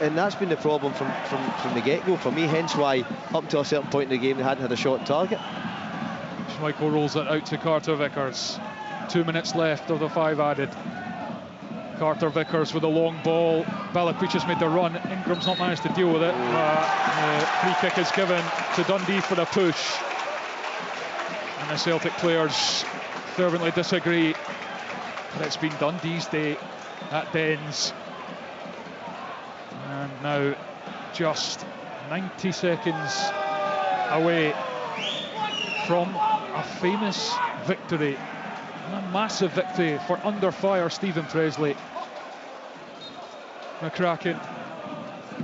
and that's been the problem from the get-go for me, hence why up to a certain point in the game they hadn't had a shot target.
Schmeichel rolls it out to Carter Vickers. 2 minutes left of the 5 added. Carter Vickers with a long ball. Balikwisha's made the run. Ingram's not managed to deal with it. Free kick is given to Dundee for the push, and the Celtic players fervently disagree. But it's been Dundee's day at Dens, and now just 90 seconds away from a famous victory, a massive victory for under fire Stephen Presley. McCracken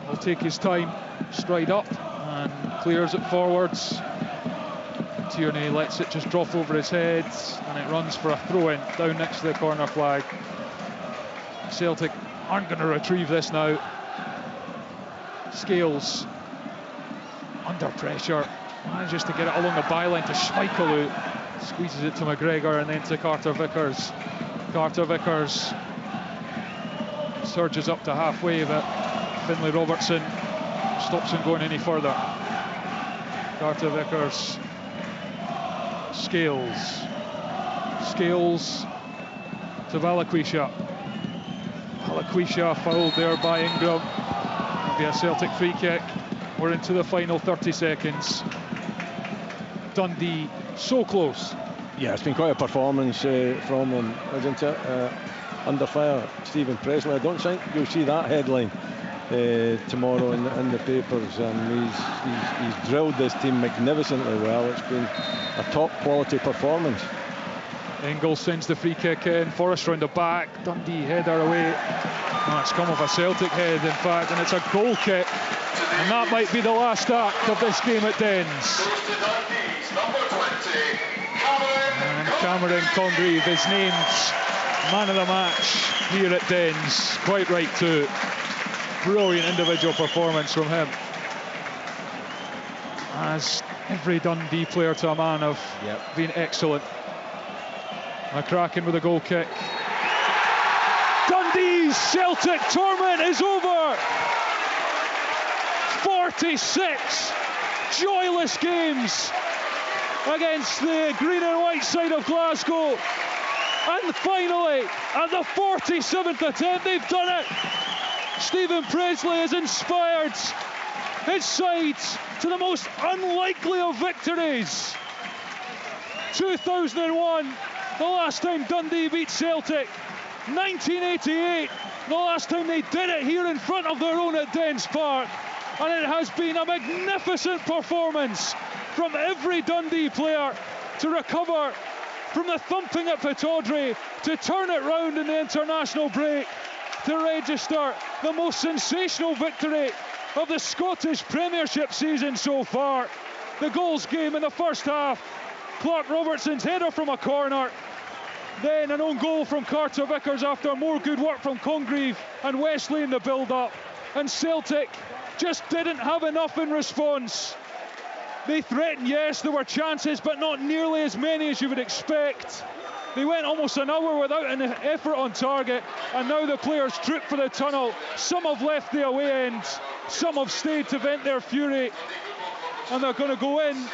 will take his time, stride up and clears it forwards. Tierney lets it just drop over his head, and it runs for a throw-in down next to the corner flag. Celtic aren't going to retrieve this now. Scales under pressure, manages to get it along the byline to Schmeichel, who squeezes it to McGregor and then to Carter Vickers. Carter Vickers surges up to halfway, but Finlay Robertson stops him going any further. Carter Vickers, Scales to Balikwisha. Balikwisha fouled there by Ingram. It'll be a Celtic free kick. We're into the final 30 seconds. Dundee so close.
Yeah, it's been quite a performance from him, isn't it? Under fire, Stephen Presley. I don't think you'll see that headline tomorrow in the papers. He's drilled this team magnificently well. It's been a top quality performance.
Engel sends the free kick in, Forrest round the back, Dundee header away. Oh, it's come off a Celtic head, in fact, and it's a goal kick. And that might be the last act of this game at Dens. And Cameron Congreve is named man of the match here at Dens. Quite right too. Brilliant individual performance from him. As every Dundee player to a man have been excellent. McCracken with a goal kick. Dundee's Celtic torment is over. 46 joyless games against the green and white side of Glasgow. And finally, at the 47th attempt, they've done it. Stephen Presley has inspired his side to the most unlikely of victories. 2001, the last time Dundee beat Celtic. 1988, the last time they did it here in front of their own at Dens Park. And it has been a magnificent performance from every Dundee player to recover from the thumping at Pittodrie, to turn it round in the international break, to register the most sensational victory of the Scottish Premiership season so far. The goals game in the first half, Clark Robertson's header from a corner, then an own goal from Carter Vickers after more good work from Congreve and Wesley in the build-up. And Celtic just didn't have enough in response. They threatened, yes, there were chances, but not nearly as many as you would expect. They went almost an hour without an effort on target, and now the players troop for the tunnel. Some have left the away end, some have stayed to vent their fury, and they're going to go in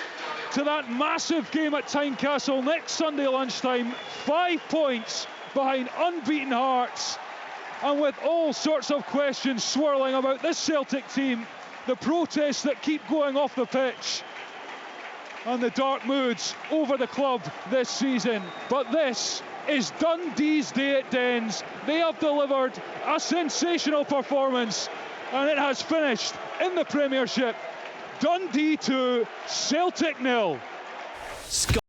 to that massive game at Tynecastle next Sunday lunchtime, 5 points behind unbeaten Hearts, and with all sorts of questions swirling about this Celtic team, the protests that keep going off the pitch, and the dark moods over the club this season. But this is Dundee's day at Dens. They have delivered a sensational performance, and it has finished in the Premiership. Dundee 2, Celtic 0.